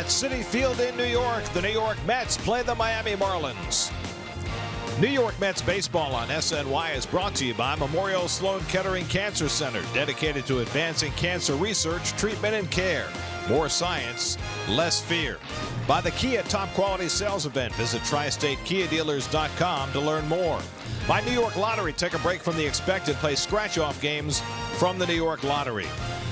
At Citi Field in New York, the New York Mets play the Miami Marlins. New York Mets baseball on SNY is brought to you by Memorial Sloan Kettering Cancer Center, dedicated to advancing cancer research, treatment, and care. More science, less fear. By the Kia Top Quality Sales Event. Visit TriStateKiaDealers.com to learn more. By New York Lottery, take a break from the expected, play scratch-off games from the New York Lottery.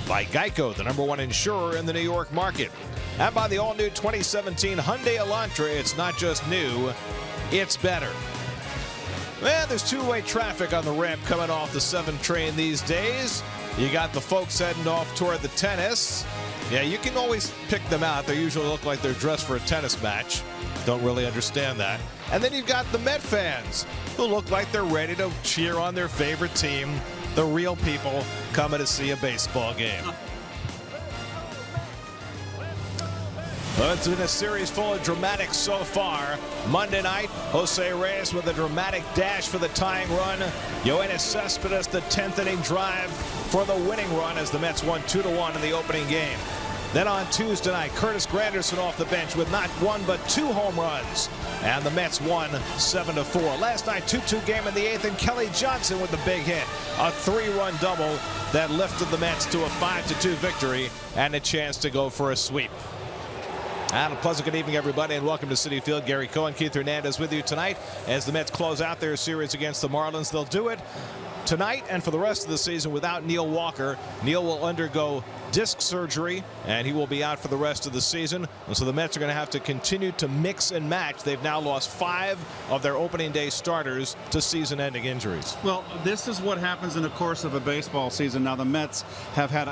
By Geico, the #1 insurer in the New York market. And by the all-new 2017 Hyundai Elantra, it's not just new, it's better. Well, there's two-way traffic on the ramp coming off the 7 train these days. You got the folks heading off toward the tennis. Yeah, you can always pick them out. They usually look like they're dressed for a tennis match. Don't really understand that. And then you've got the Met fans who look like they're ready to cheer on their favorite team, the real people coming to see a baseball game. Well, it's been a series full of dramatics so far. Monday night, Jose Reyes with a dramatic dash for the tying run. Yoenis Cespedes, the 10th inning drive for the winning run as the Mets won 2-1 in the opening game. Then on Tuesday night, Curtis Granderson off the bench with not one but 2 home runs. And the Mets won 7-4. Last night, 2-2 game in the 8th, and Kelly Johnson with the big hit. A 3-run double that lifted the Mets to a 5-2 victory and a chance to go for a sweep. And a pleasant good evening, everybody, and welcome to Citi Field. Gary Cohen, Keith Hernandez with you tonight as the Mets close out their series against the Marlins. They'll do it tonight and for the rest of the season without Neil Walker. Neil will undergo disc surgery, and he will be out for the rest of the season. And so the Mets are going to have to continue to mix and match. They've now lost 5 of their opening day starters to season-ending injuries. Well, this is what happens in the course of a baseball season. Now, the Mets have had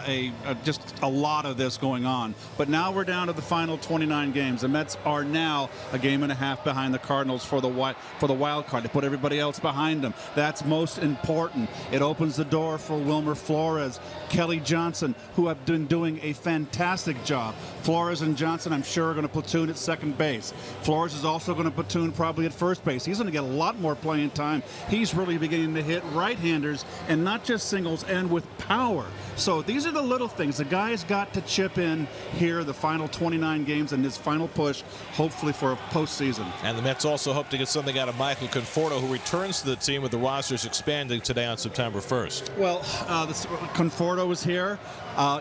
just a lot of this going on. But now we're down to the final 29 games. The Mets are now a game and a half behind the Cardinals for the wild card. They put everybody else behind them. That's most important. It opens the door for Wilmer Flores, Kelly Johnson, who have been doing a fantastic job. Flores and Johnson, I'm sure, are going to platoon at second base. Flores is also going to platoon probably at first base. He's going to get a lot more playing time. He's really beginning to hit right-handers, and not just singles, and with power. So these are the little things. The guy's got to chip in here the final 29 games and his final push, hopefully for a postseason. And the Mets also hope to get something out of Michael Conforto, who returns to the team with the rosters expanding today on September 1st. Well, Conforto was here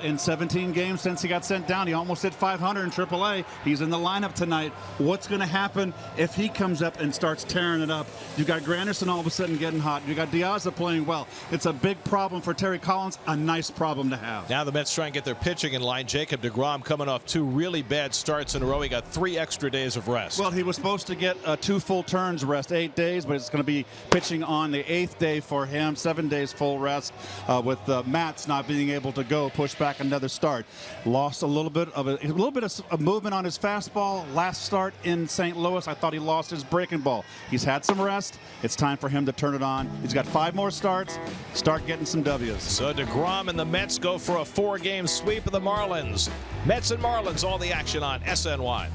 in 17 games since he got sent down. He almost hit 500 in AAA. He's in the lineup tonight. What's going to happen if he comes up and starts tearing it up? You got Granderson all of a sudden getting hot. You got Diaz playing well. It's a big problem for Terry Collins. A nice problem to have. Now the Mets try and get their pitching in line. Jacob deGrom coming off 2 really bad starts in a row. He got 3 extra days of rest. Well, he was supposed to get 2 full turns rest, 8 days, but it's going to be pitching on the 8th day for him. 7 days full rest with Matz not being able to go. Push back another start. Lost a little bit of movement on his fastball last start in St. Louis. I thought he lost his breaking ball. He's had some rest. It's time for him to turn it on. He's got 5 more starts. Start getting some W's. So deGrom and the Mets go for a 4-game sweep of the Marlins. Mets and Marlins, all the action on SNY.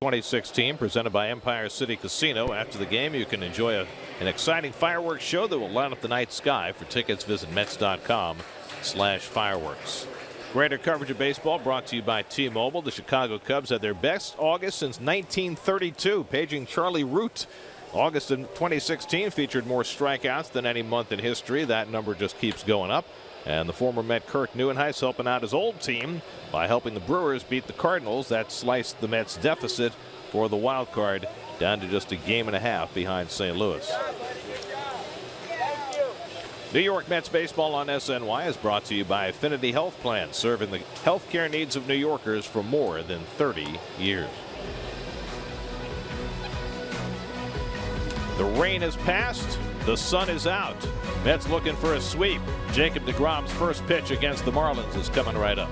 2016, presented by Empire City Casino. After the game, you can enjoy an exciting fireworks show that will light up the night sky. For tickets, visit Mets.com/fireworks. Greater coverage of baseball brought to you by T-Mobile. The Chicago Cubs had their best August since 1932, paging Charlie Root. August of 2016 featured more strikeouts than any month in history. That number just keeps going up. And the former Met Kirk Neuenhuis helping out his old team by helping the Brewers beat the Cardinals. That sliced the Mets' deficit for the wild card down to just a game and a half behind St. Louis. New York Mets baseball on SNY is brought to you by Affinity Health Plan, serving the healthcare needs of New Yorkers for more than 30 years. The rain has passed. The sun is out. Mets looking for a sweep. Jacob deGrom's first pitch against the Marlins is coming right up.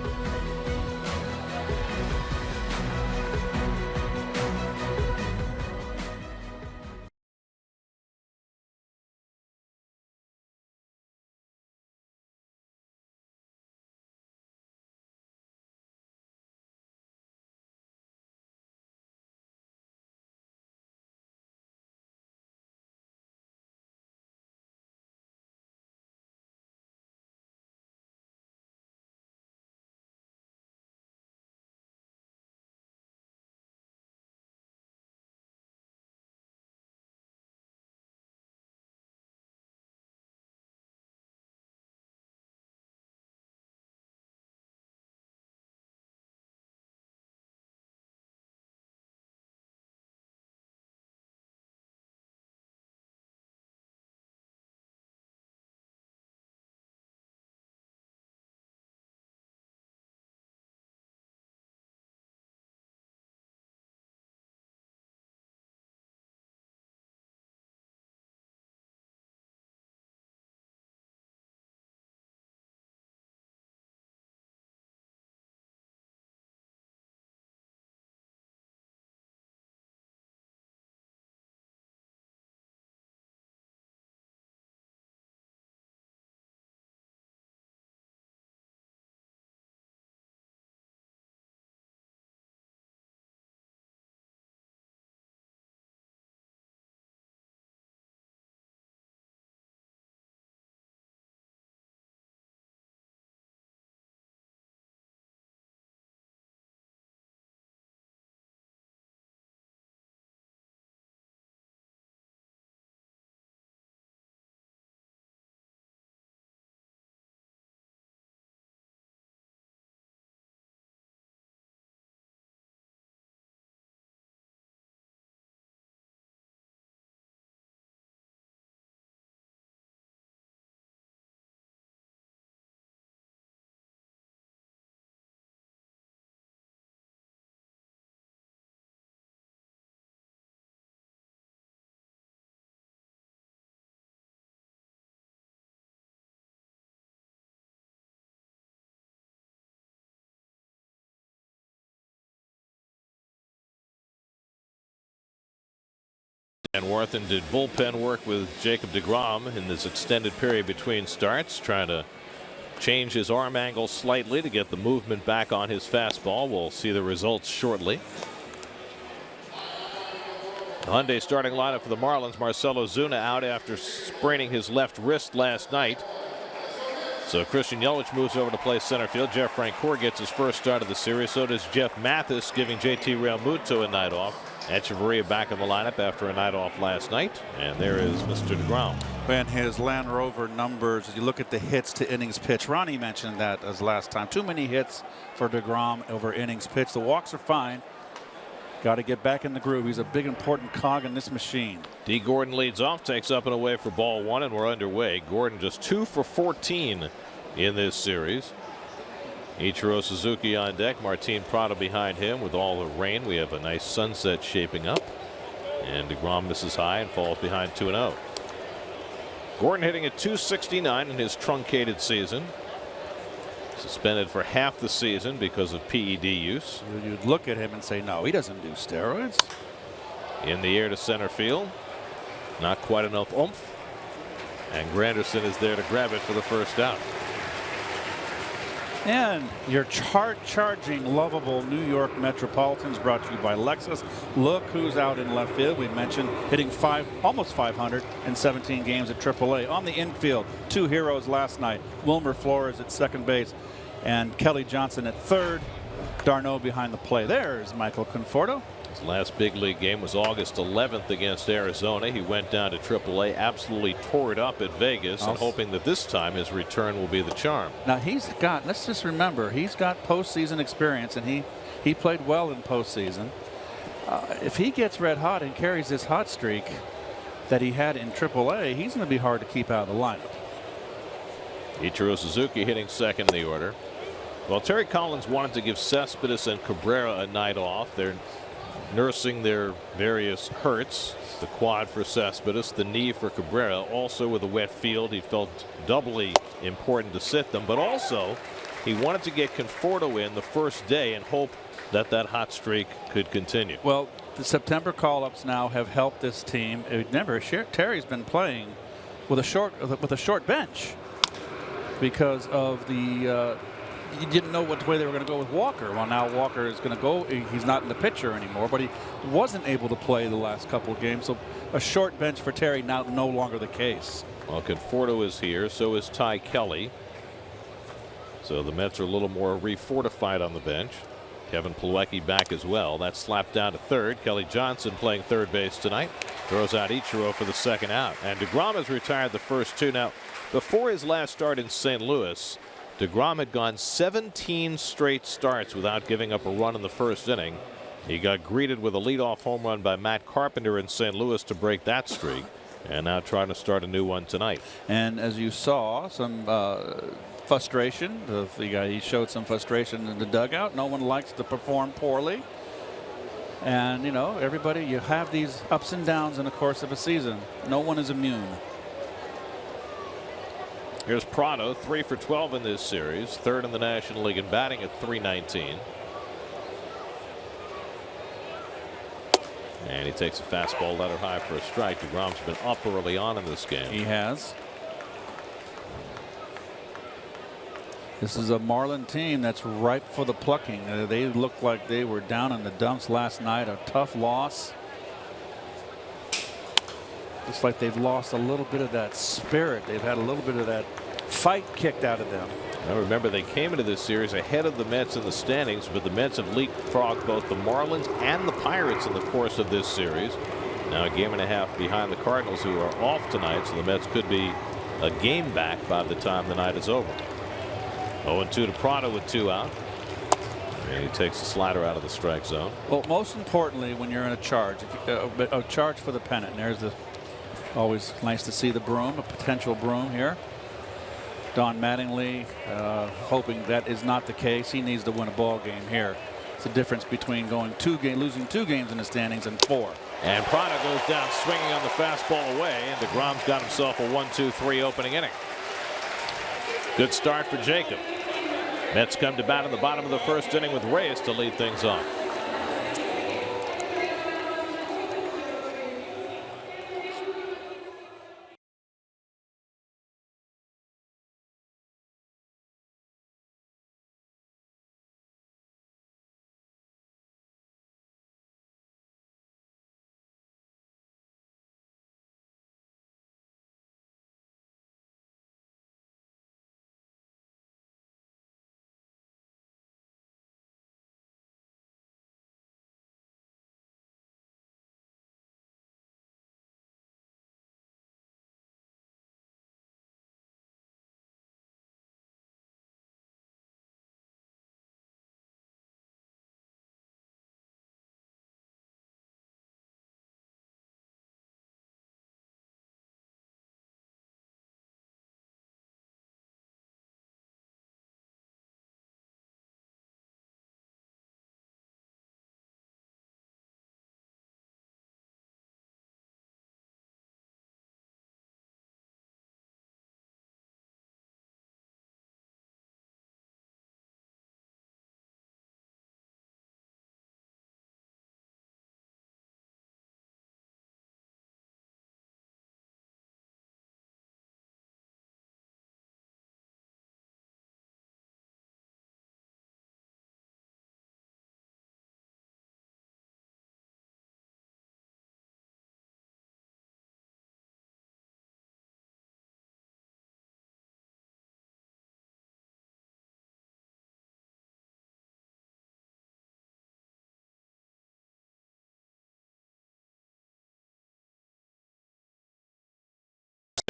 And Warthen did bullpen work with Jacob deGrom in this extended period between starts, trying to change his arm angle slightly to get the movement back on his fastball. We'll see the results shortly. The Hyundai starting lineup for the Marlins: Marcell Ozuna out after spraining his left wrist last night. So Christian Yelich moves over to play center field. Jeff Francoeur gets his first start of the series. So does Jeff Mathis, giving JT Realmuto a night off. Echeverria back in the lineup after a night off last night. And there is Mr. deGrom. And his Land Rover numbers, you look at the hits to innings pitched. Ronnie mentioned that as last time. Too many hits for deGrom over innings pitched. The walks are fine. Got to get back in the groove. He's a big important cog in this machine. D. Gordon leads off, takes up and away for ball one, and we're underway. Gordon just 2 for 14 in this series. Ichiro Suzuki on deck. Martin Prado behind him. With all the rain, we have a nice sunset shaping up. And deGrom misses high and falls behind 2-0. Gordon hitting at .269 in his truncated season. Suspended for half the season because of PED use. You'd look at him and say, no, he doesn't do steroids. In the air to center field. Not quite enough oomph. And Granderson is there to grab it for the first out. And your charging, lovable New York Metropolitans, brought to you by Lexus. Look who's out in left field. We mentioned hitting almost 500 in 17 games at AAA. On the infield, 2 heroes last night. Wilmer Flores at second base and Kelly Johnson at third. d'Arnaud behind the play. There's Michael Conforto. His last big league game was August 11th against Arizona. He went down to AAA, absolutely tore it up at Vegas, and hoping that this time his return will be the charm. Now let's just remember, he's got postseason experience, and he played well in postseason. If he gets red hot and carries this hot streak that he had in AAA, he's going to be hard to keep out of the lineup. Ichiro Suzuki hitting second in the order. Well, Terry Collins wanted to give Cespedes and Cabrera a night off. They're nursing their various hurts. The quad for Cespedes, the knee for Cabrera. Also with a wet field, he felt doubly important to sit them. But also, he wanted to get Conforto in the first day and hope that that hot streak could continue. Well, the September call-ups now have helped this team. Remember, Terry's been playing with a short bench because of the. You didn't know what way they were going to go with Walker. Well, now Walker is going to go. He's not in the picture anymore, but he wasn't able to play the last couple of games. So a short bench for Terry now no longer the case. Well, Conforto is here. So is Ty Kelly. So the Mets are a little more refortified on the bench. Kevin Plawecki back as well. That's slapped down to third. Kelly Johnson playing third base tonight. Throws out Ichiro for the second out. And DeGrom has retired the first two. Now, before his last start in St. Louis, DeGrom had gone 17 straight starts without giving up a run in the first inning. He got greeted with a leadoff home run by Matt Carpenter in St. Louis to break that streak, and now trying to start a new one tonight. And as you saw, some frustration. He showed some frustration in the dugout. No one likes to perform poorly. And, you know, everybody, you have these ups and downs in the course of a season. No one is immune. Here's Prado, 3 for 12 in this series, third in the National League in batting at .319. And he takes a fastball letter high for a strike. DeGrom's been up early on in this game. He has. This is a Marlin team that's ripe for the plucking. They looked like they were down in the dumps last night. A tough loss. Looks like they've lost a little bit of that spirit. They've had a little bit of that fight kicked out of them. Now remember, they came into this series ahead of the Mets in the standings, but the Mets have leapfrogged both the Marlins and the Pirates in the course of this series. Now a game and a half behind the Cardinals, who are off tonight, so the Mets could be a game back by the time the night is over. 0-2 to Prado with 2 out. And he takes the slider out of the strike zone. Well, most importantly, when you're in a charge, a charge for the pennant. And there's the. Always nice to see the broom, a potential broom here. Don Mattingly hoping that is not the case. He needs to win a ball game here. It's the difference between losing 2 games in the standings and 4. And Prado goes down swinging on the fastball away, and DeGrom's got himself a 1-2-3 opening inning. Good start for Jacob. Mets come to bat in the bottom of the first inning with Reyes to lead things off.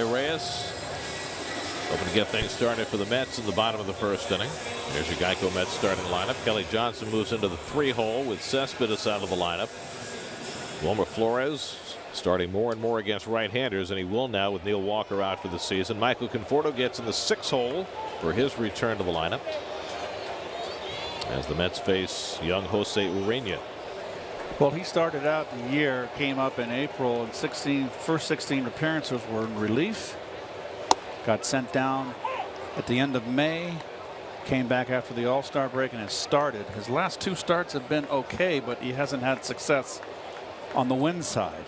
Reyes hoping to get things started for the Mets in the bottom of the first inning. There's your Geico Mets starting lineup. Kelly Johnson moves into the 3-hole with Cespedes out of the lineup. Wilmer Flores starting more and more against right-handers, and he will now with Neil Walker out for the season. Michael Conforto gets in the 6-hole for his return to the lineup as the Mets face young Jose Urena. Well, he started out the year, came up in April, and first 16 appearances were in relief. Got sent down at the end of May, came back after the All-Star break, and has started. His last 2 starts have been okay, but he hasn't had success on the win side.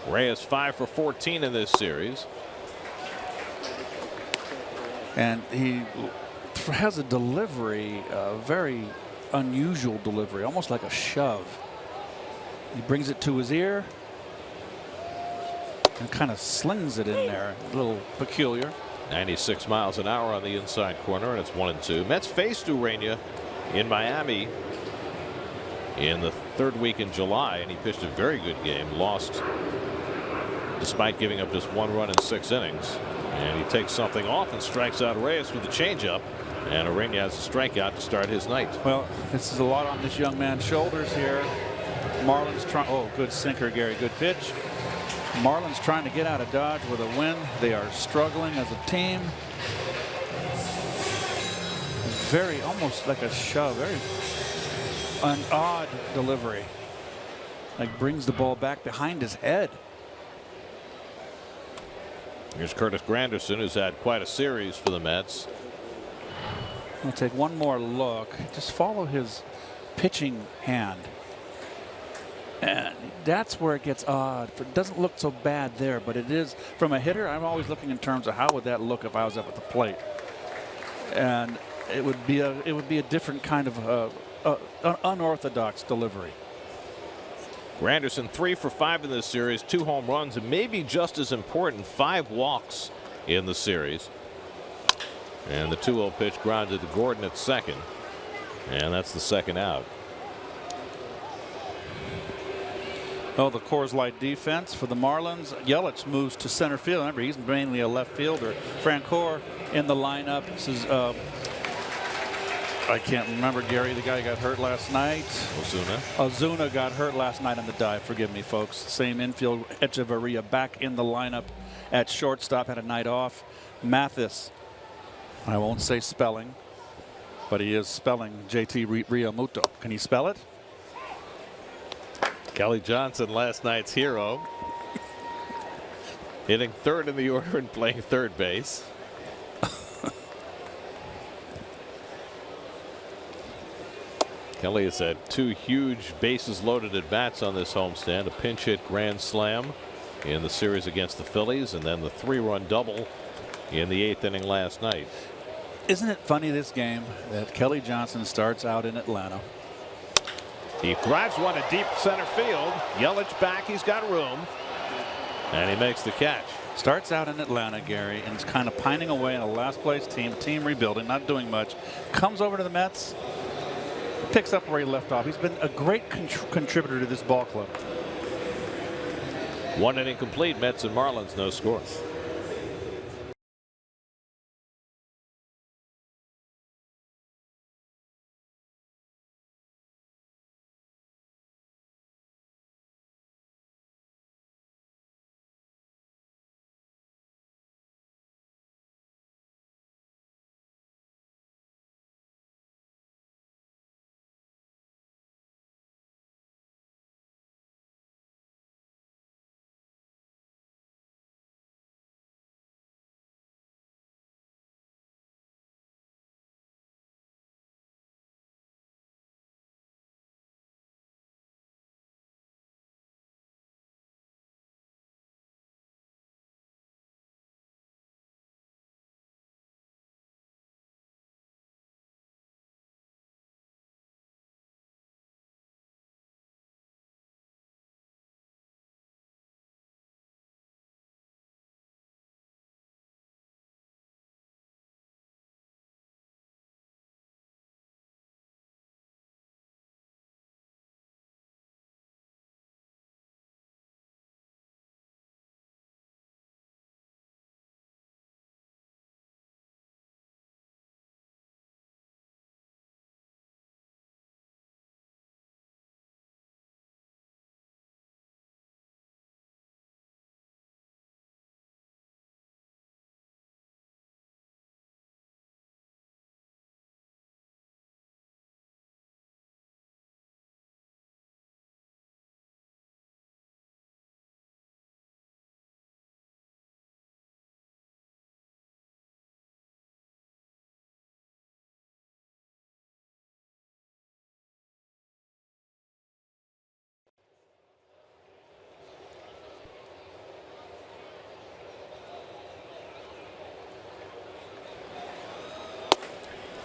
Reyes 5 for 14 in this series. And he has a delivery, a very unusual delivery, almost like a shove. He brings it to his ear and kind of slings it in there. A little peculiar. 96 miles an hour on the inside corner, and it's 1-2. Mets faced Urena in Miami in the 3rd week in July, and he pitched a very good game. Lost despite giving up just 1 run in 6 innings. And he takes something off and strikes out Reyes with the changeup. And Urena has a strikeout to start his night. Well, this is a lot on this young man's shoulders here. Marlins trying. Oh, good sinker, Gary. Good pitch. Marlins trying to get out of Dodge with a win. They are struggling as a team. Very, almost like a shove. Very an odd delivery. Like brings the ball back behind his head. Here's Curtis Granderson, who's had quite a series for the Mets. I'll take one more look. Just follow his pitching hand. And that's where it gets odd. It doesn't look so bad there, but it is from a hitter. I'm always looking in terms of how would that look if I was up at the plate, and it would be a different kind of unorthodox delivery. Granderson 3 for 5 in this series, 2 home runs, and maybe just as important, 5 walks in the series. And the 2-0 pitch grounded to Gordon at second, and that's the second out. Oh, the Coors Light defense for the Marlins. Yelich moves to center field. Remember, he's mainly a left fielder. Francoeur in the lineup. This is I can't remember, Gary, the guy got hurt last night. Ozuna got hurt last night on the dive. Forgive me, folks. Same infield. Echeverria back in the lineup at shortstop. Had a night off. Mathis. I won't say spelling, but he is spelling JT Realmuto. Can he spell it? Kelly Johnson, last night's hero, hitting 3rd in the order and playing 3rd base. Kelly has had 2 huge bases loaded at bats on this homestand. A pinch hit grand slam in the series against the Phillies, and then the 3-run double in the 8th inning last night. Isn't it funny, this game, that Kelly Johnson starts out in Atlanta? He drives one to deep center field. Yelich back. He's got room. And he makes the catch. Starts out in Atlanta, Gary, and is kind of pining away in a last place team rebuilding, not doing much. Comes over to the Mets, picks up where he left off. He's been a great contributor to this ball club. 1 inning complete. Mets and Marlins, no score.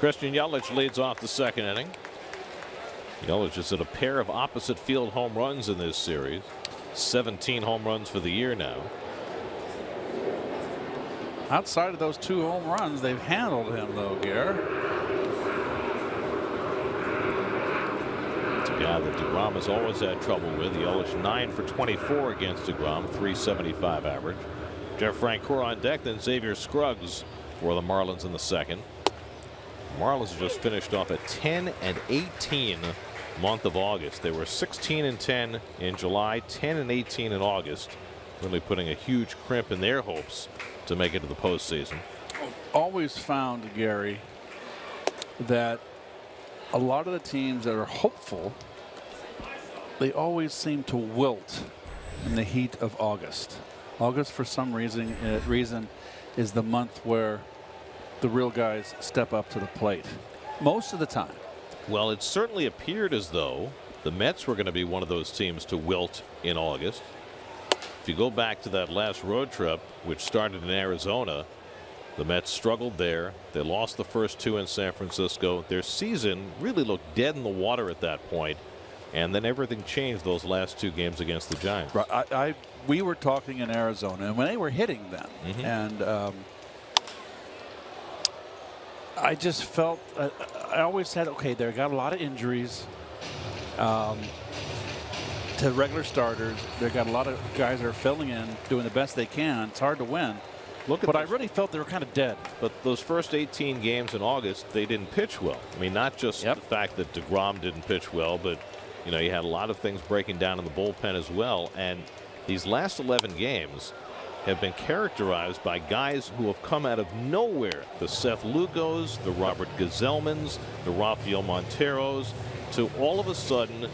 Christian Yelich leads off the second inning. Yelich has hit a pair of opposite field home runs in this series. 17 home runs for the year now. Outside of those 2 home runs, they've handled him, though, Gare. It's a guy that DeGrom has always had trouble with. Yelich 9 for 24 against DeGrom, .375 average. Jeff Francoeur on deck, then Xavier Scruggs for the Marlins in the second. Marlins have just finished off a 10-18 month of August. They were 16-10 in July, 10-18 in August, really putting a huge crimp in their hopes to make it to the postseason. Always found, Gary, that a lot of the teams that are hopeful, they always seem to wilt in the heat of August. August, for some reason, is the month where the real guys step up to the plate most of the time. Well, it certainly appeared as though the Mets were going to be one of those teams to wilt in August. If you go back to that last road trip, which started in Arizona, the Mets struggled there. They lost the first 2 in San Francisco. Their season really looked dead in the water at that point, and then everything changed those last 2 games against the Giants. Right. We were talking in Arizona, and when they were hitting them, and I just felt I always said, okay, they got a lot of injuries to regular starters. They got a lot of guys that are filling in, doing the best they can. It's hard to win. But I really felt they were kind of dead. But those first 18 games in August, they didn't pitch well. I mean, not just the fact that DeGrom didn't pitch well, but you had a lot of things breaking down in the bullpen as well. And these last 11 games have been characterized by guys who have come out of nowhere. The Seth Lugos, the Robert Gazelmans, the Rafael Monteros, to all of a sudden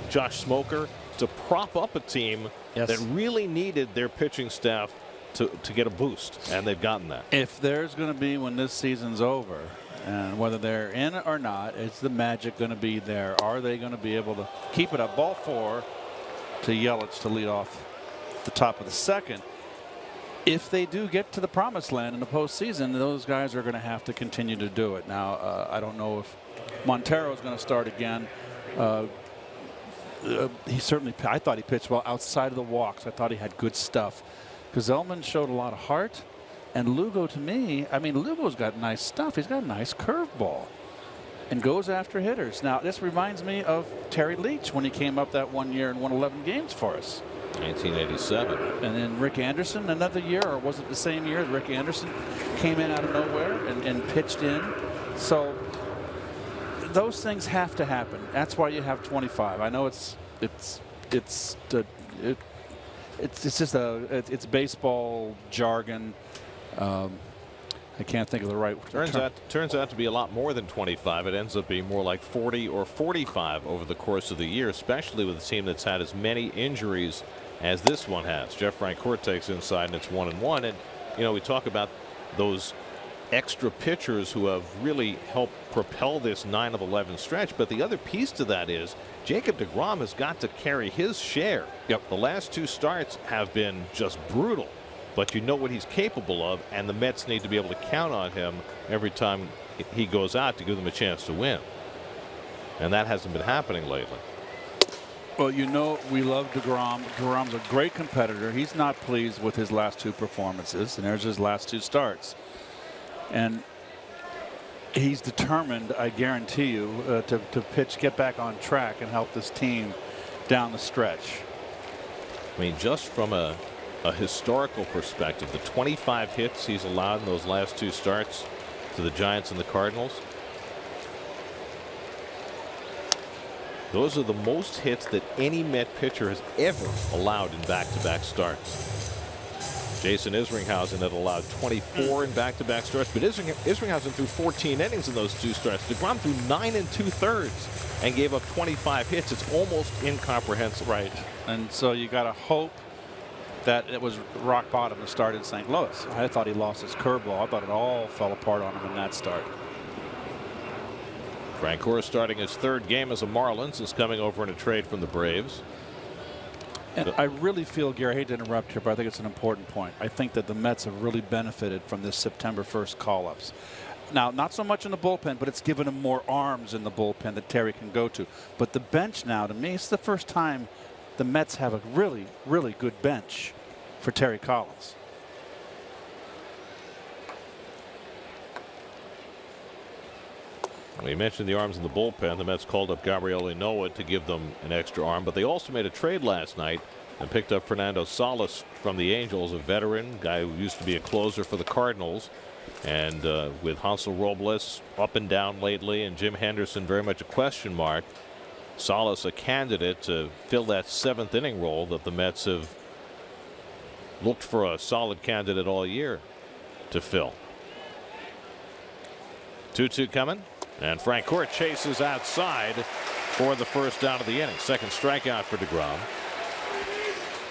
Josh Smoker, to prop up a team that really needed their pitching staff to get a boost, and they've gotten that. If there's going to be, when this season's over, and whether they're in or not, is the magic going to be there? Are they going to be able to keep it up? Ball 4 to Yelich to lead off the top of the second. If they do get to the promised land in the postseason, those guys are going to have to continue to do it. Now, I don't know if Montero is going to start again. He certainly, I thought he pitched well outside of the walks. I thought he had good stuff. Gazelman showed a lot of heart. And Lugo, to me, I mean, Lugo's got nice stuff. He's got a nice curveball and goes after hitters. Now, this reminds me of Terry Leach when he came up that one year and won 11 games for us. 1987. And then Rick Anderson another year, or was it the same year? Rick Anderson came in out of nowhere and pitched in. So those things have to happen. That's why you have 25. I know it's just baseball jargon. I can't think of the right term. Turns out to be a lot more than 25. It ends up being more like 40 or 45 over the course of the year, especially with a team that's had as many injuries as this one has. Jeff Francoeur takes inside, and it's 1-1. And we talk about those extra pitchers who have really helped propel this 9 of 11 stretch. But the other piece to that is Jacob deGrom has got to carry his share. The last 2 starts have been just brutal. But you know what he's capable of, and the Mets need to be able to count on him every time he goes out to give them a chance to win. And that hasn't been happening lately. Well, we love DeGrom. DeGrom's a great competitor. He's not pleased with his last 2 performances, and there's his last 2 starts. And he's determined, I guarantee you, to pitch, get back on track, and help this team down the stretch. I mean, just from a historical perspective, the 25 hits he's allowed in those last 2 starts to the Giants and the Cardinals, those are the most hits that any Met pitcher has ever allowed in back-to-back starts. Jason Isringhausen had allowed 24 in back-to-back starts, but Isringhausen threw 14 innings in those 2 starts. DeGrom threw 9 2/3 and gave up 25 hits. It's almost incomprehensible. Right. And so you got to hope that it was rock bottom to start in St. Louis. I thought he lost his curveball. I thought it all fell apart on him in that start. Francoeur starting his 3rd game as a Marlins, is coming over in a trade from the Braves. And I really feel, Gary, I hate to interrupt here, but I think it's an important point. I think that the Mets have really benefited from this September 1st call-ups. Now, not so much in the bullpen, but it's given him more arms in the bullpen that Terry can go to. But the bench now, to me, it's the first time the Mets have a really, really good bench for Terry Collins. We mentioned the arms in the bullpen. The Mets called up Gabriel Noah to give them an extra arm, but they also made a trade last night and picked up Fernando Salas from the Angels, a veteran guy who used to be a closer for the Cardinals. And with Hansel Robles up and down lately and Jim Henderson very much a question mark, Salas a candidate to fill that 7th inning role that the Mets have looked for a solid candidate all year to fill. 2-2 coming, and Francoeur chases outside for the first down of the inning. Second strikeout for DeGrom.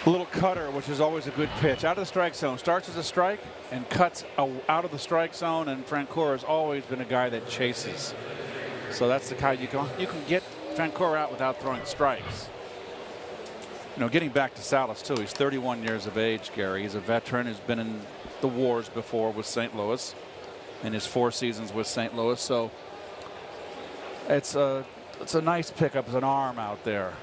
A little cutter, which is always a good pitch. Out of the strike zone. Starts as a strike and cuts out of the strike zone. And Francoeur has always been a guy that chases. So that's the kind you can get Francoeur out without throwing strikes. You know, getting back to Salas, too. He's 31 years of age, Gary. He's a veteran who's been in the wars before with St. Louis in his 4 seasons with St. Louis. So it's a nice pickup as an arm out there.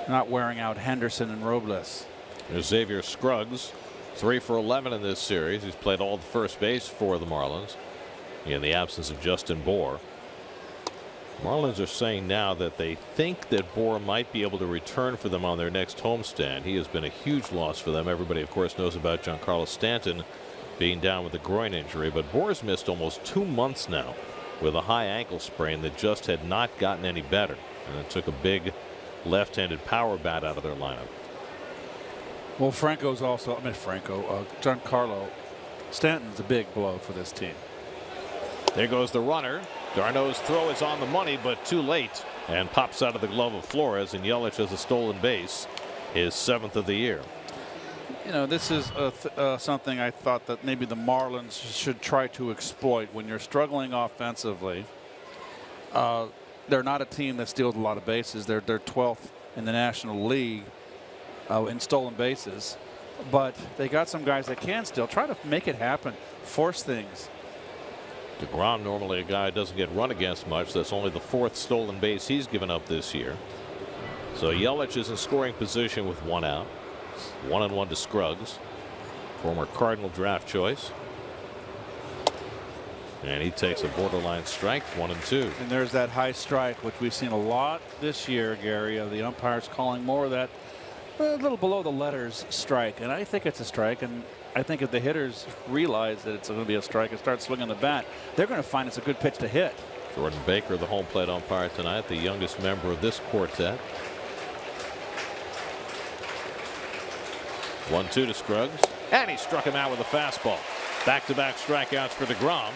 Not wearing out Henderson and Robles. There's Xavier Scruggs, 3 for 11 in this series. He's played all the first base for the Marlins in the absence of Justin Bour. Marlins are saying now that they think that Bour might be able to return for them on their next homestand. He has been a huge loss for them. Everybody, of course, knows about Giancarlo Stanton being down with a groin injury, but Bour's missed almost 2 months now with a high ankle sprain that just had not gotten any better, and it took a big left-handed power bat out of their lineup. Well, Giancarlo Stanton's a big blow for this team. There goes the runner. Darno's throw is on the money, but too late, and pops out of the glove of Flores, and Yelich has a stolen base, his 7th of the year. You know, this is something I thought that maybe the Marlins should try to exploit when you're struggling offensively. They're not a team that steals a lot of bases. They're 12th in the National League in stolen bases. But they got some guys that can steal. Try to make it happen. Force things. DeGrom, normally a guy who doesn't get run against much. That's only the 4th stolen base he's given up this year. So Yelich is in scoring position with 1 out. 1-1 to Scruggs, former Cardinal draft choice. And he takes a borderline strike, 1-2. And there's that high strike, which we've seen a lot this year, Gary, of the umpires calling more of that a little below the letters strike. And I think it's a strike. And I think if the hitters realize that it's going to be a strike and start swinging the bat, they're going to find it's a good pitch to hit. Jordan Baker, the home plate umpire tonight, the youngest member of this quartet. 1-2 to Scruggs. And he struck him out with a fastball. Back-to-back strikeouts for DeGrom,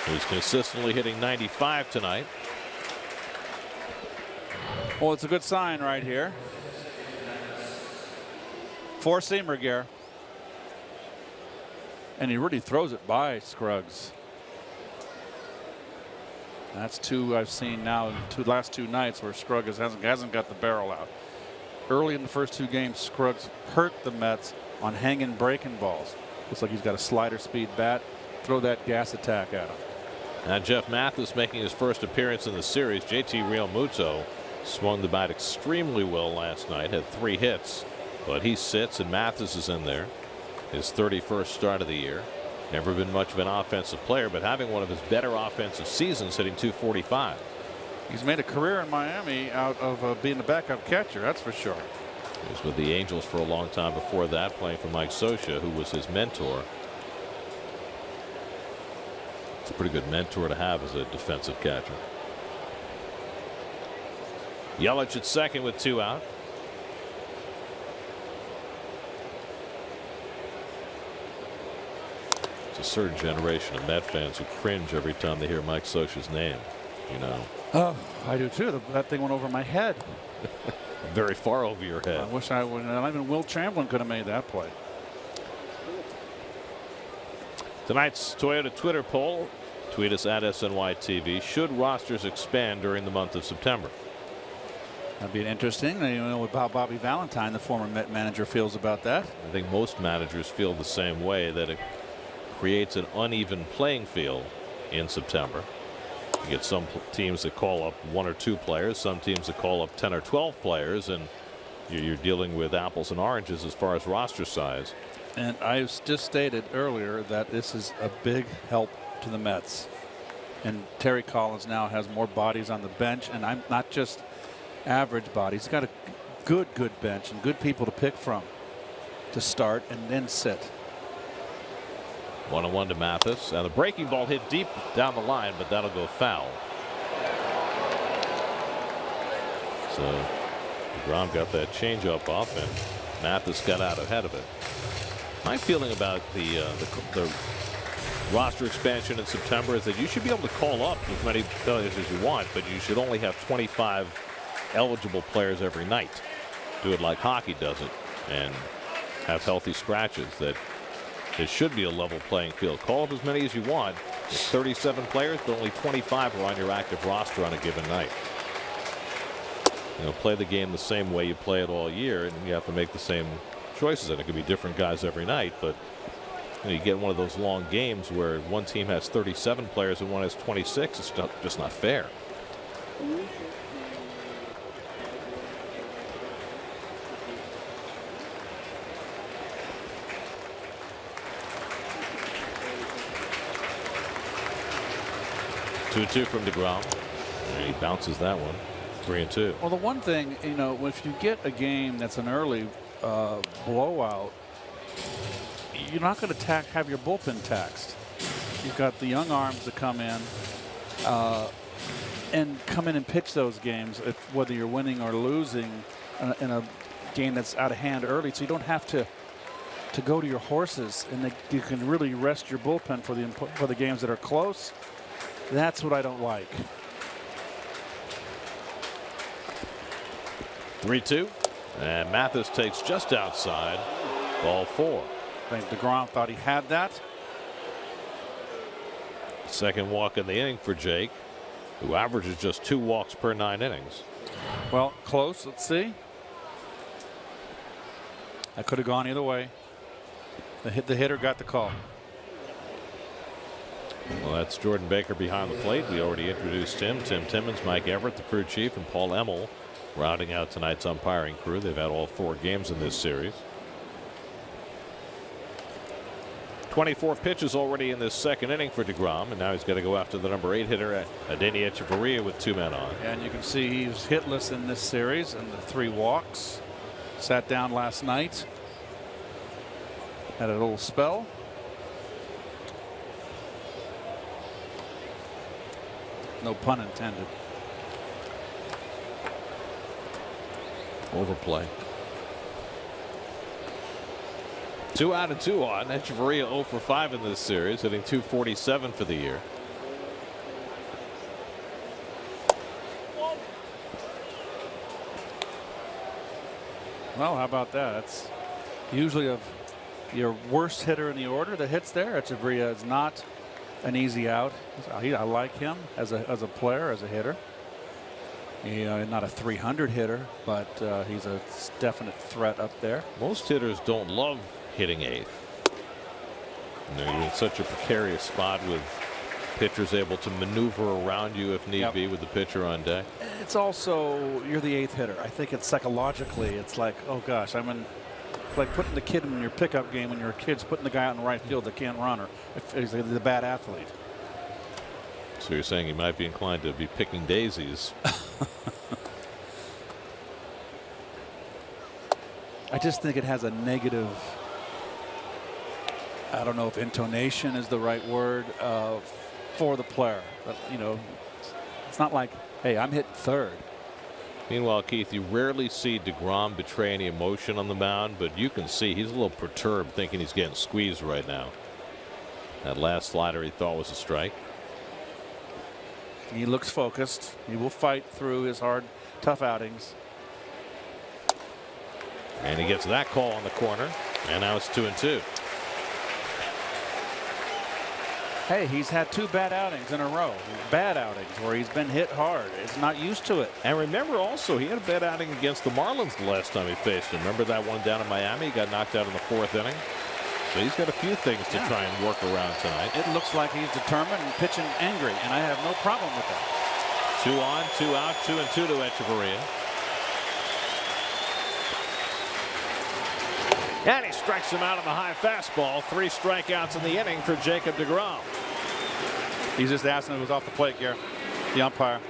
who's consistently hitting 95 tonight. Well, it's a good sign right here. 4-seamer, Gare. And he really throws it by Scruggs. That's 2 I've seen now in the last 2 nights where Scruggs hasn't got the barrel out. Early in the first 2 games, Scruggs hurt the Mets on hanging breaking balls. Looks like he's got a slider speed bat. Throw that gas attack at him. Now Jeff Mathis making his first appearance in the series. JT Realmuto swung the bat extremely well last night, had 3 hits, but he sits and Mathis is in there. His 31st start of the year. Never been much of an offensive player, but having one of his better offensive seasons, hitting .245. He's made a career in Miami out of being the backup catcher, that's for sure. He was with the Angels for a long time before that, playing for Mike Scioscia, who was his mentor. It's a pretty good mentor to have as a defensive catcher. Yelich at second with 2 out. It's a certain generation of Met fans who cringe every time they hear Mike Scioscia's name. You know. Oh, I do too. That thing went over my head. Very far over your head. I wish I would. Not even Will Chamberlain could have made that play. Tonight's Toyota Twitter poll. Tweet us at SNYTV. Should rosters expand during the month of September? That'd be interesting. You know how Bobby Valentine, the former Met manager, feels about that. I think most managers feel the same way, that it creates an uneven playing field in September. You get some teams that call up 1 or 2 players, some teams that call up 10 or 12 players, and you're dealing with apples and oranges as far as roster size. And I just stated earlier that this is a big help to the Mets. And Terry Collins now has more bodies on the bench, and I'm not just average bodies. He's got a good bench and good people to pick from to start and then sit. 1-1 to Mathis, and the breaking ball hit deep down the line, but that'll go foul. So DeGrom got that changeup up, and Mathis got out ahead of it. My feeling about the roster expansion in September is that you should be able to call up as many players as you want, but you should only have 25 eligible players every night. Do it like hockey does it, and have healthy scratches. That it should be a level playing field. Call up as many as you want. There's 37 players, but only 25 are on your active roster on a given night. You know, play the game the same way you play it all year, and you have to make the same choices. And it could be different guys every night, but you get one of those long games where one team has 37 players and one has 26. It's just not fair. Two from DeGrom, and he bounces that one. 3-2. Well, the one thing, you know, if you get a game that's an early blowout, you're not going to have your bullpen taxed. You've got the young arms to come in and pitch those games, whether you're winning or losing in a game that's out of hand early. So you don't have to go to your horses, and you can really rest your bullpen for the games that are close. That's what I don't like. 3-2, and Mathis takes just outside. Ball 4. I think DeGrom thought he had that. Second walk in the inning for Jake, who averages just 2 walks per 9 innings. Well, close. Let's see. That could have gone either way. The hitter got the call. Well, that's Jordan Baker behind the plate. We already introduced him. Tim Timmons, Mike Everett, the crew chief, and Paul Emmel rounding out tonight's umpiring crew. They've had all 4 games in this series. 24 pitches already in this second inning for DeGrom, and now he's got to go after the number 8 hitter, Adeiny Hechavarria, with 2 men on. And you can see he's hitless in this series, and the 3 walks. Sat down last night. Had a little spell. No pun intended. Overplay. 2 out of 2 on. Hechavarria 0 for 5 in this series, hitting .247 for the year. Well, how about that? That's usually your worst hitter in the order that hits there. Hechavarria is not an easy out. I like him as a player, as a hitter. Not a 300 hitter, but he's a definite threat up there. Most hitters don't love hitting 8th. You're in such a precarious spot with pitchers able to maneuver around you if need be with the pitcher on deck. It's also, you're the 8th hitter. I think it's psychologically, it's like, oh gosh, like putting the kid in your pickup game when you're a kid's putting the guy out in the right field that can't run, or if he's the bad athlete. So you're saying he might be inclined to be picking daisies. I just think it has a negative, I don't know if intonation is the right word, for the player. But, it's not like, hey, I'm hitting 3rd. Meanwhile, Keith, you rarely see DeGrom betray any emotion on the mound, but you can see he's a little perturbed, thinking he's getting squeezed right now. That last slider he thought was a strike. He looks focused. He will fight through his hard, tough outings. And he gets that call on the corner, and now it's 2-2. Hey, he's had 2 bad outings in a row. Bad outings where he's been hit hard. He's not used to it. And remember also, he had a bad outing against the Marlins the last time he faced him. Remember that one down in Miami? He got knocked out in the 4th inning. So he's got a few things to try and work around tonight. It looks like he's determined and pitching angry, and I have no problem with that. 2 on, 2 out, 2-2 to Echeverria. And he strikes him out on the high fastball. 3 strikeouts in the inning for Jacob deGrom. He's just asking if it was off the plate, Gary. The umpire.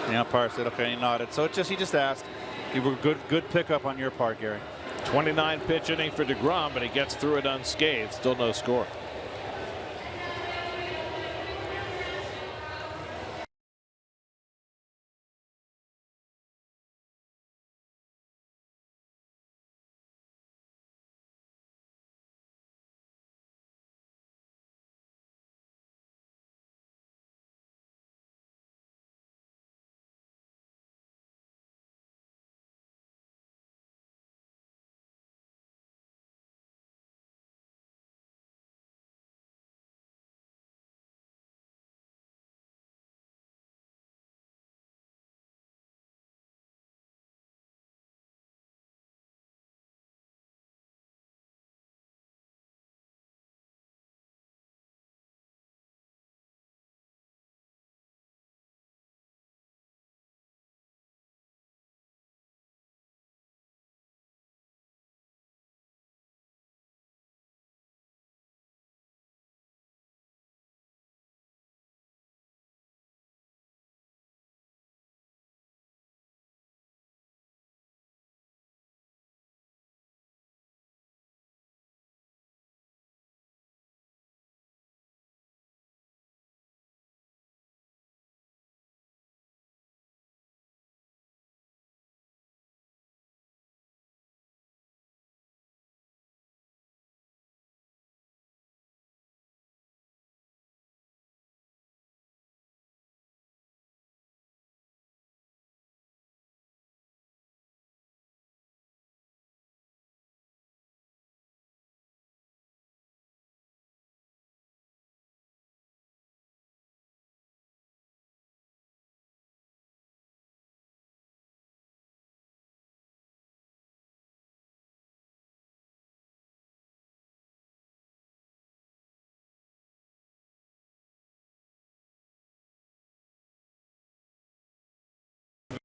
The umpire said, okay, he nodded. So he just asked. You were good pickup on your part, Gary. 29 pitch inning for deGrom, but he gets through it unscathed. Still no score.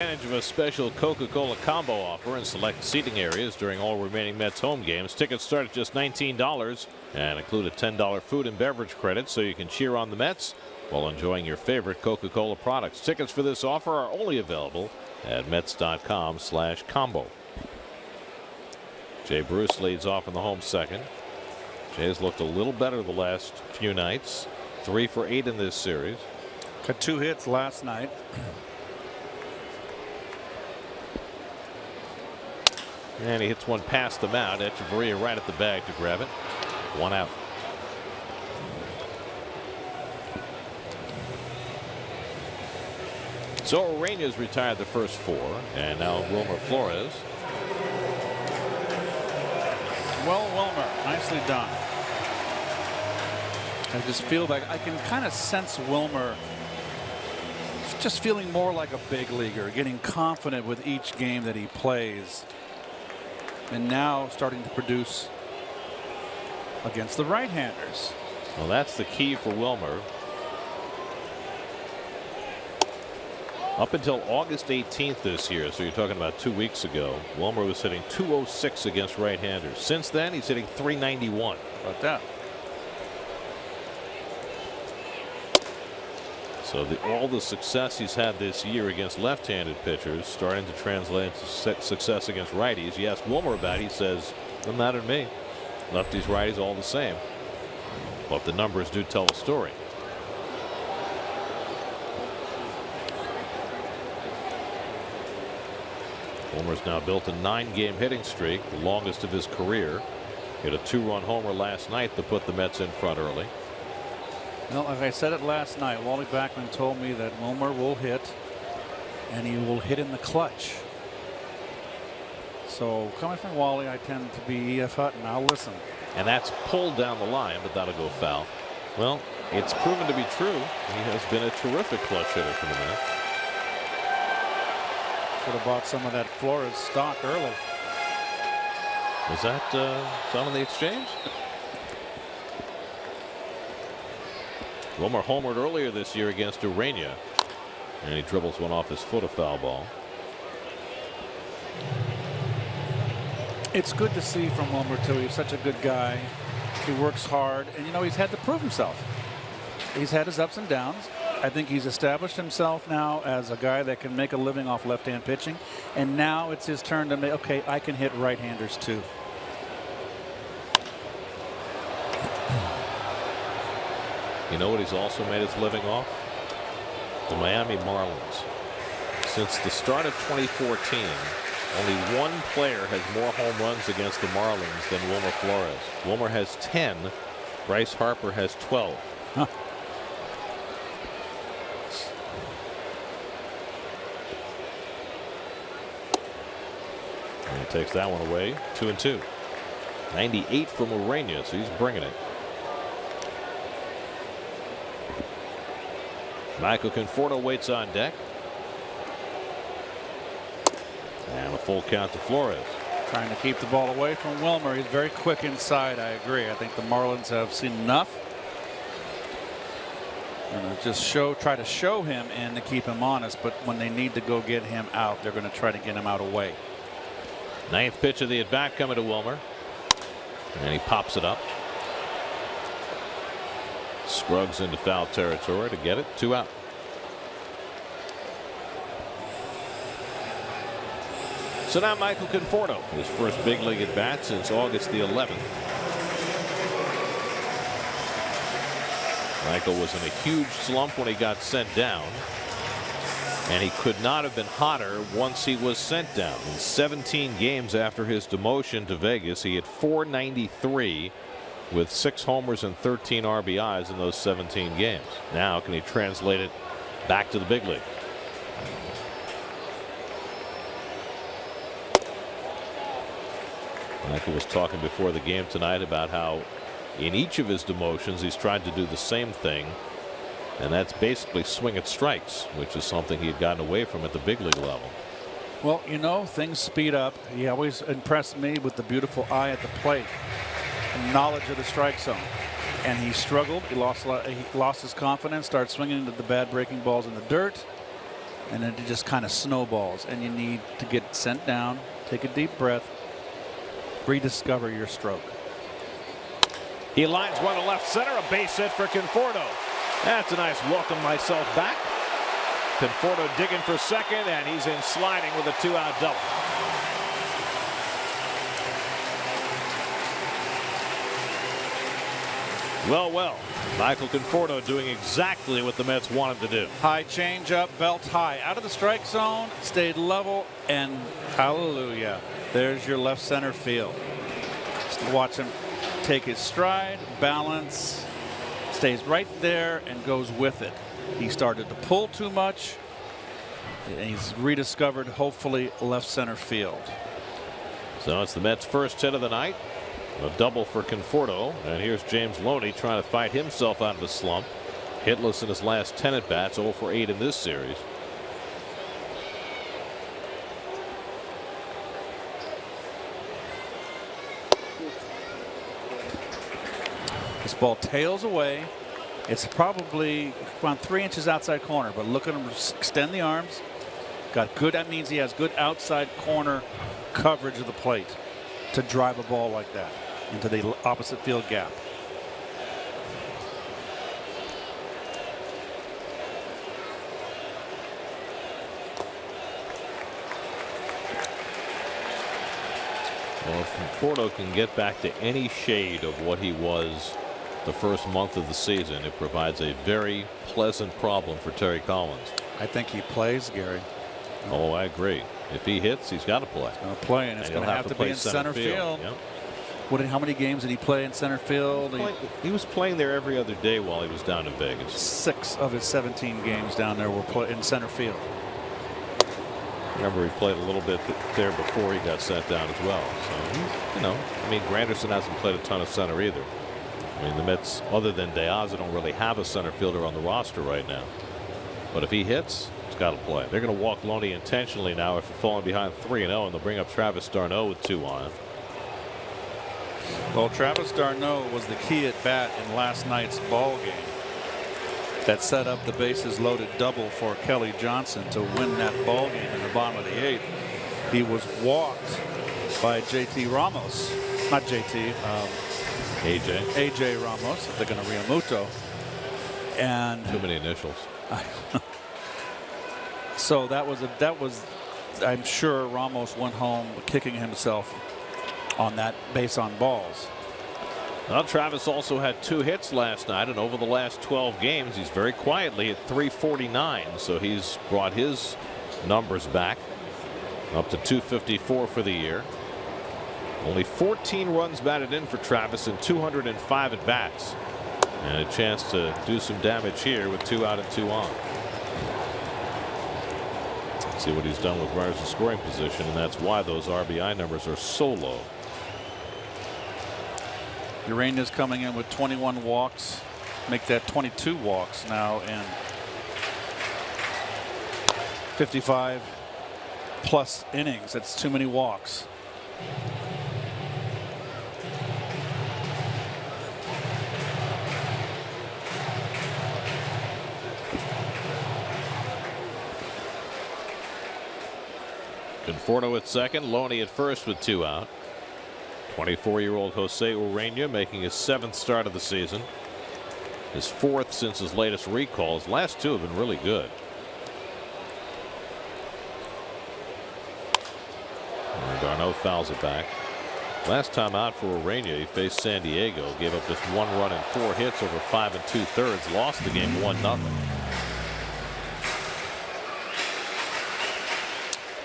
Advantage of a special Coca-Cola combo offer in select seating areas during all remaining Mets home games. Tickets start at just $19 and include a $10 food and beverage credit, so you can cheer on the Mets while enjoying your favorite Coca-Cola products. Tickets for this offer are only available at Mets.com/combo. Jay Bruce leads off in the home second. Jay's looked a little better the last few nights. 3 for 8 in this series. Got 2 hits last night. And he hits one past the mound. Echeverria right at the bag to grab it. 1 out. So Ureña's retired the first 4, and now Wilmer Flores. Well, Wilmer, nicely done. I just feel like I can kind of sense Wilmer just feeling more like a big leaguer, getting confident with each game that he plays. And now starting to produce against the right-handers. Well, that's the key for Wilmer. Up until August 18th this year, so you're talking about 2 weeks ago, Wilmer was hitting .206 against right-handers. Since then, he's hitting .391. How about that? So all the success he's had this year against left-handed pitchers starting to translate into success against righties. You ask Wilmer about it, he says, doesn't matter to me. Lefties, righties, all the same. But the numbers do tell a story. Wilmer's now built a 9-game hitting streak, the longest of his career. Hit a 2-run homer last night to put the Mets in front early. Well, like I said it last night, Wally Backman told me that Wilmer will hit, and he will hit in the clutch. So coming from Wally, I tend to be E.F. Hutton. I'll listen. And that's pulled down the line, but that'll go foul. Well, it's proven to be true. He has been a terrific clutch hitter for the Mets. Should have bought some of that Flores stock early. Was that on the exchange? Wilmer homered earlier this year against Urania, and he dribbles one off his foot, a foul ball. It's good to see from Wilmer too. He's such a good guy. He works hard, and you know, he's had to prove himself. He's had his ups and downs. I think he's established himself now as a guy that can make a living off left-hand pitching, and now it's his turn to make, okay, I can hit right-handers too. You know what he's also made his living off? The Miami Marlins. Since the start of 2014, only one player has more home runs against the Marlins than Wilmer Flores. Wilmer has 10. Bryce Harper has 12. Huh. And he takes that one away. 2-2. 98 from Urania, so he's bringing it. Michael Conforto waits on deck. And a full count to Flores. Trying to keep the ball away from Wilmer. He's very quick inside. I agree. I think the Marlins have seen enough. And just try to show him and to keep him honest. But when they need to go get him out, they're going to try to get him out away. Ninth pitch of the at bat coming to Wilmer. And he pops it up. Scruggs into foul territory to get it. 2 out. So now Michael Conforto, his first big league at bat since August the 11th. Michael was in a huge slump when he got sent down, and he could not have been hotter once he was sent down. In 17 games after his demotion to Vegas, he hit .493 with 6 homers and 13 RBIs in those 17 games. Now can he translate it back to the big league? Michael was talking before the game tonight about how in each of his demotions he's tried to do the same thing, and that's basically swing at strikes, which is something he had gotten away from at the big league level. Well, you know, things speed up. He always impressed me with the beautiful eye at the plate and knowledge of the strike zone. And he struggled. He lost his confidence, started swinging into the bad breaking balls in the dirt, and then it just kind of snowballs. And you need to get sent down, take a deep breath, rediscover your stroke. He lines one to left center, a base hit for Conforto. That's a nice welcome myself back. Conforto digging for second, and he's in sliding with a 2-out double. Well, Michael Conforto doing exactly what the Mets want him to do. High changeup, belt high, out of the strike zone, stayed level, and hallelujah, there's your left center field. Just watch him take his stride, balance, stays right there, and goes with it. He started to pull too much, and he's rediscovered, hopefully, left center field. So it's the Mets' first hit of the night. A double for Conforto, and here's James Loney trying to fight himself out of a slump. Hitless in his last 10 at bats, 0 for 8 in this series. This ball tails away. It's probably around 3 inches outside corner, but look at him extend the arms. Got good. That means he has good outside corner coverage of the plate to drive a ball like that into the opposite field gap. Well, if Conforto can get back to any shade of what he was the first month of the season, it provides a very pleasant problem for Terry Collins. I think he plays, Gary. Oh, I agree. If he hits, he's got to play. He's going to play, and it's going to have to be in center field. Yep. How many games did he play in center field? He was playing there every other day while he was down in Vegas. 6 of his 17 games down there were in center field. Remember, he played a little bit there before he got sent down as well. So, you know, I mean, Granderson hasn't played a ton of center either. I mean, the Mets, other than De Aza, don't really have a center fielder on the roster right now. But if he hits, he's got to play. They're going to walk Loney intentionally now after falling behind 3-0, and they'll bring up Travis d'Arnaud with 2 on. Well, Travis d'Arnaud was the key at bat in last night's ball game. that set up the bases loaded double for Kelly Johnson to win that ball game in the bottom of the 8th. He was walked by JT Ramos, not JT, AJ Ramos. They're going to Realmuto, and too many initials. So that was I'm sure Ramos went home kicking himself on that base on balls. Well, Travis also had 2 hits last night, and over the last 12 games, he's very quietly at .349. So he's brought his numbers back up to .254 for the year. Only 14 runs batted in for Travis in 205 at bats, and a chance to do some damage here with 2 out and 2 on. Let's see what he's done with runners in scoring position, and that's why those RBI numbers are so low. Ureña's coming in with 21 walks, make that 22 walks now in 55 plus innings. That's too many walks. Conforto at second, Loney at first with 2 out. 24-year-old Jose Ureña making his 7th start of the season. His 4th since his latest recall. His last 2 have been really good. And d'Arnaud fouls it back. Last time out for Ureña, he faced San Diego, gave up just 1 run and 4 hits over 5 2/3, lost the game 1-0.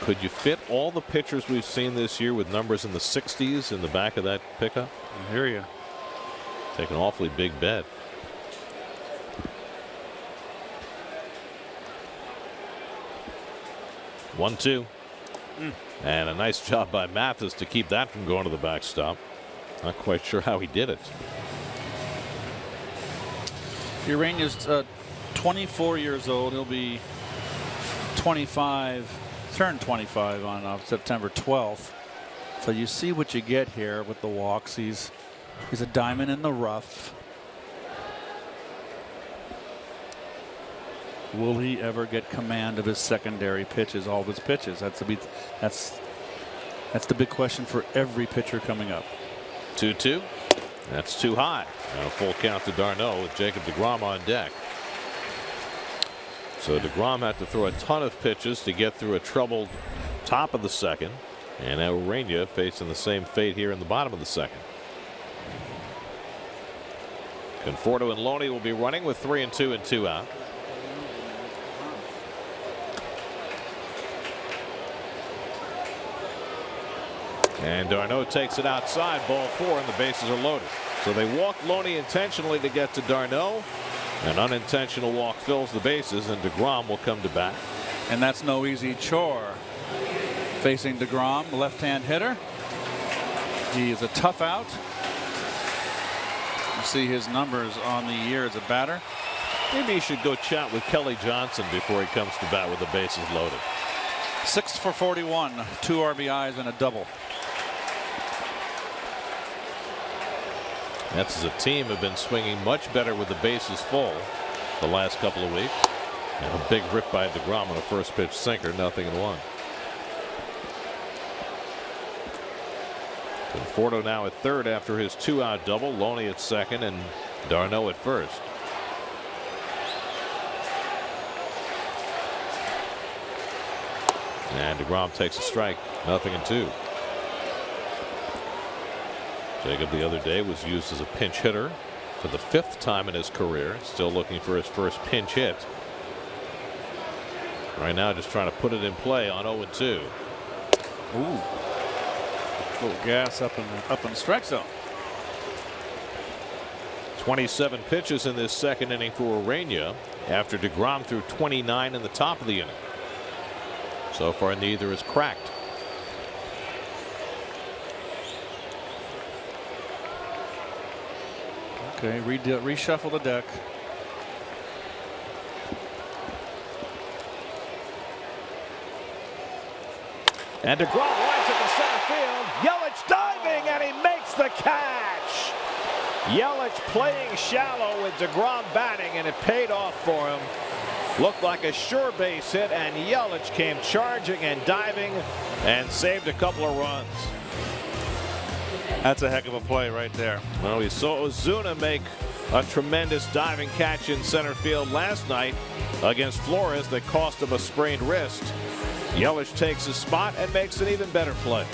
Could you fit all the pitchers we've seen this year with numbers in the 60s in the back of that pickup? I hear you. Take an awfully big bet. One-two. And a nice job by Mathis to keep that from going to the backstop. Not quite sure how he did it. Ureña's 24 years old. He'll be 25. Turned 25 on September 12th. So you see what you get here with the walks. He's a diamond in the rough. Will he ever get command of his secondary pitches, all of his pitches? That's the big question for every pitcher coming up. 2-2. That's too high. Now a full count to d'Arnaud with Jacob deGrom on deck. So deGrom had to throw a ton of pitches to get through a troubled top of the 2nd. And now Ureña facing the same fate here in the bottom of the 2nd. Conforto and Loney will be running with 3 and 2 and 2 out. And d'Arnaud takes it outside, ball 4, and the bases are loaded. So they walk Loney intentionally to get to d'Arnaud. An unintentional walk fills the bases, and deGrom will come to bat. And that's no easy chore. Facing deGrom, left-hand hitter. He is a tough out. You see his numbers on the year as a batter. Maybe he should go chat with Kelly Johnson before he comes to bat with the bases loaded. 6 for 41, 2 RBIs and a double. Mets as a team have been swinging much better with the bases full the last couple of weeks. And a big rip by deGrom on a first pitch sinker, 0-1. Conforto now at third after his 2-out double. Loney at second and d'Arnaud at first. And deGrom takes a strike, 0-2. Jacob the other day was used as a pinch hitter for the 5th time in his career. Still looking for his first pinch hit. Right now just trying to put it in play on 0-2. Ooh. A little gas up in the strike zone. 27 pitches in this 2nd inning for Ureña after deGrom threw 29 in the top of the inning. So far neither is cracked. Okay, reshuffle the deck. And deGrom right to the center field. Yelich diving, and he makes the catch. Yelich playing shallow with DeGrom batting, and it paid off for him. Looked like a sure base hit, and Yelich came charging and diving and saved a couple of runs. That's a heck of a play right there. Well, we saw Ozuna make a tremendous diving catch in center field last night against Flores that cost him a sprained wrist. Yelich takes his spot and makes an even better play.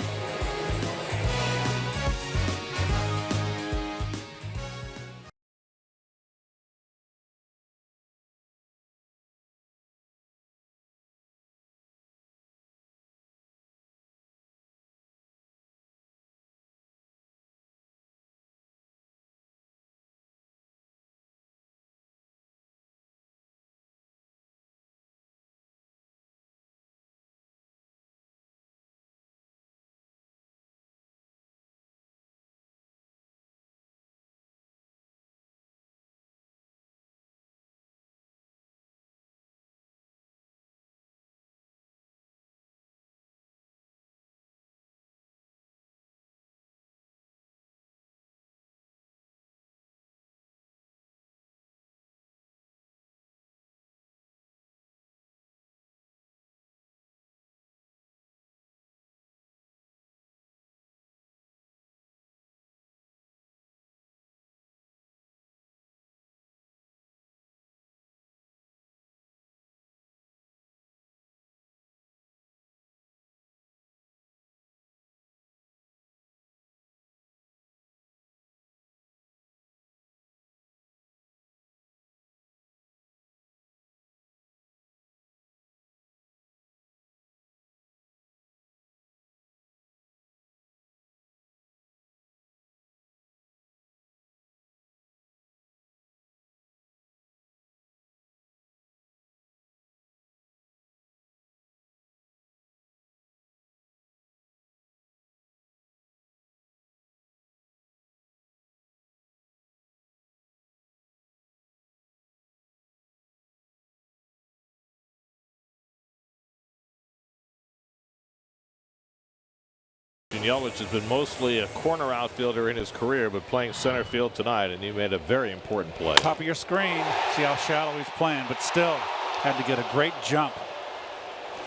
Yelich has been mostly a corner outfielder in his career, but playing center field tonight, and he made a very important play. Top of your screen. See how shallow he's playing, but still had to get a great jump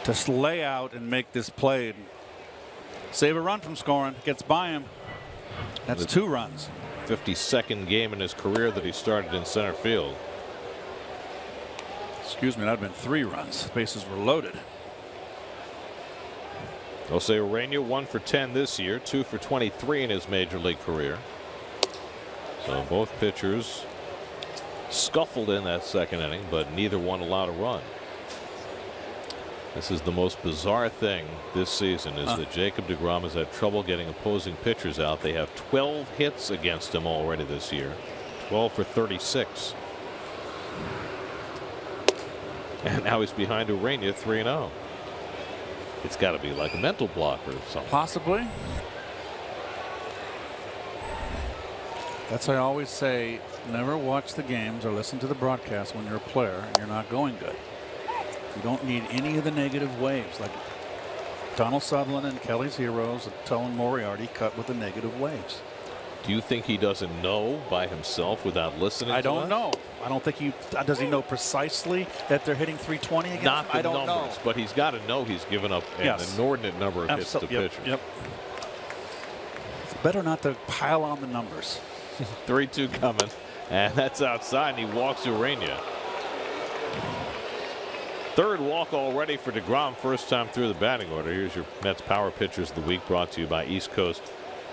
to lay out and make this play. Save a run from scoring. Gets by him. That's 2 runs. 52nd game in his career that he started in center field. Excuse me, that would have been 3 runs. Bases were loaded. Jose Urena 1 for 10 this year, 2 for 23 in his major league career. So both pitchers scuffled in that second inning, but neither one allowed a run. This is the most bizarre thing this season is that Jacob deGrom has had trouble getting opposing pitchers out. They have 12 hits against him already this year, 12 for 36. And now he's behind Urena 3-0. It's got to be like a mental block or something. Possibly. That's why I always say, never watch the games or listen to the broadcast when you're a player and you're not going good. You don't need any of the negative waves like Donald Sutherland and Kelly's Heroes and Tone Moriarty cut with the negative waves. Do you think he doesn't know by himself without listening? I don't know. I don't think he does. He know precisely that they're hitting 320 against Not him? the I don't numbers, know. but he's got to know he's given up an inordinate number of hits to pitchers. Yep. It's better not to pile on the numbers. 3-2 coming, and that's outside, and he walks Urena. Third walk already for deGrom, first time through the batting order. Here's your Mets Power Pitchers of the Week, brought to you by East Coast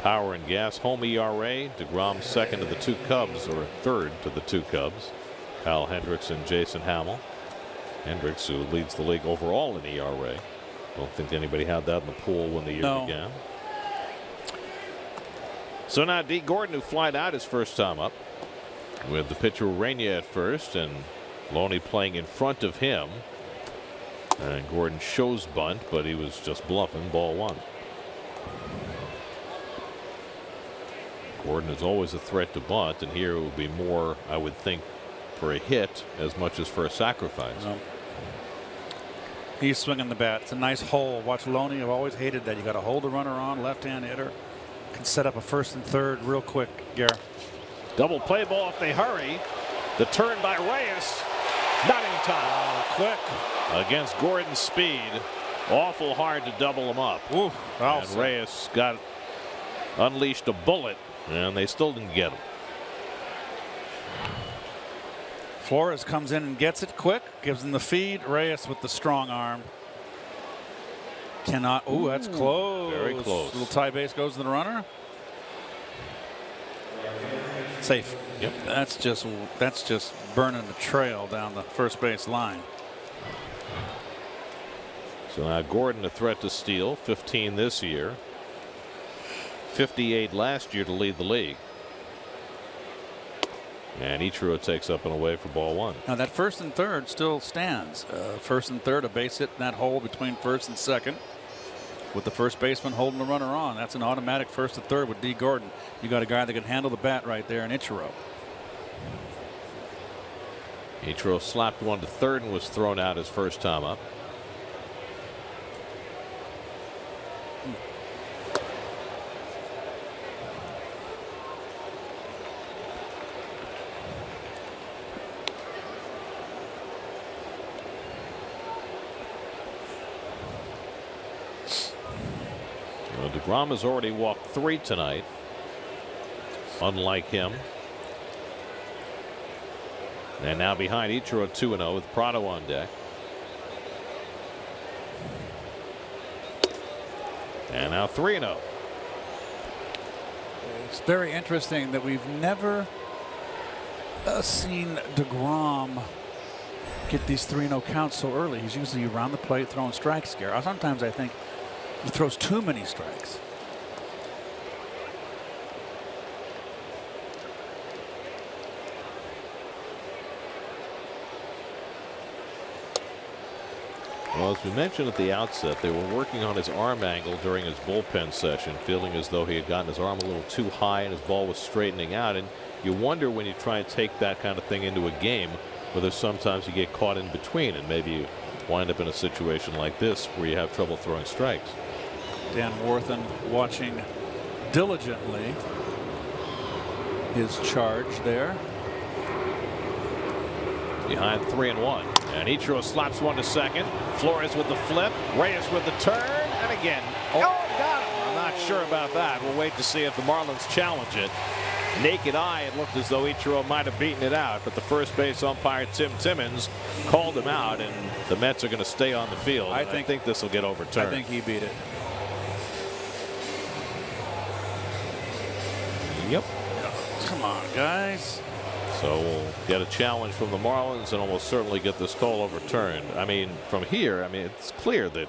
Power and Gas. Home ERA, deGrom second to the 2 Cubs, or third to the 2 Cubs. Kyle Hendricks and Jason Hamill. Hendricks, who leads the league overall in ERA. Don't think anybody had that in the pool when the year began. So now Dee Gordon, who flied out his first time up, with the pitcher Urena at first, and Loney playing in front of him. And Gordon shows bunt, but he was just bluffing. Ball 1. Gordon is always a threat to bunt, and here it would be more, I would think, for a hit as much as for a sacrifice. No. He's swinging the bat. It's a nice hole. Watch Loney. I've always hated that. You got to hold the runner on, left-hand hitter. Can set up a first and third real quick, Garrett. Double play ball if they hurry. The turn by Reyes. Not in time. Quick. Against Gordon's speed. Awful hard to double him up. Oof, and Reyes unleashed a bullet, and they still didn't get him. Flores comes in and gets it quick, gives him the feed. Reyes with the strong arm. Cannot. Oh, that's close. Very close. Little tie base goes to the runner. Safe. Yep. That's just burning the trail down the first base line. So now Gordon a threat to steal. 15 this year. 58 last year to lead the league. And Ichiro takes up and away for ball one. Now that first and third still stands. First and third, a base hit in that hole between first and second, with the first baseman holding the runner on. That's an automatic first and third with D. Gordon. You got a guy that can handle the bat right there in Ichiro. Ichiro slapped one to third and was thrown out his first time up. DeGrom has already walked 3 tonight. Unlike him. And now behind Ichiro 2-0 with Prado on deck. And now 3-0. It's very interesting that we've never seen DeGrom get these 3-0 counts so early. He's usually around the plate throwing strikes here. Sometimes I think he throws too many strikes. Well, as we mentioned at the outset, they were working on his arm angle during his bullpen session, feeling as though he had gotten his arm a little too high and his ball was straightening out. And you wonder when you try and take that kind of thing into a game, whether sometimes you get caught in between and maybe you wind up in a situation like this where you have trouble throwing strikes. Dan Warthen watching diligently his charge there. Behind 3-1. And Ichiro slaps one to second. Flores with the flip. Reyes with the turn. And again. Oh, got him. I'm not sure about that. We'll wait to see if the Marlins challenge it. Naked eye, it looked as though Ichiro might have beaten it out, but the first base umpire Tim Timmons called him out, and the Mets are going to stay on the field. I think this will get overturned. I think he beat it. Yep. Come on, guys. So we'll get a challenge from the Marlins and almost certainly get this call overturned. I mean, from here, it's clear that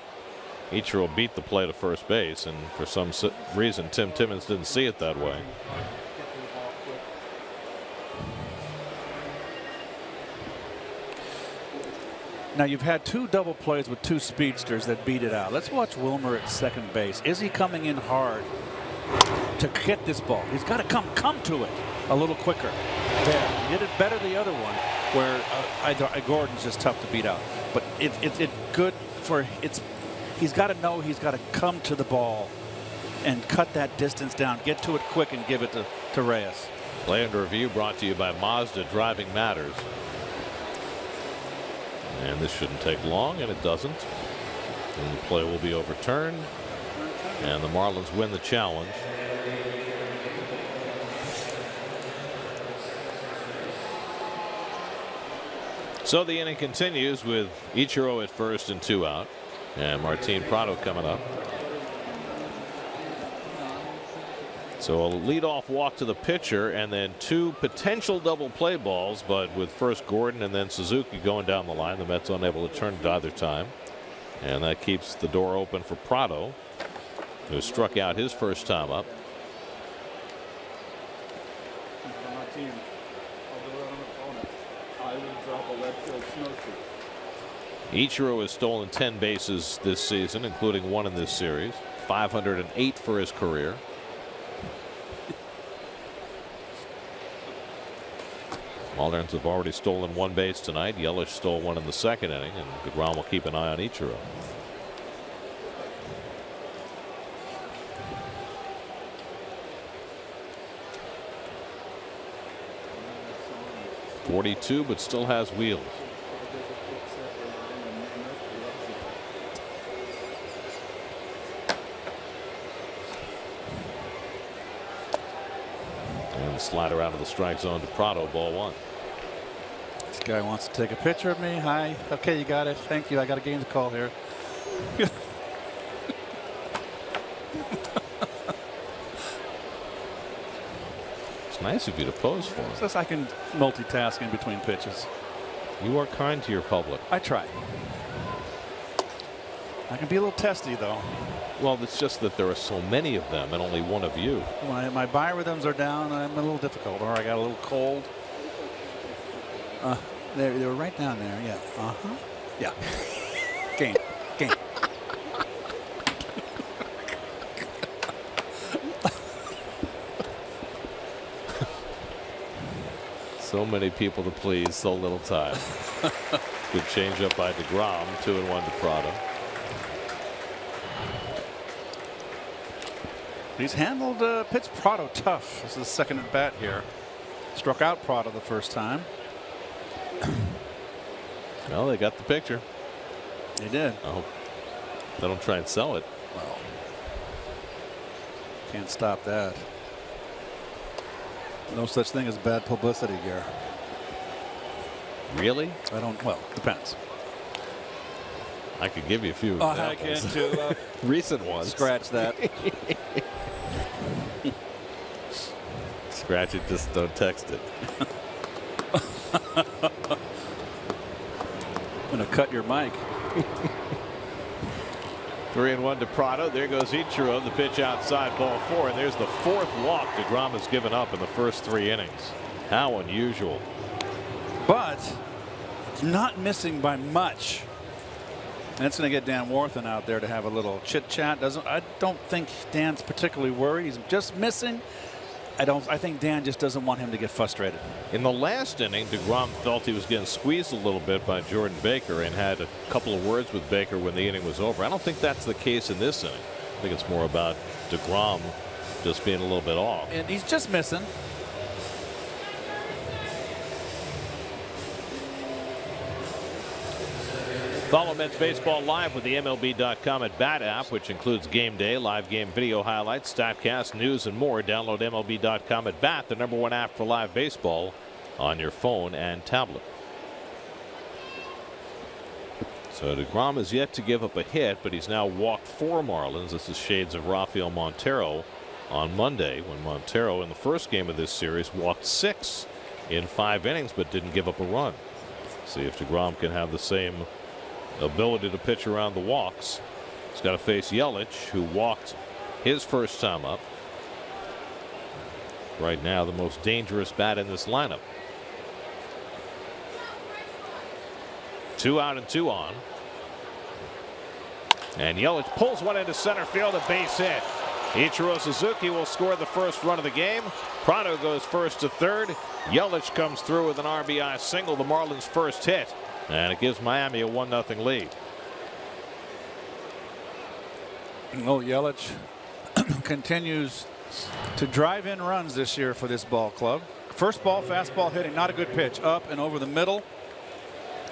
Ichiro beat the play to first base, and for some reason Tim Timmons didn't see it that way. Now you've had 2 double plays with 2 speedsters that beat it out. Let's watch Wilmer at second base. Is he coming in hard to get this ball? He's got to come to it a little quicker. There, he did it better the other one, where Gordon's just tough to beat out. But it's good for he's got to know he's got to come to the ball and cut that distance down, get to it quick, and give it to Reyes. Play under review brought to you by Mazda. Driving matters. And this shouldn't take long, and it doesn't. And the play will be overturned, and the Marlins win the challenge. So the inning continues with Ichiro at first and 2 out, and Martin Prado coming up. So a leadoff walk to the pitcher, and then 2 potential double play balls, but with first Gordon and then Suzuki going down the line, the Mets unable to turn it either time. And that keeps the door open for Prado, who struck out his first time up. Ichiro has stolen 10 bases this season, including 1 in this series. 508 for his career. Marlins have already stolen 1 base tonight. Yelich stole 1 in the second inning, and DeGrom will keep an eye on Ichiro. 42, but still has wheels. And the slider out of the strike zone to Prado, ball 1. This guy wants to take a picture of me. Hi. Okay, you got it. Thank you. I got a game to call here. It's nice of you to pose for him. Just I can multitask in between pitches. You are kind to your public. I try. I can be a little testy, though. Well, it's just that there are so many of them and only one of you. When my biorhythms are down, I'm a little difficult, or I got a little cold. They were right down there. Yeah. Yeah. Game. So many people to please, so little time. Good changeup by DeGrom, 2-1 to Prado. He's handled pitch Prado tough. This is the second at bat here. Struck out Prado the first time. Well, they got the picture. They did. I hope they don't try and sell it. Well, can't stop that. No such thing as bad publicity, Gare. Really? I don't. Well, depends. I could give you a few I examples. can too. Recent ones. Scratch that. Scratch it, just don't text it. I'm gonna cut your mic. 3-1 to Prado. There goes Ichiro. The pitch outside, ball 4, and there's the 4th walk DeGrom has given up in the first 3 innings. How unusual. But not missing by much. And it's going to get Dan Warthen out there to have a little chit chat. I don't think Dan's particularly worried. He's just missing. I think Dan just doesn't want him to get frustrated. In the last inning, DeGrom felt he was getting squeezed a little bit by Jordan Baker and had a couple of words with Baker when the inning was over. I don't think that's the case in this inning. I think it's more about DeGrom just being a little bit off. And he's just missing. Follow Mets Baseball live with the MLB.com at Bat app, which includes game day, live game video highlights, StatCast, news, and more. Download MLB.com at Bat, the #1 app for live baseball, on your phone and tablet. So DeGrom is yet to give up a hit, but he's now walked 4 Marlins. This is shades of Rafael Montero on Monday, when Montero in the first game of this series walked 6 in 5 innings, but didn't give up a run. See if DeGrom can have the same ability to pitch around the walks. He's got to face Yelich, who walked his first time up. Right now, the most dangerous bat in this lineup. 2 out and 2 on. And Yelich pulls one into center field, a base hit. Ichiro Suzuki will score the first run of the game. Prado goes first to third. Yelich comes through with an RBI single, the Marlins' first hit. And it gives Miami a 1-0 lead. Oh, Yelich continues to drive in runs this year for this ball club. First ball, fastball hitting, not a good pitch. Up and over the middle.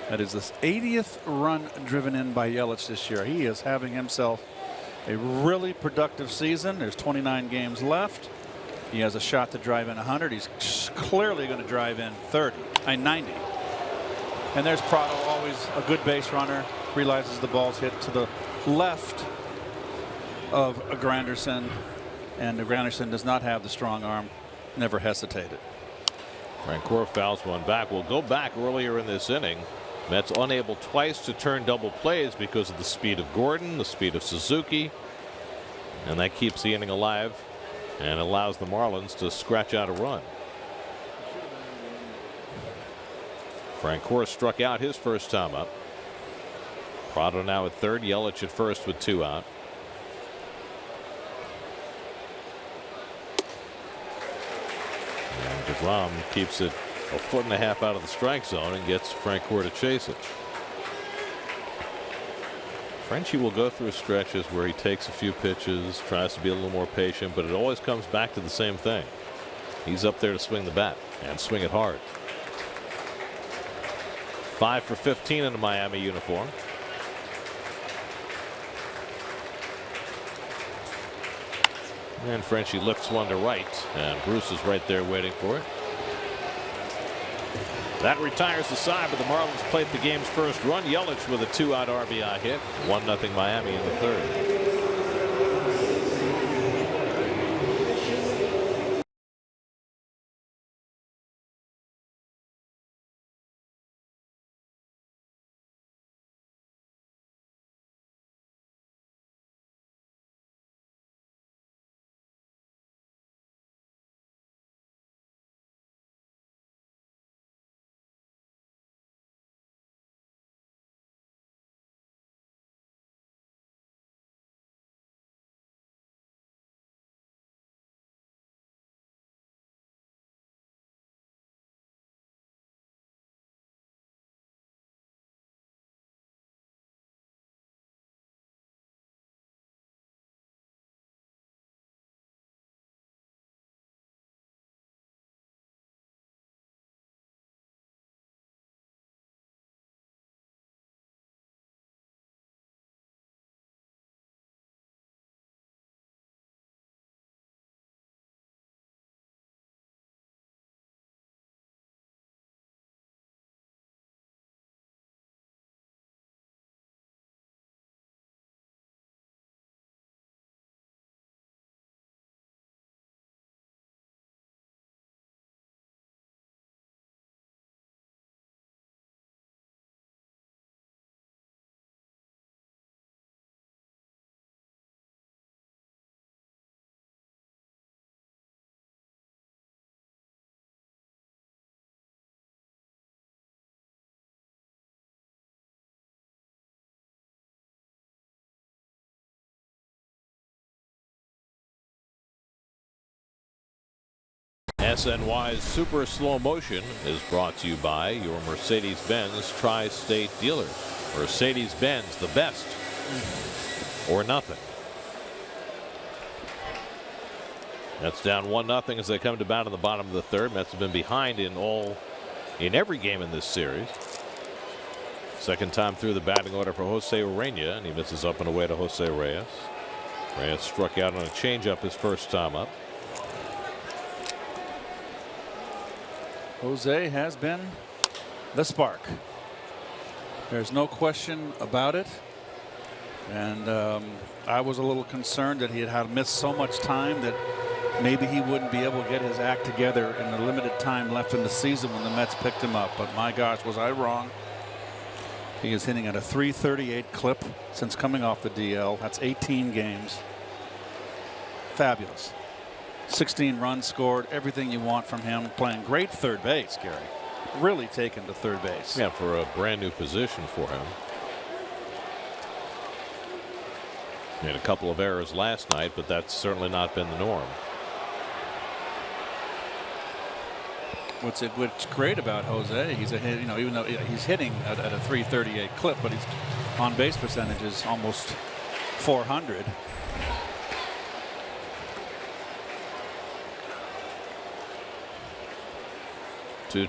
That is the 80th run driven in by Yelich this year. He is having himself a really productive season. There's 29 games left. He has a shot to drive in 100. He's clearly going to drive in 90. And there's Prado, always a good base runner. Realizes the ball's hit to the left of a Granderson. And Granderson does not have the strong arm. Never hesitated. Francoeur fouls one back. We'll go back earlier in this inning. Mets unable twice to turn double plays because of the speed of Gordon, the speed of Suzuki. And that keeps the inning alive and allows the Marlins to scratch out a run. Francoeur struck out his first time up. Prado now at third. Yelich at first with 2 out. And DeGrom keeps it a 1.5 foot out of the strike zone and gets Francoeur to chase it. Frenchie will go through stretches where he takes a few pitches, tries to be a little more patient, but it always comes back to the same thing. He's up there to swing the bat and swing it hard. 5 for 15 in the Miami uniform. And Frenchie lifts one to right, and Bruce is right there waiting for it. That retires the side, but the Marlins played the game's first run. Yelich with a 2-out RBI hit. 1-0 Miami in the third. SNY's Super Slow Motion is brought to you by your Mercedes-Benz Tri-State dealer. Mercedes-Benz, the best or nothing. That's down 1-0 as they come to bat in the bottom of the third. Mets have been behind in every game in this series. Second time through the batting order for Jose Urena, and he misses up and away to Jose Reyes. Reyes struck out on a changeup his first time up. Jose has been the spark. There's no question about it. And I was a little concerned that he had missed so much time that maybe he wouldn't be able to get his act together in the limited time left in the season when the Mets picked him up. But my gosh, was I wrong. He is hitting at a .338 clip since coming off the DL. That's 18 games. Fabulous. 16 runs scored, everything you want from him. Playing great third base, Gary. Really taken to third base. Yeah, for a brand new position for him. Made a couple of errors last night, but that's certainly not been the norm. What's great about Jose, he's even though he's hitting at a .338 clip, but his on base percentage is almost .400.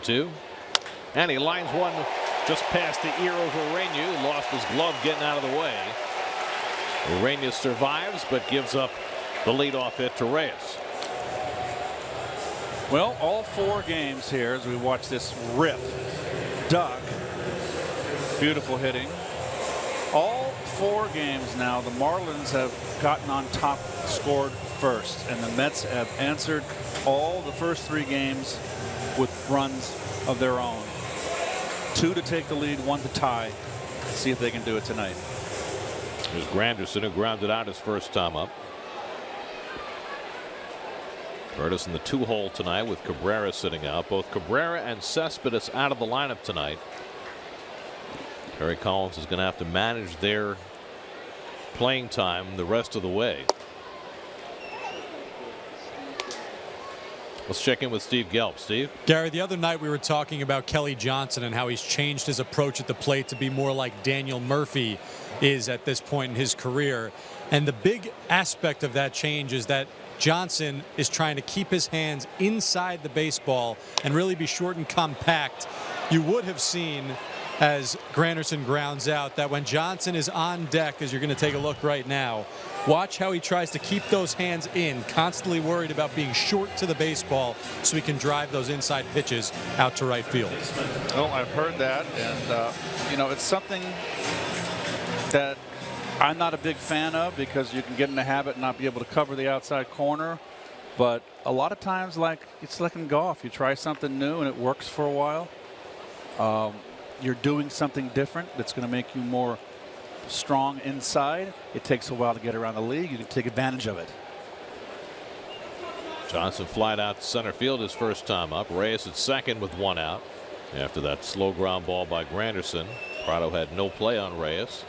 Two, and he lines one just past the ear of Urena, who lost his glove getting out of the way. Urena survives, but gives up the leadoff hit to Reyes. Well, all 4 games here as we watch this rip. Doug, beautiful hitting. All 4 games now, the Marlins have gotten on top, scored first, and the Mets have answered all the first 3 games with runs of their own. 2 to take the lead, 1 to tie. Let's see if they can do it tonight. There's Granderson, who grounded out his first time up. Curtis in the 2-hole tonight with Cabrera sitting out. Both Cabrera and Cespedes out of the lineup tonight. Terry Collins is going to have to manage their playing time the rest of the way. Let's check in with Steve Gelb. Steve? Gary, the other night we were talking about Kelly Johnson and how he's changed his approach at the plate to be more like Daniel Murphy is at this point in his career. And the big aspect of that change is that Johnson is trying to keep his hands inside the baseball and really be short and compact. You would have seen as Granderson grounds out that when Johnson is on deck, as you're going to take a look right now, watch how he tries to keep those hands in, constantly worried about being short to the baseball so he can drive those inside pitches out to right field. Well, I've heard that, and you know, it's something that I'm not a big fan of because you can get in the habit and not be able to cover the outside corner. But a lot of times, like it's like in golf, you try something new and it works for a while. You're doing something different that's going to make you more strong inside. It takes a while to get around the league. You can take advantage of it. Johnson flied out to center field his first time up. Reyes at second with 1 out. After that slow ground ball by Granderson, Prado had no play on Reyes.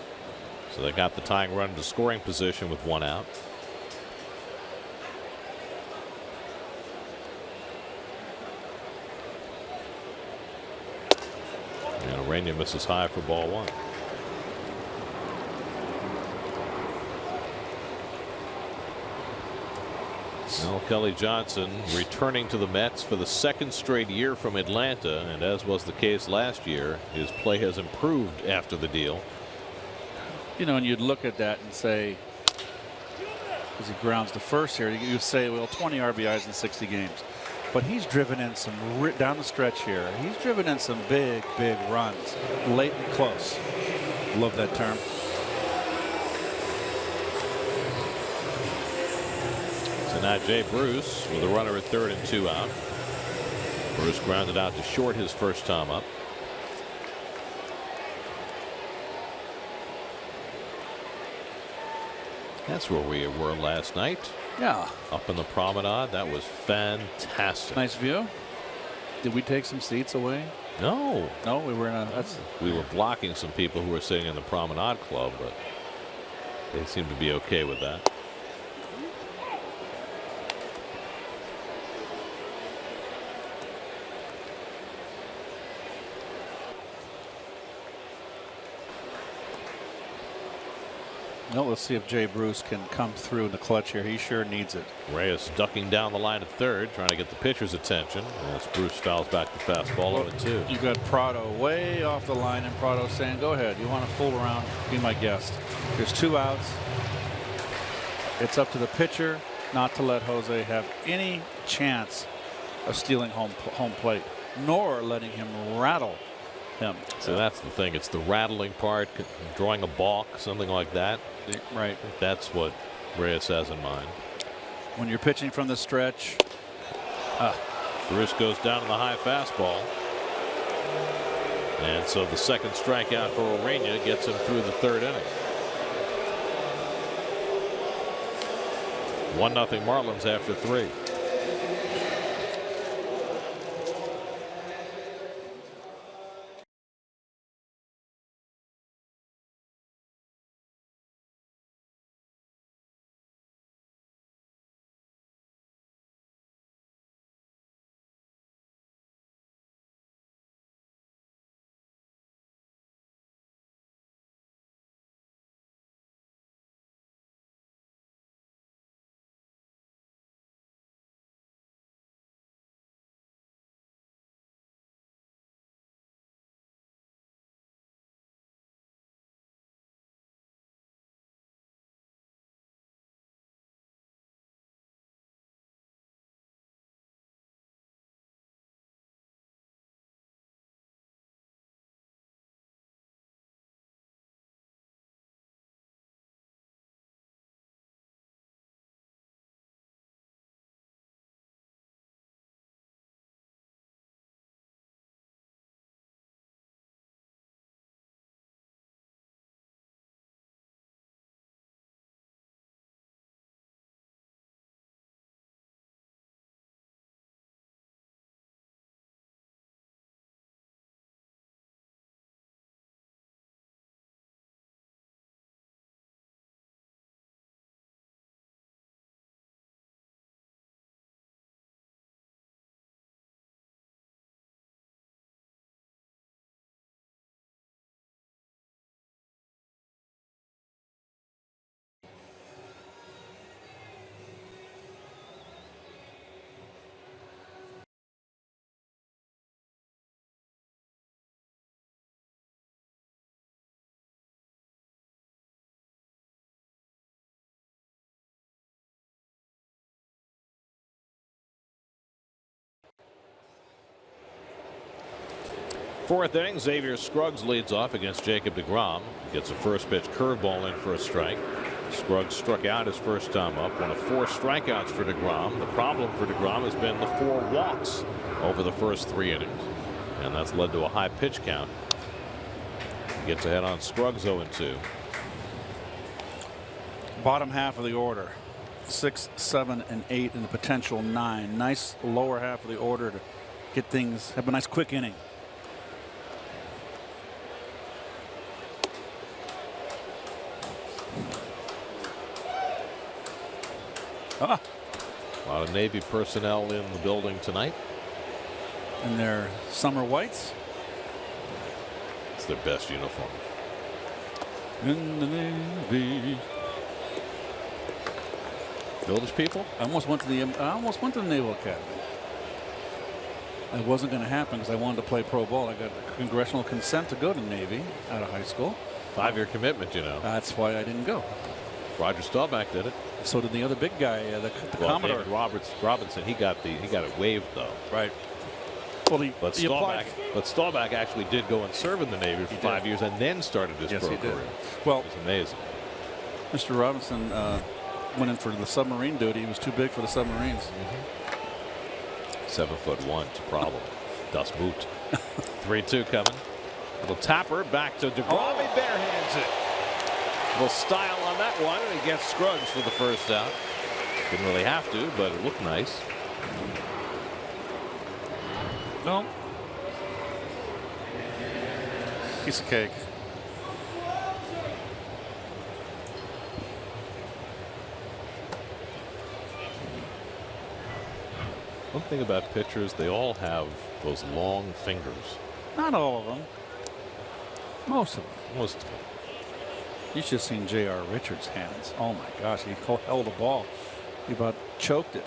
So they got the tying run to scoring position with 1 out. And Urania misses high for ball 1. Well, Kelly Johnson returning to the Mets for the 2nd straight year from Atlanta, and as was the case last year, his play has improved after the deal. You know, and you'd look at that and say, as he grounds to first here, you say, well, 20 RBIs in 60 games. But he's driven in some, down the stretch here, he's driven in some big, big runs, late and close. Love that term. So now Jay Bruce with a runner at third and 2 out. Bruce grounded out to short his first time up. That's where we were last night. Yeah. Up in the promenade. That was fantastic. Nice view. Did we take some seats away? No. No, we were in a. We were blocking some people who were sitting in the promenade club, but they seemed to be okay with that. No, let's see if Jay Bruce can come through in the clutch here. He sure needs it. Reyes ducking down the line at third, trying to get the pitcher's attention as Bruce fouls back the fastball 0-2. You got Prado way off the line, and Prado saying, go ahead, you want to fool around, be my guest. There's 2 outs. It's up to the pitcher not to let Jose have any chance of stealing home plate, nor letting him rattle him. So that's the thing. It's the rattling part, drawing a balk, something like that. Right. That's what Reyes has in mind. When you're pitching from the stretch. Bruce goes down to the high fastball. And so the second strikeout for Urania gets him through the 3rd inning. 1-0 Marlins after 3. Fourth inning, Xavier Scruggs leads off against Jacob deGrom. Gets a first pitch curveball in for a strike. Scruggs struck out his first time up. One of 4 strikeouts for deGrom. The problem for deGrom has been the 4 walks over the first 3 innings. And that's led to a high pitch count. He gets ahead on Scruggs 0-2. Bottom half of the order. 6, 7, and 8 and the potential 9. Nice lower half of the order to get things, have a nice quick inning. A lot of Navy personnel in the building tonight. In their summer whites. It's their best uniform. In the Navy. Village people? I almost went to the Naval Academy. It wasn't going to happen because I wanted to play pro ball. I got congressional consent to go to Navy out of high school. 5-year commitment, you know. That's why I didn't go. Roger Staubach did it. So did the other big guy, the Commodore. David Robinson. He got it waived though. Right. Well, but Staubach actually did go and serve in the Navy for 5 years and then started his pro career. Well, it was amazing. Mr. Robinson went in for the submarine duty. He was too big for the submarines. 7'1", it's a problem. Das Boot. 3-2 coming. Little tapper back to deGrom. He barehands it. Little style on that one, and he gets Scruggs for the first out. Didn't really have to, but it looked nice. No. Piece of cake. One thing about pitchers, they all have those long fingers. Not all of them. Most of them. Most of them. You should have seen J.R. Richards' hands. Oh my gosh, he held a ball. He about choked it.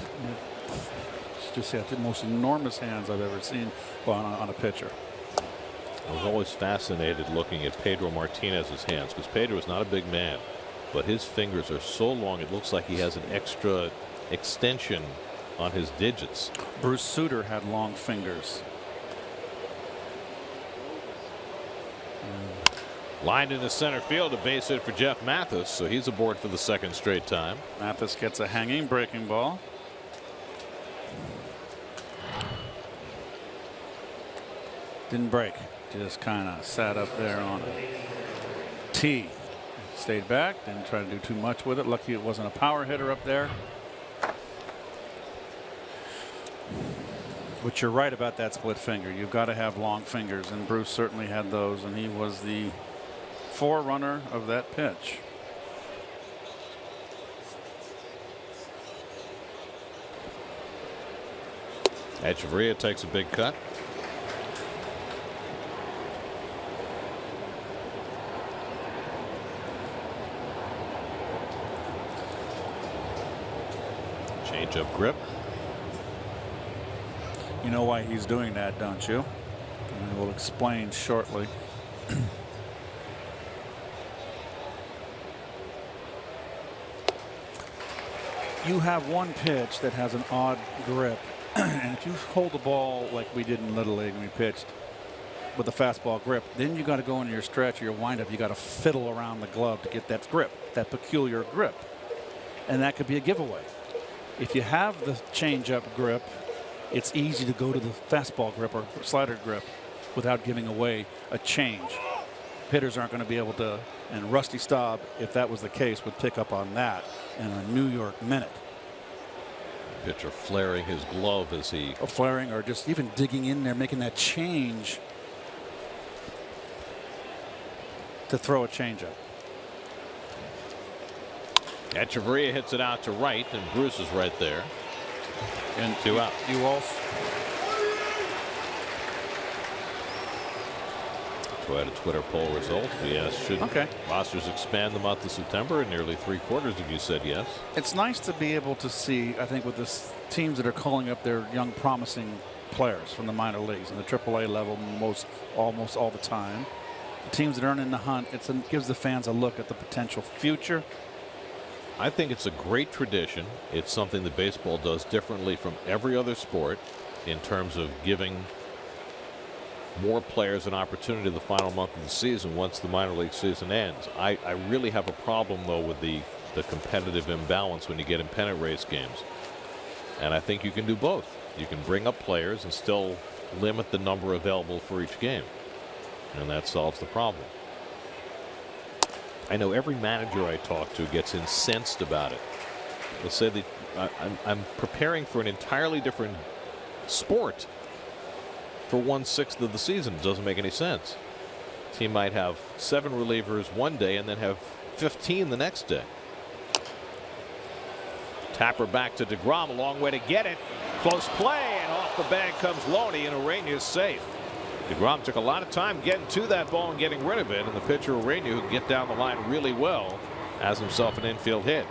Just had the most enormous hands I've ever seen on a pitcher. I was always fascinated looking at Pedro Martinez's hands because Pedro is not a big man, but his fingers are so long it looks like he has an extra extension on his digits. Bruce Sutter had long fingers. Lined into center field, a base hit for Jeff Mathis, so he's aboard for the 2nd straight time. Mathis gets a hanging breaking ball. Didn't break, just kind of sat up there on a tee. Stayed back, didn't try to do too much with it. Lucky it wasn't a power hitter up there. But you're right about that split finger. You've got to have long fingers, and Bruce certainly had those, and he was the forerunner of that pitch. Echeverria takes a big cut. Change up grip. You know why he's doing that, don't you? And we'll explain shortly. You have one pitch that has an odd grip, and if you hold the ball like we did in Little League when we pitched with a fastball grip, then you got to go into your stretch or your windup. You got to fiddle around the glove to get that grip, that peculiar grip, and that could be a giveaway. If you have the changeup grip, it's easy to go to the fastball grip or slider grip without giving away a change. Hitters aren't going to be able to, and Rusty Staub, if that was the case, would pick up on that in a New York minute. Pitcher flaring his glove as he. Flaring or just even digging in there, making that change to throw a changeup. Echeverria hits it out to right, and Bruce is right there. And 2 out. You also. So I had a Twitter poll result. We asked, should rosters expand the month of September? And nearly 3/4 of you said yes. It's nice to be able to see, I think, with the teams that are calling up their young, promising players from the minor leagues and the AAA level almost all the time. The teams that aren't in the hunt, it gives the fans a look at the potential future. I think it's a great tradition. It's something that baseball does differently from every other sport in terms of giving more players an opportunity the final month of the season once the minor league season ends. I really have a problem, though, with the competitive imbalance when you get in pennant race games. And I think you can do both. You can bring up players and still limit the number available for each game. And that solves the problem. I know every manager I talk to gets incensed about it. They'll say that I'm preparing for an entirely different sport for 1/6 of the season. It doesn't make any sense. Team might have 7 relievers one day and then have 15 the next day. Tapper back to DeGrom, a long way to get it. Close play, and off the bag comes Loney, and Ureña is safe. DeGrom took a lot of time getting to that ball and getting rid of it, and the pitcher Ureña, who can get down the line really well, has himself an infield hit.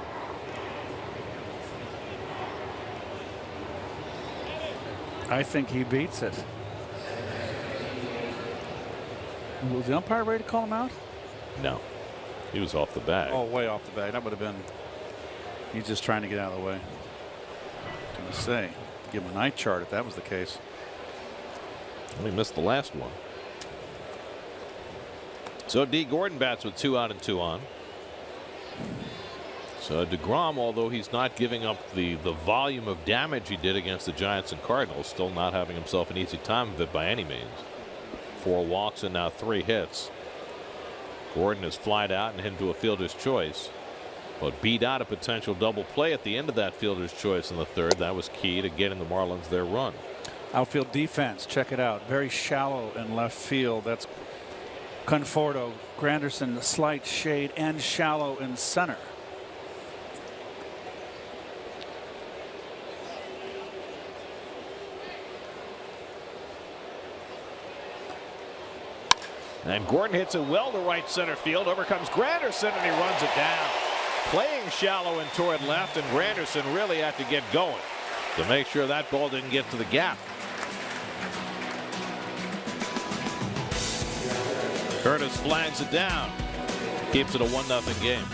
I think he beats it. Was the umpire ready to call him out? No, he was off the bag. Oh, way off the bag. That would have been. He's just trying to get out of the way. I was going to say, give him a night chart if that was the case. Well, he missed the last one. So D. Gordon bats with 2 out and 2 on. So DeGrom, although he's not giving up the volume of damage he did against the Giants and Cardinals, still not having himself an easy time of it by any means. 4 walks and now 3 hits. Gordon is flied out and hit into a fielder's choice, but beat out a potential double play at the end of that fielder's choice in the 3rd. That was key to getting the Marlins their run. Outfield defense, check it out. Very shallow in left field. That's Conforto. Granderson, the slight shade, and shallow in center. And Gordon hits it well to right center field. Over comes Granderson, and he runs it down. Playing shallow and toward left, and Granderson really had to get going to make sure that ball didn't get to the gap. Curtis flags it down. Keeps it a 1-0 game.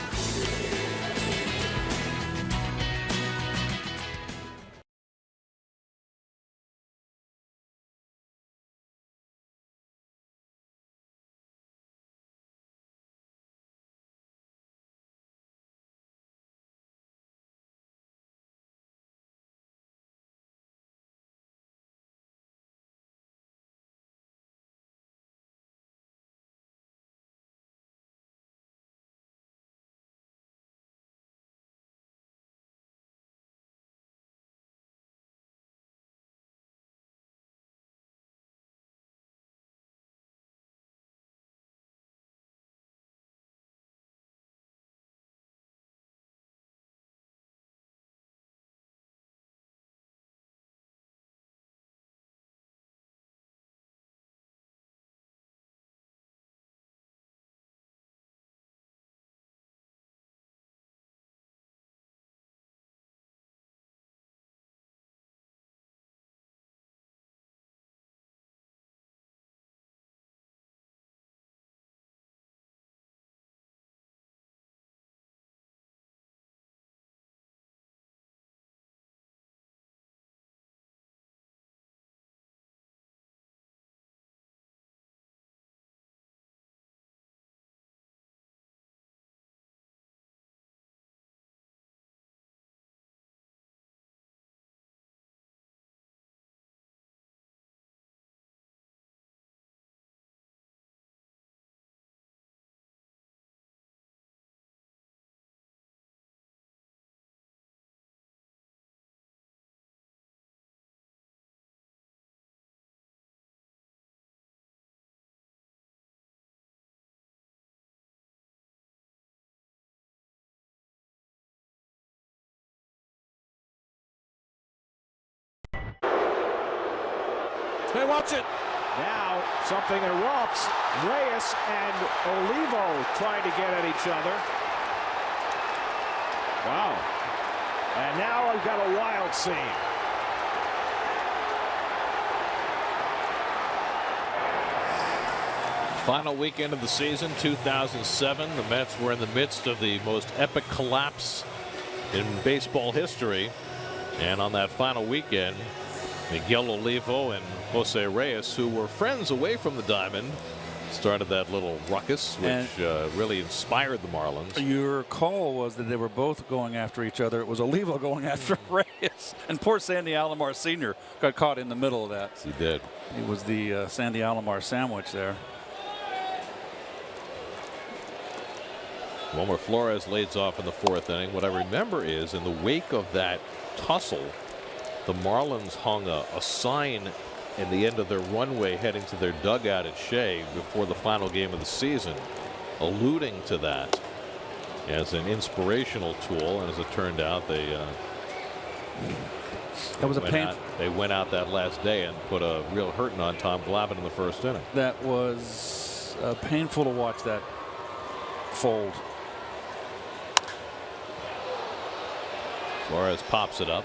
Hey, watch it. Now something erupts. Reyes and Olivo trying to get at each other. Wow. And now I've got a wild scene. Final weekend of the season, 2007. The Mets were in the midst of the most epic collapse in baseball history. And on that final weekend, Miguel Olivo and Jose Reyes, who were friends away from the diamond, started that little ruckus, which really inspired the Marlins. Your call was that they were both going after each other. It was Olivo going after Reyes. And poor Sandy Alomar Sr. got caught in the middle of that. He did. It was the Sandy Alomar sandwich there. Wilmer Flores leads off in the 4th inning. What I remember is in the wake of that tussle, the Marlins hung a sign in the end of their runway heading to their dugout at Shea before the final game of the season, alluding to that as an inspirational tool. And as it turned out, they went out that last day and put a real hurting on Tom Glavine in the 1st inning. That was painful to watch that fold. Flores pops it up.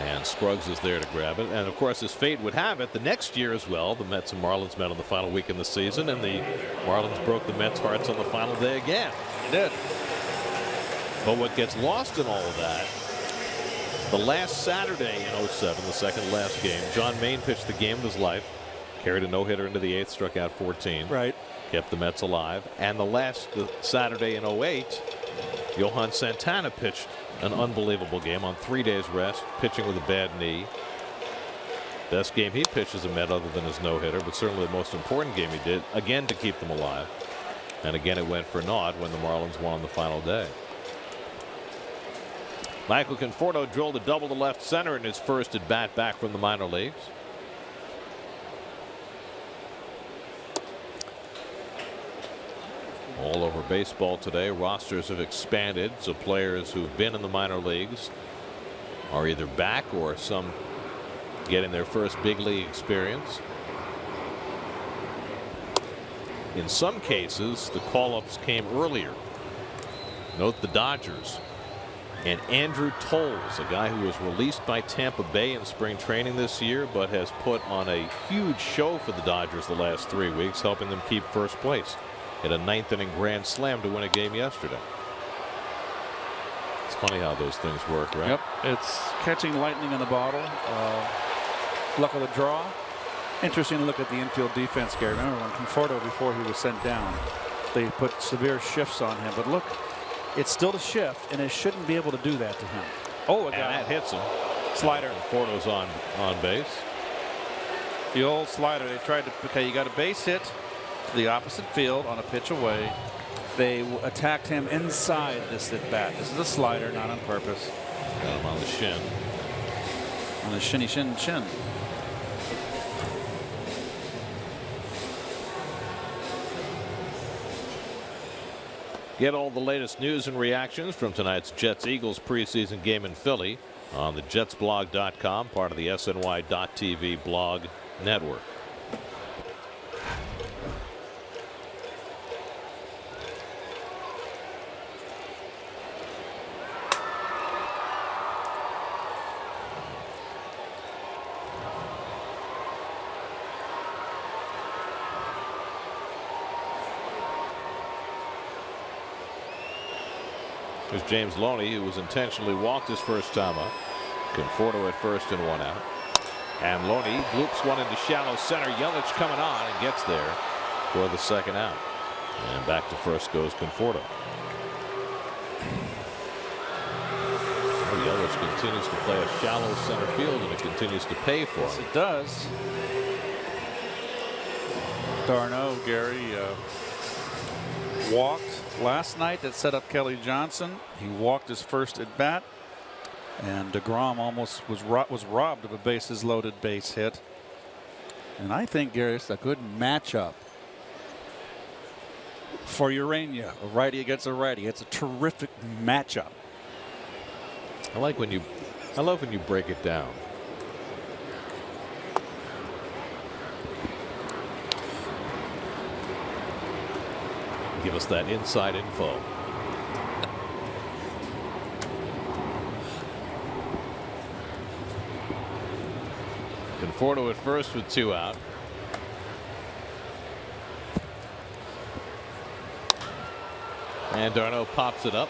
And Scruggs is there to grab it. And of course, as fate would have it, the next year as well, the Mets and Marlins met on the final week in the season, and the Marlins broke the Mets' hearts on the final day again. They did. But what gets lost in all of that, the last Saturday in 07, the second last game, John Maine pitched the game of his life, carried a no-hitter into the 8th, struck out 14. Right. Kept the Mets alive. And the Saturday in 08, Johan Santana pitched an unbelievable game on 3 days rest, pitching with a bad knee. Best game he pitched as a Met other than his no-hitter, but certainly the most important game he did, again to keep them alive. And again it went for naught when the Marlins won on the final day. Michael Conforto drilled a double to left center in his first at bat back from the minor leagues. All over baseball today, rosters have expanded, so players who've been in the minor leagues are either back or some getting their first big league experience. In some cases, the call-ups came earlier. Note the Dodgers and Andrew Toles, a guy who was released by Tampa Bay in spring training this year, but has put on a huge show for the Dodgers the last 3 weeks, helping them keep first place. Hit a 9th inning grand slam to win a game yesterday. It's funny how those things work, right? Yep. It's catching lightning in the bottle. Luck of the draw. Interesting to look at the infield defense, Gary. Remember when Conforto, before he was sent down, they put severe shifts on him. But look, it's still a shift, and it shouldn't be able to do that to him. Oh, a guy. And that hits him. Slider. Conforto's on base. The old slider. They tried to. Okay, you got a base hit to the opposite field on a pitch away. They attacked him inside this at bat. This is a slider, not on purpose. Got him on the shin. On the shin. Get all the latest news and reactions from tonight's Jets-Eagles preseason game in Philly on the jetsblog.com, part of the SNY.TV blog network. There's James Loney, who was intentionally walked his first time up. Conforto at first and one out. And Loney loops one into shallow center. Yelich coming on and gets there for the second out. And back to first goes Conforto. Yelich continues to play a shallow center field, and it continues to pay for him. Yes, it does. d'Arnaud, Gary, walked last night. That set up Kelly Johnson. He walked his first at bat, and DeGrom almost was robbed of a bases loaded base hit. And I think, Gary, it's a good matchup for Urania, a righty against a righty. It's a terrific matchup. I love when you break it down. Give us that inside info. Conforto at first with two out. And d'Arnaud pops it up.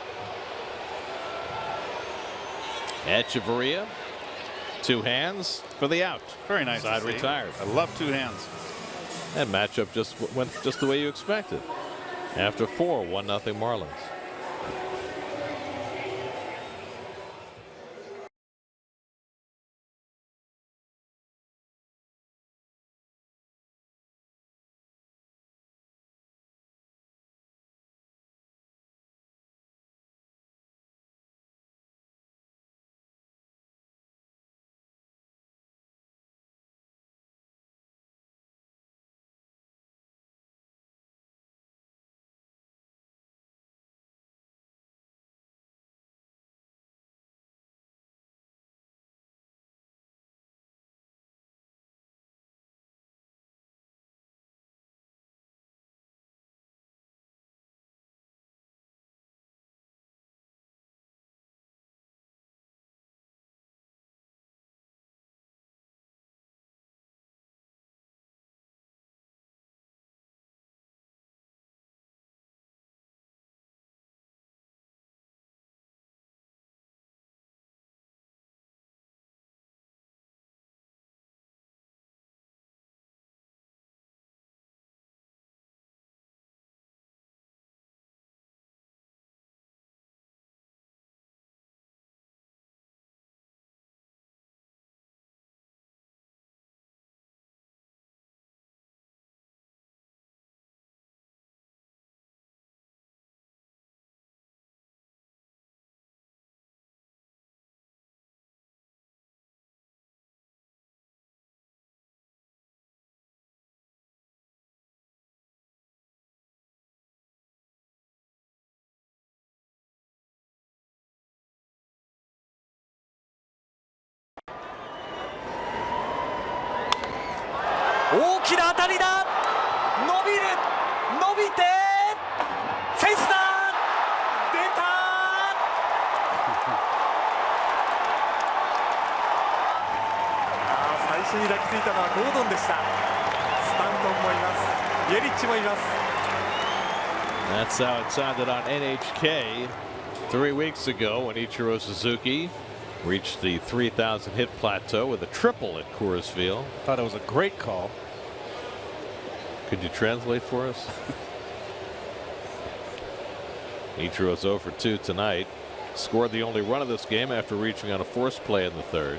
Echeverria 2 hands for the out. Very nice. Side to see. retired. I love 2 hands. That matchup just went just the way you expected. After 4, 1-0 Marlins. That's how it sounded on NHK 3 weeks ago when Ichiro Suzuki reached the 3,000 hit plateau with a triple at Coors Field. Thought it was a great call. Could you translate for us? Ichiro's 0 for 2 tonight. Scored the only run of this game after reaching on a forced play in the 3rd.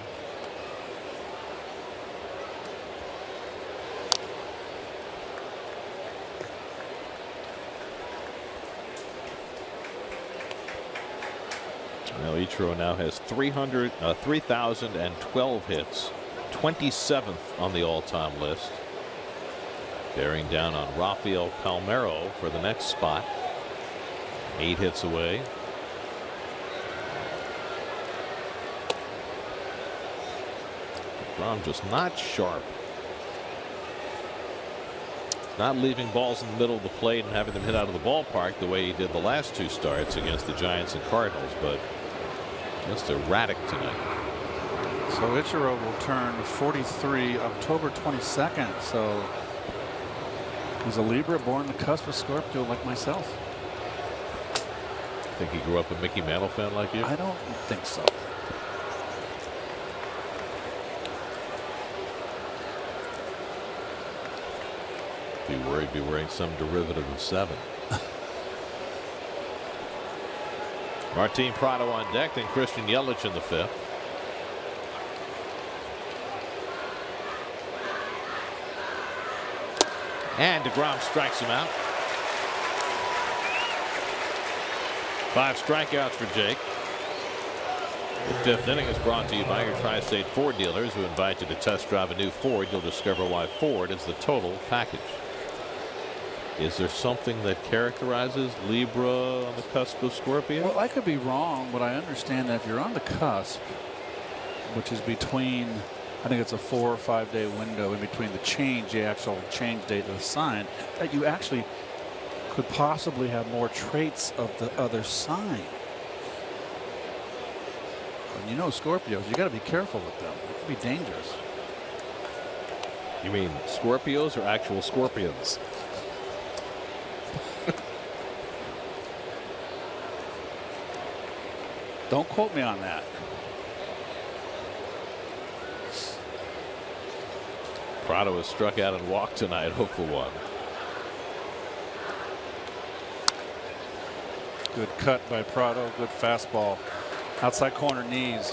Well, Ichiro now has 3,012 hits, 27th on the all-time list. Bearing down on Rafael Palmeiro for the next spot. 8 hits away. DeGrom just not sharp. Not leaving balls in the middle of the plate and having them hit out of the ballpark the way he did the last 2 starts against the Giants and Cardinals, but just erratic tonight. So Ichiro will turn 43 October 22nd. So he's a Libra born the cusp of Scorpio like myself. Think he grew up a Mickey Mantle fan like you? I don't think so. Be worried, be wearing some derivative of 7. Martin Prado on deck, then Christian Yelich in the 5th. And DeGrom strikes him out. 5 strikeouts for Jake. The 5th inning is brought to you by your Tri-State Ford dealers who invite you to test drive a new Ford. You'll discover why Ford is the total package. Is there something that characterizes Libra on the cusp of Scorpio? Well, I could be wrong, but I understand that if you're on the cusp, which is between, I think it's a 4 or 5 day window in between the actual change date of the sign, that you actually could possibly have more traits of the other sign. And you know Scorpios, you got to be careful with them. It could be dangerous. You mean Scorpios or actual scorpions? Don't quote me on that. Prado has struck out and walked tonight, 0 for 1. Good cut by Prado. Good fastball. Outside corner knees.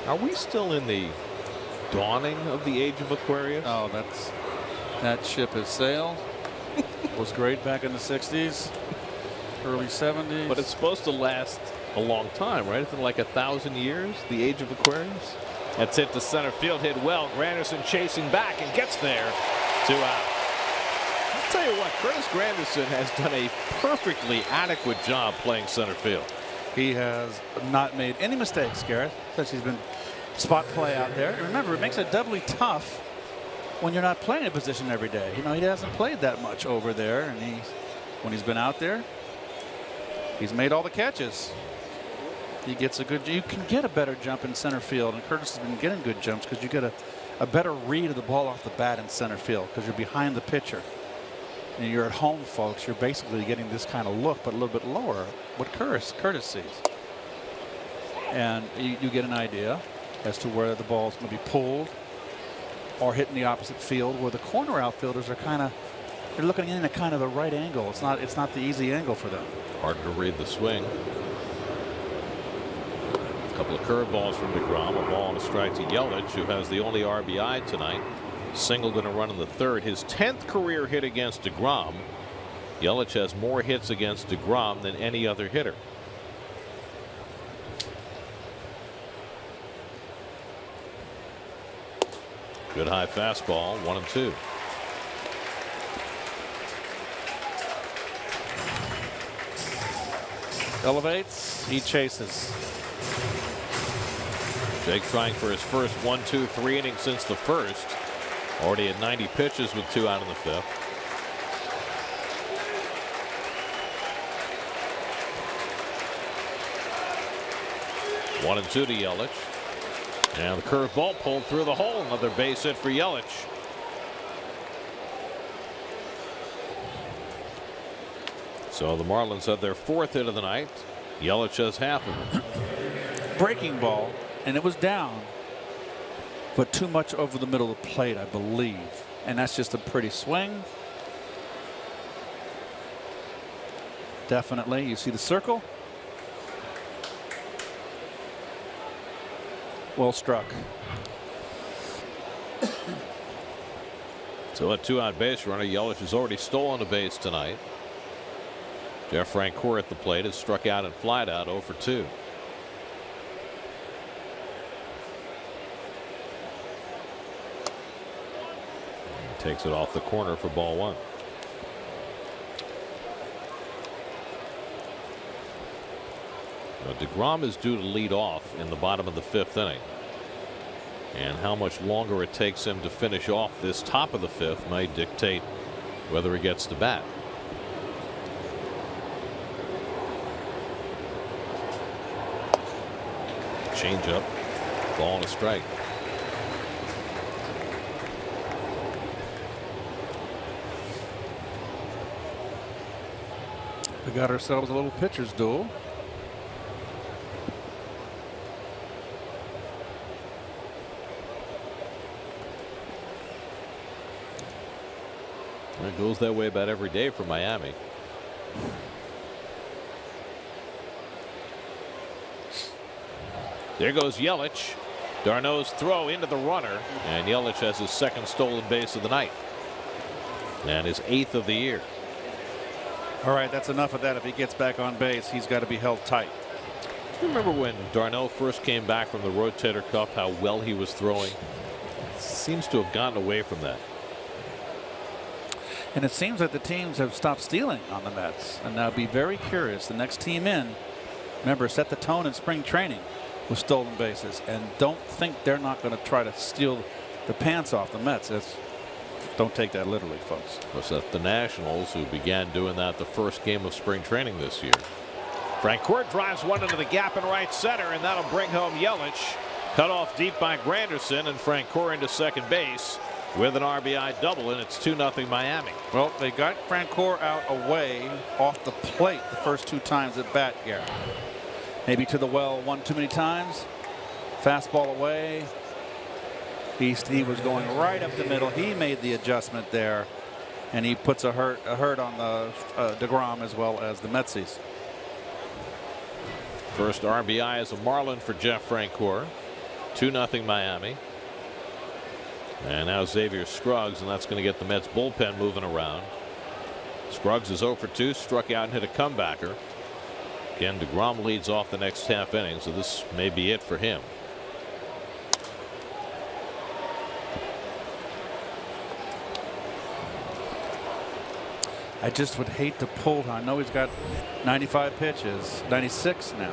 Are we still in the dawning of the age of Aquarius? Oh, that ship has sailed. Was great back in the 60s, early 70s. But it's supposed to last a long time, right? Isn't it like 1,000 years, the age of Aquarius? That's hit to center field, hit well. Granderson chasing back and gets there. 2 out. I'll tell you what, Curtis Granderson has done a perfectly adequate job playing center field. He has not made any mistakes, Garrett, since he's been spot play out there. And remember, it makes it doubly tough when you're not playing a position every day. You know, he hasn't played that much over there, and when he's been out there, he's made all the catches. He gets a good. You can get a better jump in center field, and Curtis has been getting good jumps because you get a better read of the ball off the bat in center field because you're behind the pitcher. And you're at home, folks. You're basically getting this kind of look, but a little bit lower. What Curtis sees, and you get an idea as to where the ball's going to be pulled or hit in the opposite field, where the corner outfielders are they're looking in at kind of a right angle. It's not the easy angle for them. Harder to read the swing. A couple of curveballs from DeGrom, a ball and a strike to Yelich, who has the only RBI tonight. Singled in a run in the 3rd. His 10th career hit against DeGrom. Yelich has more hits against DeGrom than any other hitter. Good high fastball, 1-2. Elevates, he chases. Jake trying for his first 1-2-3 inning since the 1st. Already at 90 pitches with 2 out in the 5th. One and 2 to Yelich. And the curveball pulled through the hole. Another base hit for Yelich. So the Marlins have their 4th hit of the night. Yelich has half of it. Breaking ball, and it was down, but too much over the middle of the plate, I believe. And that's just a pretty swing. Definitely. You see the circle? Well struck. So a 2-out base runner. Yelich has already stolen a base tonight. Jeff Francoeur at the plate has struck out and flied out 0 for 2. Takes it off the corner for ball 1. Now DeGrom is due to lead off in the bottom of the 5th inning. And how much longer it takes him to finish off this top of the 5th may dictate whether he gets to bat. Change up, ball and a strike. We got ourselves a little pitcher's duel. It goes that way about every day for Miami. There goes Yelich. Darno's throw into the runner, and Yelich has his 2nd stolen base of the night and his 8th of the year. All right, that's enough of that. If he gets back on base, he's got to be held tight. You remember when Darno first came back from the rotator cuff, how well he was throwing? Seems to have gotten away from that. And it seems like the teams have stopped stealing on the Mets. And now be very curious. The next team in, remember, set the tone in spring training with stolen bases. And don't think they're not going to try to steal the pants off the Mets. Don't take that literally, folks. Was that the Nationals who began doing that the first game of spring training this year? Francoeur drives one into the gap in right center, and that'll bring home Yelich. Cut off deep by Granderson, and Francoeur into second base with an RBI double, and it's 2-0 Miami. Well, they got Francoeur out away off the plate the first 2 times at bat, Garrett. Maybe to the well one too many times. Fastball away. He was going right up the middle. He made the adjustment there, and he puts a hurt on the DeGrom as well as the Metsies. First RBI as a Marlin for Jeff Francoeur. 2-0 Miami. And now Xavier Scruggs, and that's going to get the Mets bullpen moving around. Scruggs is 0 for 2, struck out and hit a comebacker. Again, DeGrom leads off the next half inning, so this may be it for him. I just would hate to pull. I know he's got 95 pitches, 96 now.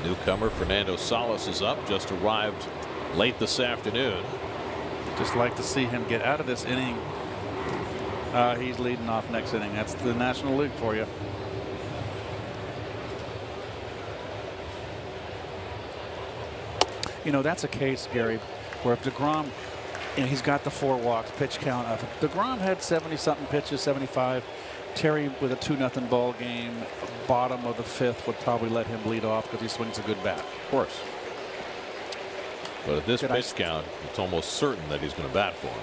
Newcomer Fernando Salas is up, just arrived late this afternoon. Just like to see him get out of this inning. He's leading off next inning. That's the National League for you. You know, that's a case, Gary, where if DeGrom, he's got the 4 walks, pitch count up. If DeGrom had 70-something pitches, 75. Terry with a 2-0 ball game, bottom of the 5th, would probably let him lead off because he swings a good bat. Of course. But at this pitch count, it's almost certain that he's going to bat for him.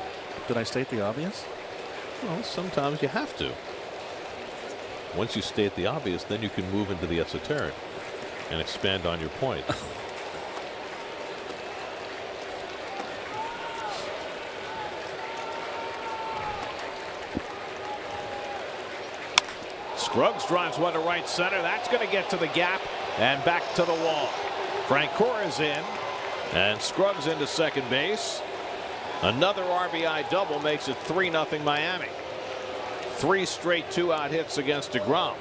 Did I state the obvious? Well, sometimes you have to. Once you state the obvious, then you can move into the esoteric and expand on your point. Scruggs drives one to right center. That's going to get to the gap and back to the wall. Francoeur is in, and Scruggs into second base. Another RBI double makes it 3-0 Miami. 3 straight 2-out hits against DeGrom.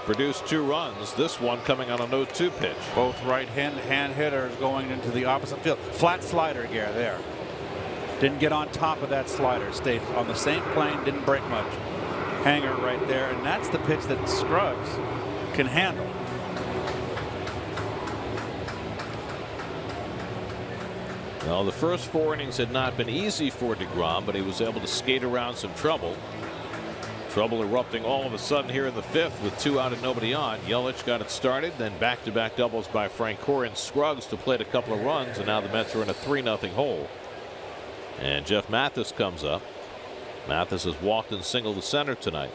Produced 2 runs. This one coming on a 0-2 pitch. Both right-hand hitters going into the opposite field. Flat slider, Gary, there. Didn't get on top of that slider. Stayed on the same plane. Didn't break much. Hanger right there, and that's the pitch that Scruggs can handle. Well, the first 4 innings had not been easy for DeGrom, but he was able to skate around some trouble. Trouble erupting all of a sudden here in the 5th with 2 out and nobody on. Yelich got it started, then back-to-back doubles by Francoeur and Scruggs to plate a couple of runs, and now the Mets are in a 3-0 hole. And Jeff Mathis comes up. Mathis has walked and singled to center tonight.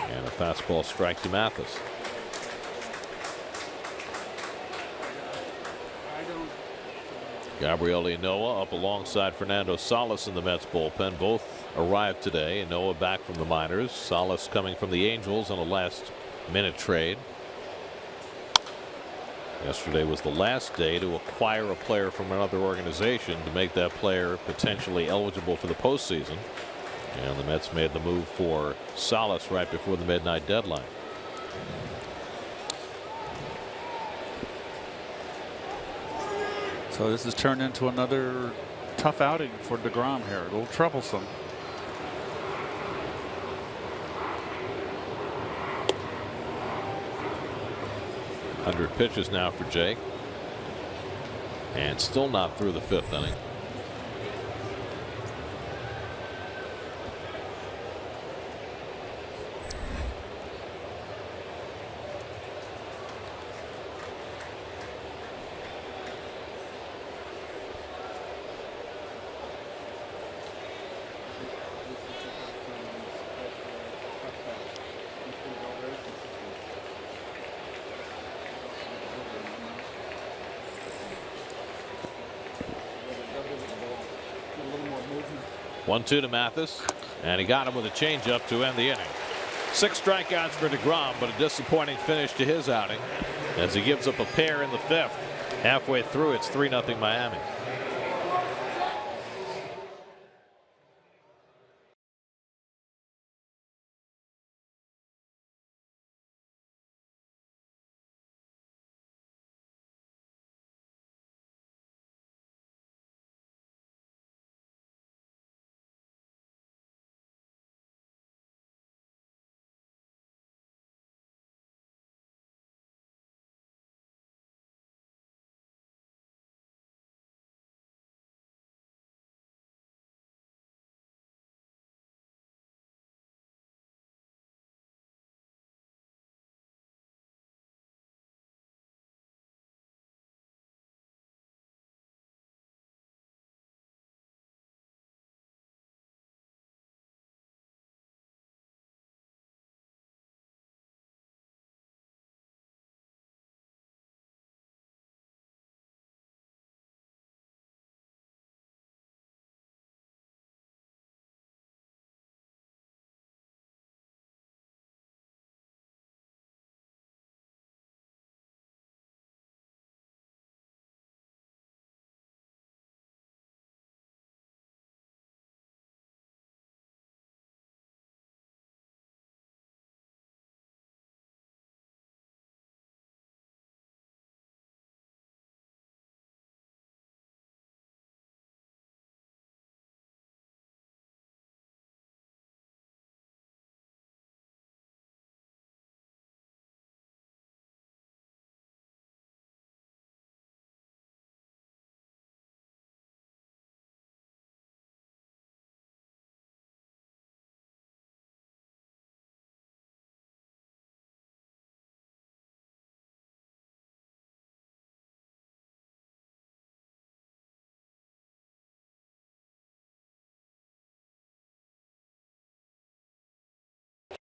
And a fastball strike to Mathis. Gabriel Ynoa up alongside Fernando Salas in the Mets bullpen. Both arrived today. Ynoa back from the minors. Salas coming from the Angels on a last-minute trade. Yesterday was the last day to acquire a player from another organization to make that player potentially eligible for the postseason. And the Mets made the move for Salas right before the midnight deadline. So this has turned into another tough outing for DeGrom here. A little troublesome. Hundred pitches now for Jake, and still not through the 5th inning. One-two to Mathis, and he got him with a changeup to end the inning. 6 strikeouts for DeGrom, but a disappointing finish to his outing as he gives up a pair in the 5th. Halfway through, it's 3-0 Miami.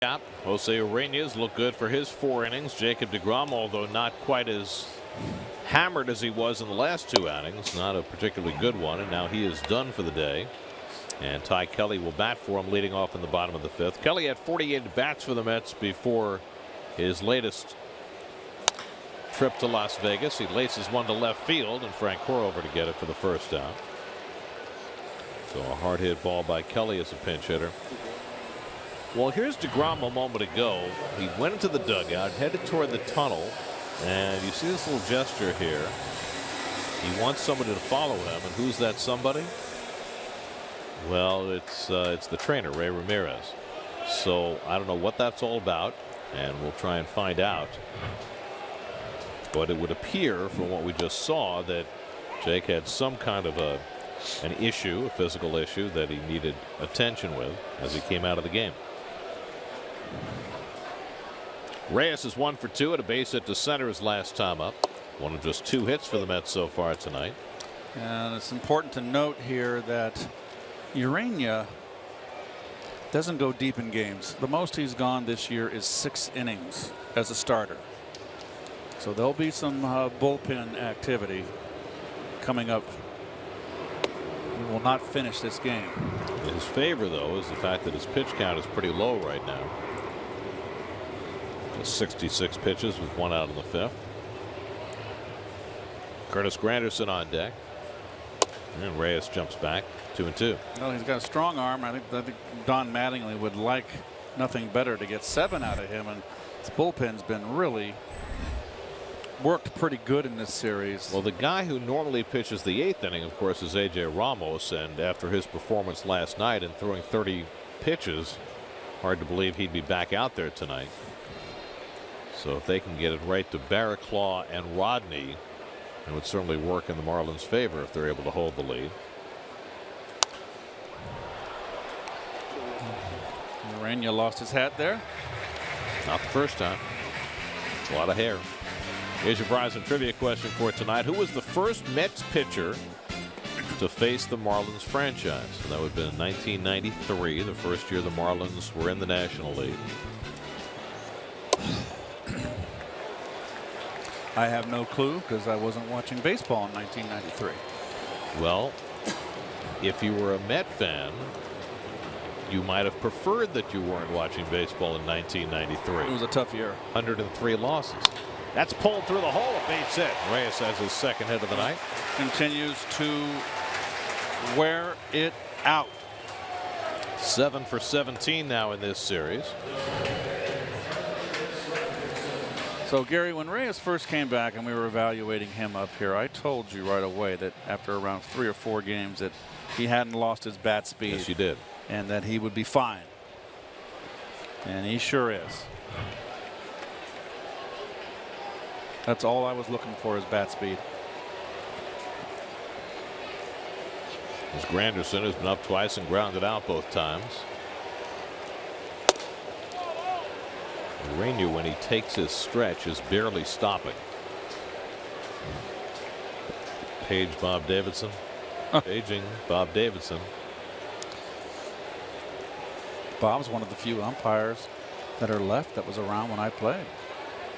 Yeah, Jose Ureñas looked good for his 4 innings. Jacob deGrom, although not quite as hammered as he was in the last 2 outings, not a particularly good one, and now he is done for the day. And Ty Kelly will bat for him, leading off in the bottom of the 5th. Kelly had 48 bats for the Mets before his latest trip to Las Vegas. He laces one to left field, and Frank Corover to get it for the first out. So a hard hit ball by Kelly as a pinch hitter. Well, here's deGrom a moment ago. He went into the dugout, headed toward the tunnel, and you see this little gesture here. He wants somebody to follow him, and who's that somebody? Well, it's the trainer, Ray Ramirez. So I don't know what that's all about, and we'll try and find out. But it would appear from what we just saw that Jake had some kind of an issue, a physical issue that he needed attention with as he came out of the game. Reyes is 1 for 2 at a base hit to center his last time up. One of just 2 hits for the Mets so far tonight. And it's important to note here that Ureña doesn't go deep in games. The most he's gone this year is 6 innings as a starter. So there'll be some bullpen activity coming up. He will not finish this game. In his favor, though, is the fact that his pitch count is pretty low right now. 66 pitches with 1 out in the 5th. Curtis Granderson on deck. And Reyes jumps back 2-2. Well, he's got a strong arm. I think Don Mattingly would like nothing better to get 7 out of him, and his bullpen's been really worked pretty good in this series. Well, the guy who normally pitches the 8th inning, of course, is A.J. Ramos, and after his performance last night and throwing 30 pitches, hard to believe he'd be back out there tonight. So if they can get it right to Barraclough and Rodney, it would certainly work in the Marlins' favor if they're able to hold the lead. Ureña lost his hat there. Not the first time. A lot of hair. Here's your prize and trivia question for tonight. Who was the first Mets pitcher to face the Marlins franchise? And that would have been in 1993, the first year the Marlins were in the National League. I have no clue because I wasn't watching baseball in 1993. Well, if you were a Met fan, you might have preferred that you weren't watching baseball in 1993. It was a tough year. 103 losses. That's pulled through the hole, a base hit. Reyes has his 2nd hit of the night. Continues to wear it out. 7 for 17 now in this series. So, Gary, when Reyes first came back and we were evaluating him up here, I told you right away that after around 3 or 4 games that he hadn't lost his bat speed. Yes, you did. And that he would be fine. And he sure is. That's all I was looking for, is bat speed. As Granderson has been up twice and grounded out both times. Ureña, when he takes his stretch, is barely stopping. Page Bob Davidson. Paging Bob Davidson. Bob's one of the few umpires that are left that was around when I played.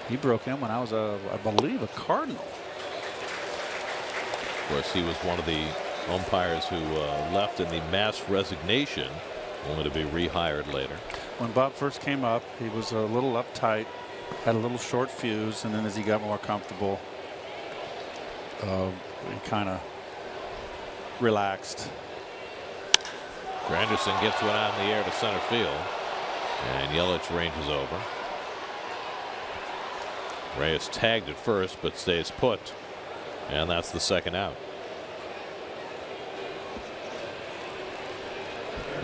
He broke in when I was, I believe, a Cardinal. Of course, he was one of the umpires who left in the mass resignation, only to be rehired later. When Bob first came up, he was a little uptight, had a little short fuse, and then as he got more comfortable, he kind of relaxed. Granderson gets one out in the air to center field, and Yelich ranges over. Reyes tagged at first but stays put, and that's the 2nd out.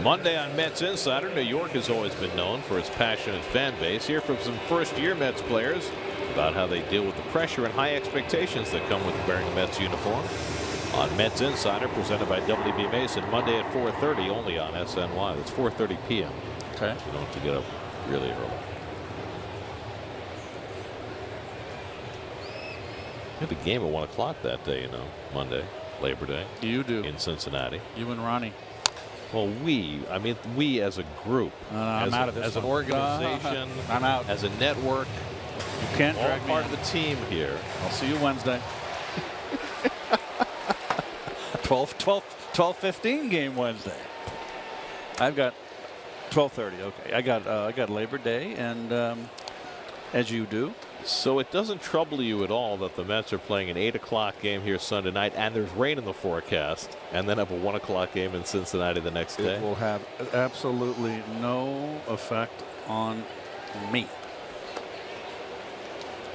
Monday on Mets Insider, New York has always been known for its passionate fan base. Hear from some first-year Mets players about how they deal with the pressure and high expectations that come with wearing a Mets uniform. On Mets Insider, presented by WB Mason, Monday at 4:30, only on SNY. It's 4:30 p.m. Okay. You don't have to get up really early. We have a game at 1 o'clock that day, you know, Monday, Labor Day. You do. In Cincinnati. You and Ronnie. Well, I mean, we as a group, I'm out of this as an one. organization, I'm out. as a network, You can't all drag me part in. of the team here. I'll see you Wednesday. 12:15 game Wednesday. I've got 12:30. Okay, I got Labor Day, and as you do. So it doesn't trouble you at all that the Mets are playing an 8 o'clock game here Sunday night, and there's rain in the forecast, and then have a 1 o'clock game in Cincinnati the next day? It will have absolutely no effect on me.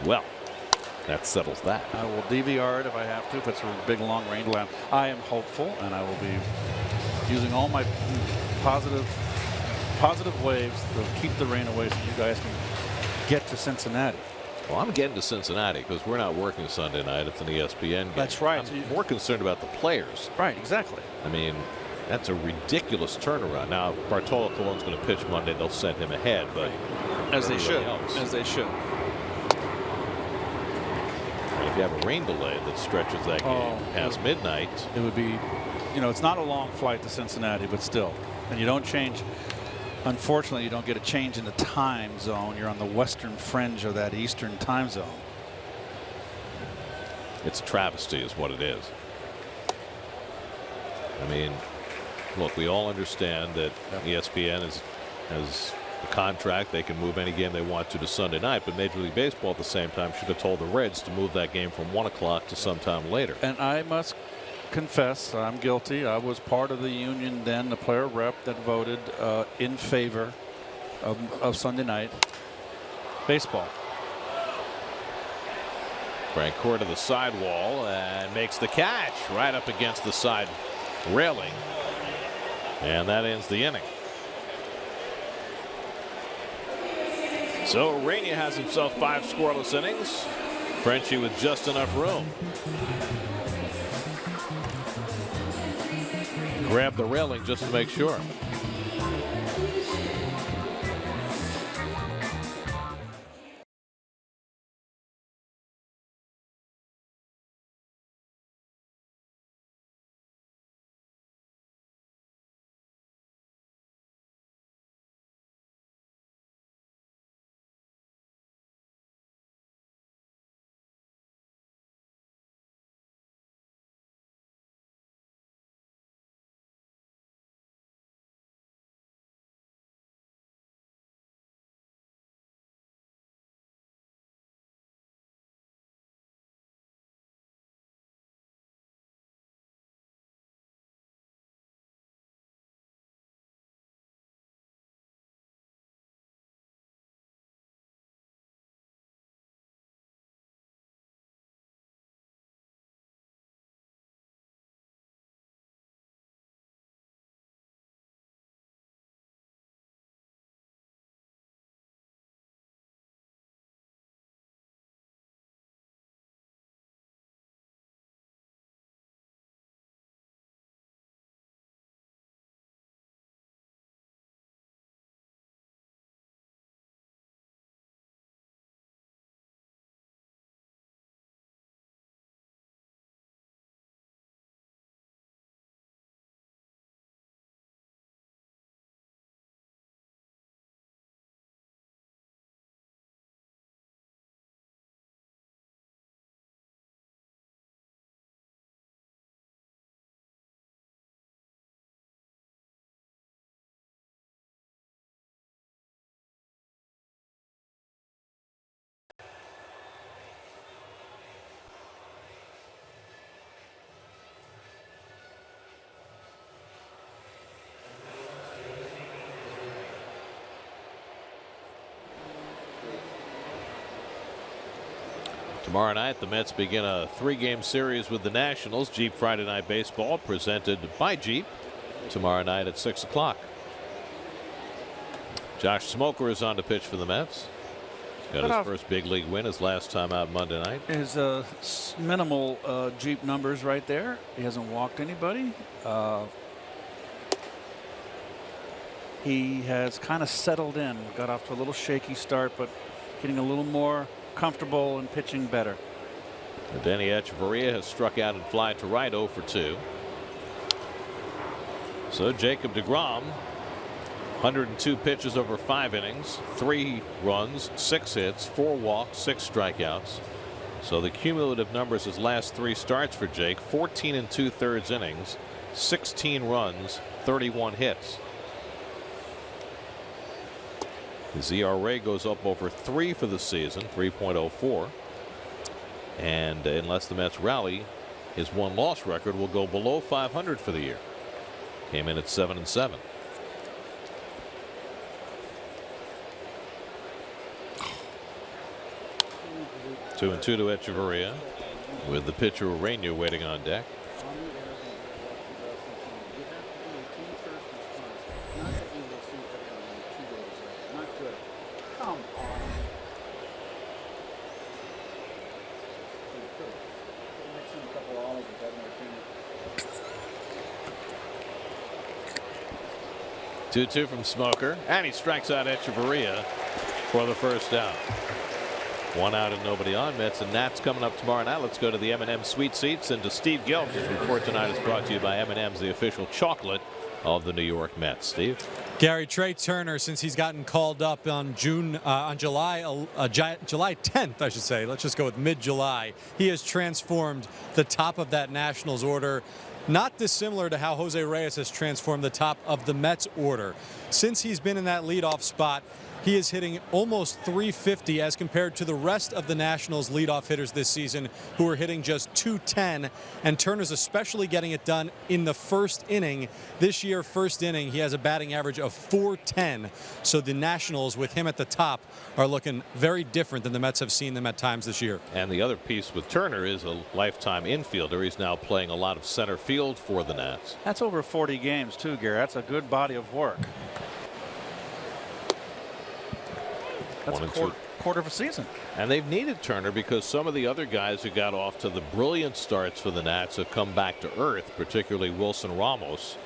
Well, that settles that. I will DVR it if I have to, if it's a big long rain delay. I am hopeful, and I will be using all my positive waves to keep the rain away so you guys can get to Cincinnati. Well, I'm getting to Cincinnati because we're not working Sunday night. It's an ESPN game. That's right. I'm more concerned about the players. Right, exactly. I mean, that's a ridiculous turnaround. Now, Bartolo Colon's going to pitch Monday. They'll send him ahead, but As they should. else. As they should. And if you have a rain delay that stretches that game past midnight, It would be, it's not a long flight to Cincinnati, but still. And you don't change. Unfortunately, you don't get a change in the time zone. You're on the western fringe of that eastern time zone. it's a travesty is what it is. I mean, look, we all understand that ESPN has the contract. They can move any game they want to Sunday night, but Major League Baseball at the same time should have told the Reds to move that game from 1 o'clock to sometime later. And I must confess, I'm guilty. I was part of the union then, the player rep that voted in favor of Sunday night baseball. Francoeur to the sidewall and makes the catch right up against the side railing. And that ends the inning. So Rainey has himself 5 scoreless innings. Frenchie with just enough room. Grab the railing just to make sure. Tomorrow night, the Mets begin a 3-game series with the Nationals. Jeep Friday Night Baseball presented by Jeep tomorrow night at 6 o'clock. Josh Smoker is on to pitch for the Mets. Got his first big league win his last time out Monday night. His minimal Jeep numbers right there. He hasn't walked anybody. He has kind of settled in. Got off to a little shaky start, but getting a little more comfortable and pitching better. Danny Echeverria has struck out and fly to right 0 for 2. So Jacob deGrom, 102 pitches over 5 innings, 3 runs, 6 hits, 4 walks, 6 strikeouts. So the cumulative numbers his last 3 starts for Jake: 14 2/3 innings, 16 runs, 31 hits. His ERA goes up over 3 for the season, 3.04. And unless the Mets rally, his 1-loss record will go below 500 for the year. Came in at 7-7. Two and 2 to Echeverria, with the pitcher Urena waiting on deck. Two from Smoker, and he strikes out Echeverria for the first out. 1 out and nobody on. Mets and Nats coming up tomorrow night. Let's go to the M&M Sweet Seats and to Steve Gelb's report tonight is brought to you by M&M's, the official chocolate of the New York Mets. Steve. Gary, Trey Turner, since he's gotten called up on July 10th, I should say. Let's just go with mid-July. He has transformed the top of that Nationals order. Not dissimilar to how Jose Reyes has transformed the top of the Mets order. Since he's been in that leadoff spot, he is hitting almost 350 as compared to the rest of the Nationals leadoff hitters this season, who are hitting just 210. And Turner's especially getting it done in the first inning. This year, first inning, he has a batting average of 410. So the Nationals, with him at the top, are looking very different than the Mets have seen them at times this year. And the other piece with Turner is a lifetime infielder. He's now playing a lot of center field for the Nats. That's over 40 games too, Gary. That's a good body of work. That's a quarter of a season. And they've needed Turner because some of the other guys who got off to the brilliant starts for the Nats have come back to earth, particularly Wilson Ramos.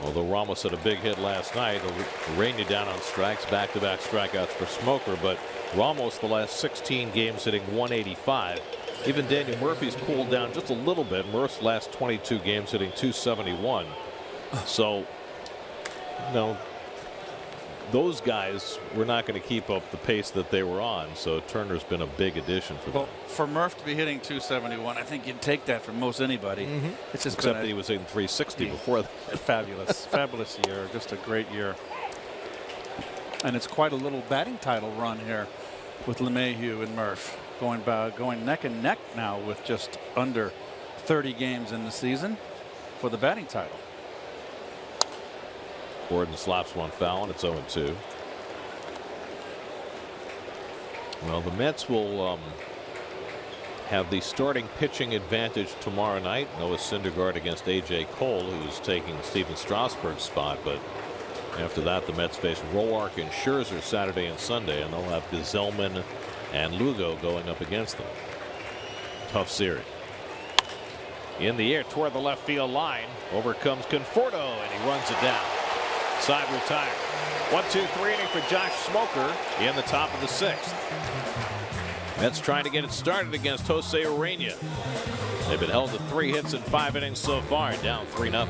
Although Ramos had a big hit last night, Urena down on strikes, back-to-back strikeouts for Smoker, but Ramos the last 16 games hitting 185. Even Daniel Murphy's cooled down just a little bit. Murph's last 22 games hitting 271. So, you know, those guys were not going to keep up the pace that they were on. So Turner's been a big addition for them. Well, for Murph to be hitting 271, I think you'd take that from most anybody. It's just Except that he was hitting 360 before that. Fabulous, fabulous year. Just a great year. And it's quite a little batting title run here with LeMahieu and Murph going neck and neck now with just under 30 games in the season for the batting title. Gordon slaps one foul and it's 0-2. Well, the Mets will have the starting pitching advantage tomorrow night. Noah Syndergaard against A.J. Cole, who's taking Steven Strasburg's spot. But after that, the Mets face Roark and Scherzer Saturday and Sunday, and they'll have Gesellman and Lugo going up against them. Tough series. In the air toward the left field line. Over comes Conforto, and he runs it down. Side retired. 1-2-3 inning for Josh Smoker in the top of the 6th. Mets trying to get it started against Jose Urena. They've been held to 3 hits in 5 innings so far, down 3-0.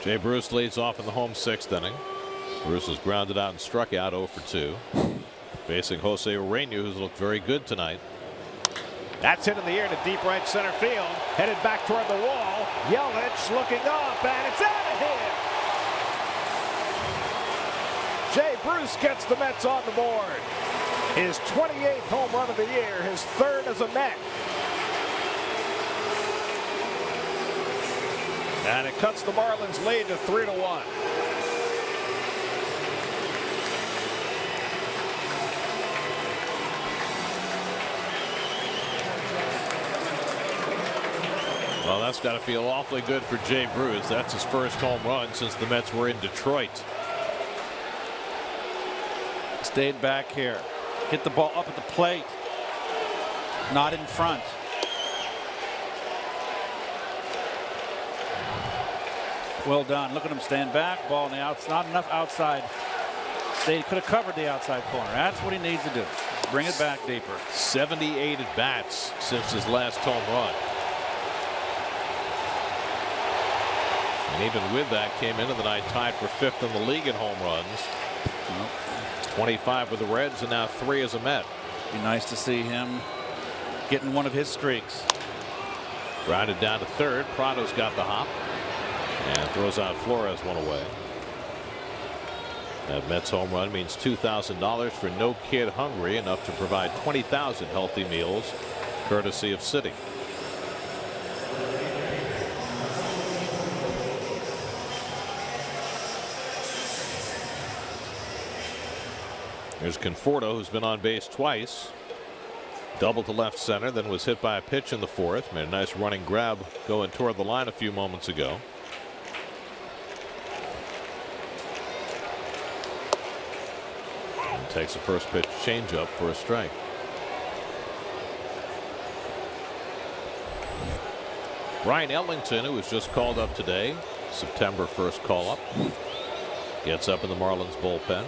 Jay Bruce leads off in the home 6th inning. Bruce is grounded out and struck out 0 for 2. Facing Jose Urena, who's looked very good tonight. That's hit in the air to deep right center field. Headed back toward the wall. Yelich looking up, and it's out of here. Jay Bruce gets the Mets on the board. His 28th home run of the year, his 3rd as a Met. And it cuts the Marlins lead to 3-1. Well, that's got to feel awfully good for Jay Bruce. That's his first home run since the Mets were in Detroit. Stayed back here. Hit the ball up at the plate. Not in front. Well done. Look at him stand back. Ball in the outside. Not enough outside. They could have covered the outside corner. That's what he needs to do. Bring it back deeper. 78 at bats since his last home run. And even with that, came into the night tied for 5th in the league in home runs. 25 with the Reds and now 3 as a Met. Be nice to see him getting one of his streaks. Grounded down to 3rd. Prado's got the hop and throws out Flores one away. That Mets home run means $2,000 for No Kid Hungry, enough to provide 20,000 healthy meals courtesy of Citi. Here's Conforto, who's been on base twice. Double to left center, then was hit by a pitch in the 4th. Made a nice running grab going toward the line a few moments ago. And takes a first pitch changeup for a strike. Brian Ellington, who was just called up today, September 1st call up, gets up in the Marlins bullpen.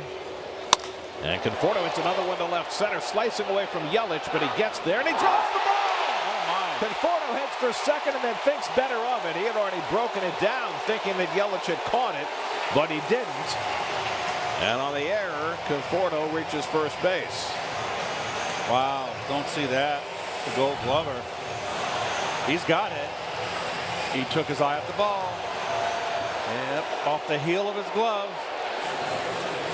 And Conforto hits another one to left center, slicing away from Yelich, but he gets there and he drops the ball. Oh my. Conforto heads for second and then thinks better of it. He had already broken it down, thinking that Yelich had caught it, but he didn't. And on the error, Conforto reaches first base. Wow, don't see that. The Gold Glover. He's got it. He took his eye off the ball. Yep, off the heel of his glove.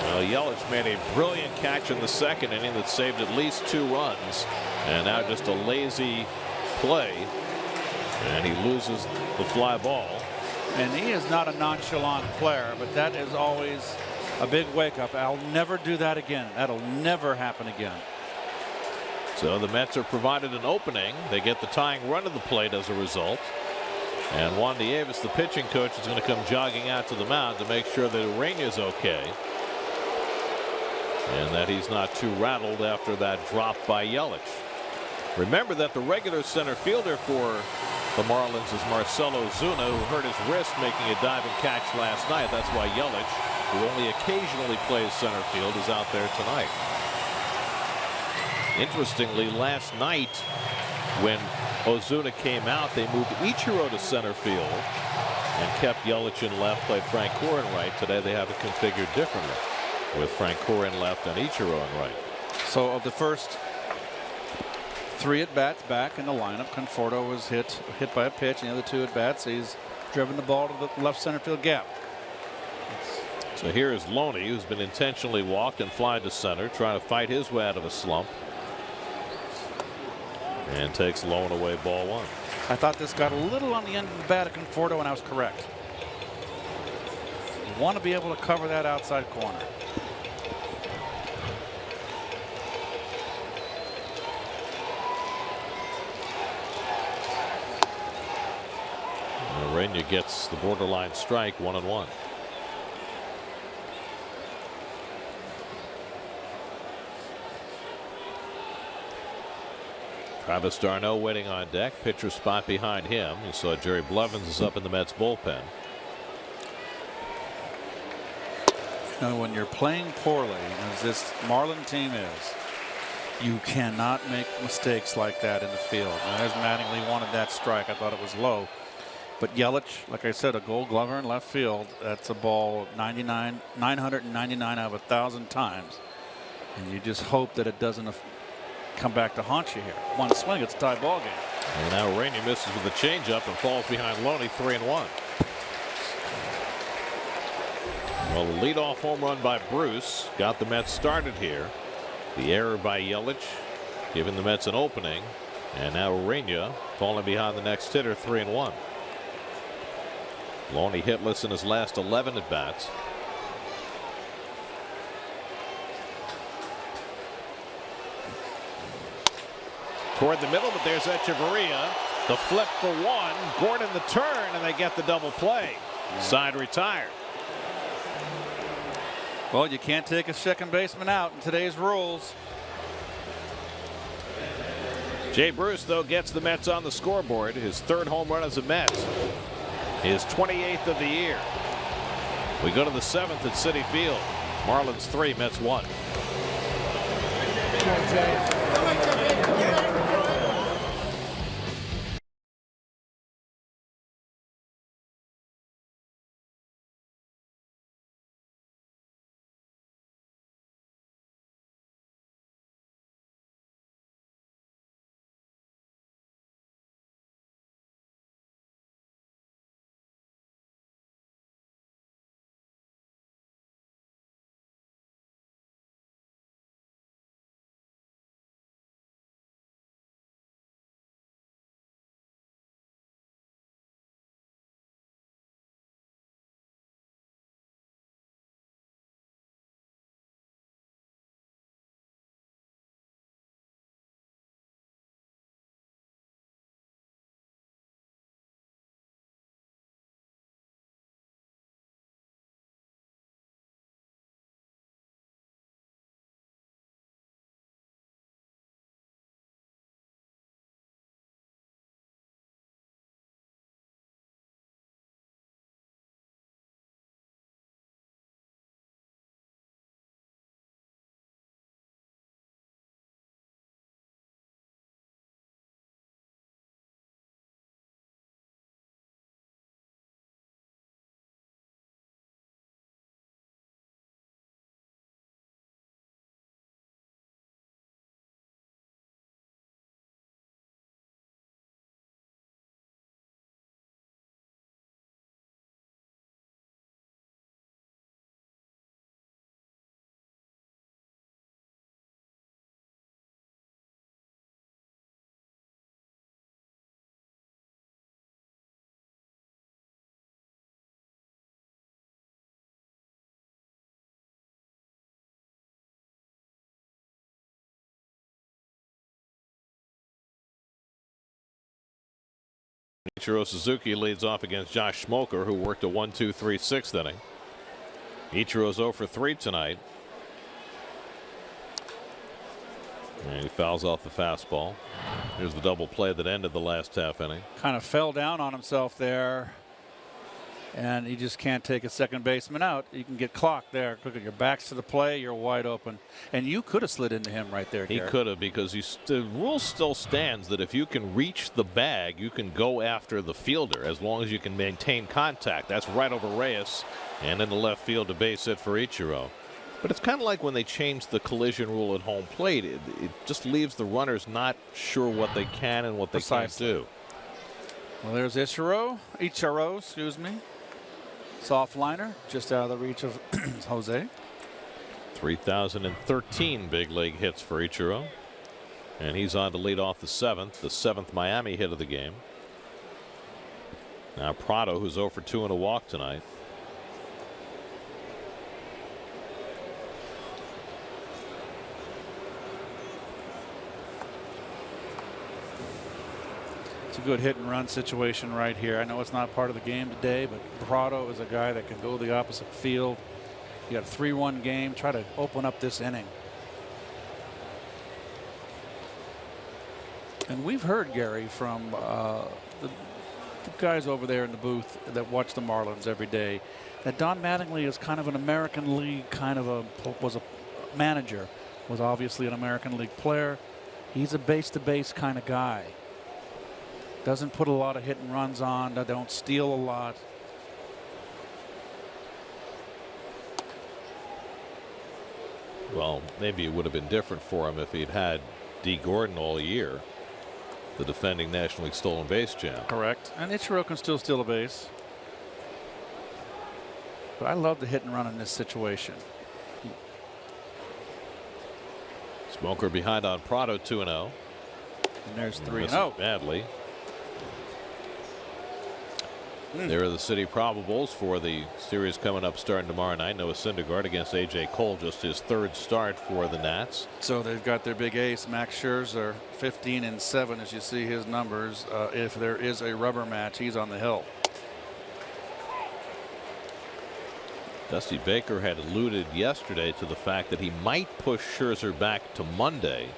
Well, Yelich made a brilliant catch in the 2nd inning that saved at least 2 runs. And now just a lazy play. And he loses the fly ball. And he is not a nonchalant player, but that is always a big wake up. I'll never do that again. That'll never happen again. So the Mets are provided an opening. They get the tying run to the plate as a result. And Juan Nieves, the pitching coach, is going to come jogging out to the mound to make sure that Urena's okay. And that he's not too rattled after that drop by Yelich. Remember that the regular center fielder for the Marlins is Marcell Ozuna, who hurt his wrist making a diving catch last night. That's why Yelich, who only occasionally plays center field, is out there tonight. Interestingly, last night when Ozuna came out, they moved Ichiro to center field and kept Yelich in left, played Frank Corin right. Today they have it configured differently, with Frank Corin left and Ichiro in right. So of the first 3 at-bats back in the lineup, Conforto was hit by a pitch, and the other 2 at-bats, he's driven the ball to the left center field gap. So here is Loney, who's been intentionally walked and fly to center, trying to fight his way out of a slump. And takes low and away, ball 1. I thought this got a little on the end of the bat of Conforto, and I was correct. You want to be able to cover that outside corner. Urena gets the borderline strike, 1-1. Travis d'Arnaud waiting on deck. Pitcher spot behind him. You saw Jerry Blevins is up in the Mets bullpen. You know, when you're playing poorly, as this Marlin team is, you cannot make mistakes like that in the field. Now, there's Mattingly wanted that strike. I thought it was low. But Yelich, like I said, a Gold Glover in left field. That's a ball 999 out of 1,000 times. And you just hope that it doesn't come back to haunt you here. One swing, it's a tie ball game. And now Rainier misses with a changeup and falls behind Loney 3-1. Well, the leadoff home run by Bruce got the Mets started here. The error by Yelich giving the Mets an opening. And now Rainier falling behind the next hitter 3-1. Loney hitless in his last 11 at bats. Toward the middle, but there's Echeverria. The flip for one. Gordon the turn, and they get the double play. Side retired. Well, you can't take a second baseman out in today's rules. Jay Bruce, though, gets the Mets on the scoreboard. His third home run as a Met. His 28th of the year. We go to the 7th at Citi Field. Marlins 3, Mets 1. Ichiro Suzuki leads off against Josh Smoker, who worked a 1-2-3 sixth inning. Ichiro's 0 for 3 tonight. And he fouls off the fastball. Here's the double play that ended the last half inning. Kind of fell down on himself there. And he just can't take a second baseman out. You can get clocked there. Look at your back's to the play. You're wide open. And you could have slid into him right there, Derek. He could have, because the rule still stands that if you can reach the bag, you can go after the fielder as long as you can maintain contact. That's right over Reyes. And in the left field, a base hit for Ichiro. But it's kind of like when they changed the collision rule at home plate. It just leaves the runners not sure what they can and what they can't do. Well, there's Ichiro, excuse me. Soft liner just out of the reach of Jose. 3,013 big league hits for Ichiro. And he's on to lead off the 7th Miami hit of the game. Now Prado, who's 0 for 2 in a walk tonight. It's a good hit and run situation right here. I know it's not part of the game today, but Prado is a guy that can go the opposite field. You got a 3-1 game. Try to open up this inning. And we've heard, Gary, from the guys over there in the booth that watch the Marlins every day, that Don Mattingly is kind of an American League was a manager, was obviously an American League player. He's a base-to-base kind of guy. Doesn't put a lot of hit and runs on. They don't steal a lot. Well, maybe it would have been different for him if he'd had D. Gordon all year, the defending National League stolen base champ. Correct. And Ichiro can still steal a base. But I love the hit and run in this situation. Smoker behind on Prado 2-0. And there's 3-0. Misses badly. There are the city probables for the series coming up starting tomorrow night. Noah Syndergaard against A.J. Cole, just his 3rd start for the Nats. So they've got their big ace, Max Scherzer, 15-7 as you see his numbers. If there is a rubber match, he's on the hill. Dusty Baker had alluded yesterday to the fact that he might push Scherzer back to Monday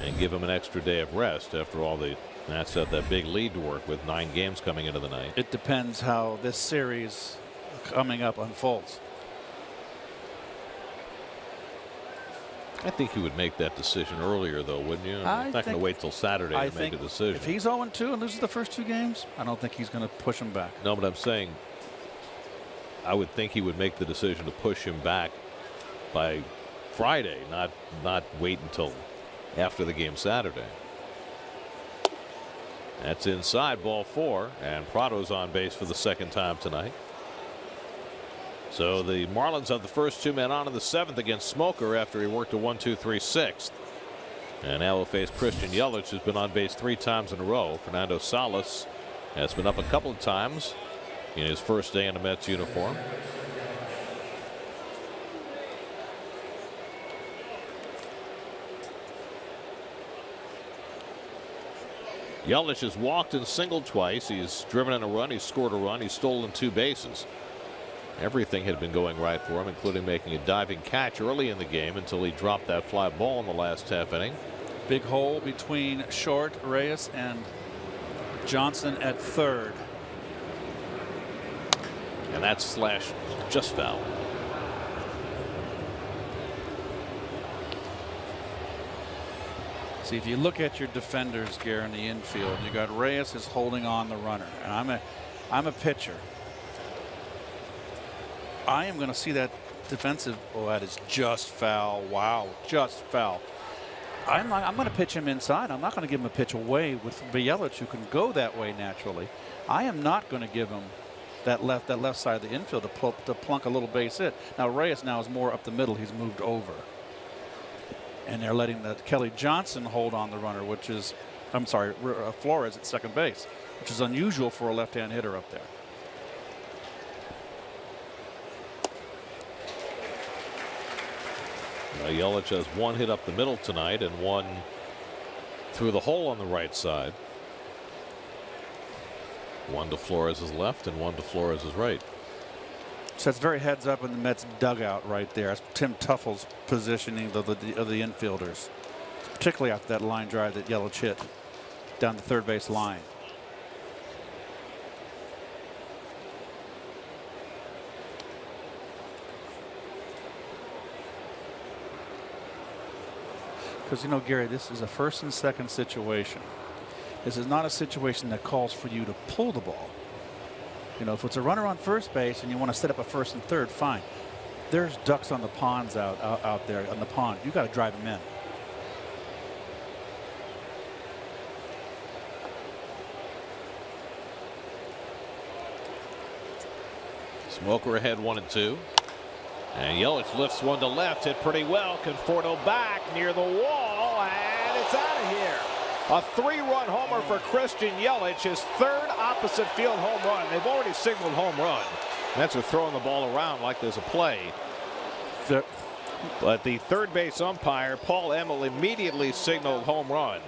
and give him an extra day of rest. After all, the Nats have that big lead to work with, 9 games coming into the night. It depends how this series coming up unfolds. I think he would make that decision earlier, though, wouldn't you? I He's not going to wait till Saturday to make a decision. If he's 0-2 and loses the first 2 games, I don't think he's going to push him back. No, but I'm saying I would think he would make the decision to push him back by Friday, not wait until after the game Saturday. That's inside, ball 4, and Prado's on base for the 2nd time tonight. So the Marlins have the first 2 men on in the 7th against Smoker after he worked a 1-2-3 6th. And now will face Christian Yelich, who's been on base 3 times in a row. Fernando Salas has been up a couple of times in his first day in a Mets uniform. Yelich has walked and singled twice. He's driven in a run. He's scored a run. He's stolen 2 bases. Everything had been going right for him, including making a diving catch early in the game until he dropped that fly ball in the last half inning. Big hole between Short, Reyes, and Johnson at 3rd. And that's slashed just foul. See, if you look at your defenders, Gare, in the infield, you got Reyes is holding on the runner, and I'm a pitcher. I am going to see that defensive. Oh, that is just foul. Wow, just foul. I'm going to pitch him inside. I'm not going to give him a pitch away with Yelich, who can go that way naturally. I am not going to give him that left side of the infield to plunk a little base hit. Now Reyes now is more up the middle. He's moved over. And they're letting Kelly Johnson hold on the runner, which is, I'm sorry, Flores at 2nd base, which is unusual for a left-hand hitter up there. Yelich has 1 hit up the middle tonight and 1 through the hole on the right side. 1 to Flores' left and 1 to Flores' right. So it's very heads up in the Mets dugout right there. That's Tim Tuffle's positioning of the infielders, particularly after that line drive that Yelich hit down the 3rd base line. Because, you know, Gary, this is a 1st and 2nd situation. This is not a situation that calls for you to pull the ball. You know, if it's a runner on 1st base and you want to set up a 1st and 3rd, fine. There's ducks on the ponds out there on the pond. You got to drive them in. Smoker ahead 1-2. And Yelich lifts 1 to left, hit pretty well. Conforto back near the wall, and it's out of here. A 3-run homer for Christian Yelich, his 3rd opposite field home run. They've already signaled home run. Mets are throwing the ball around like there's a play. But the 3rd base umpire, Paul Emmel, immediately signaled home run.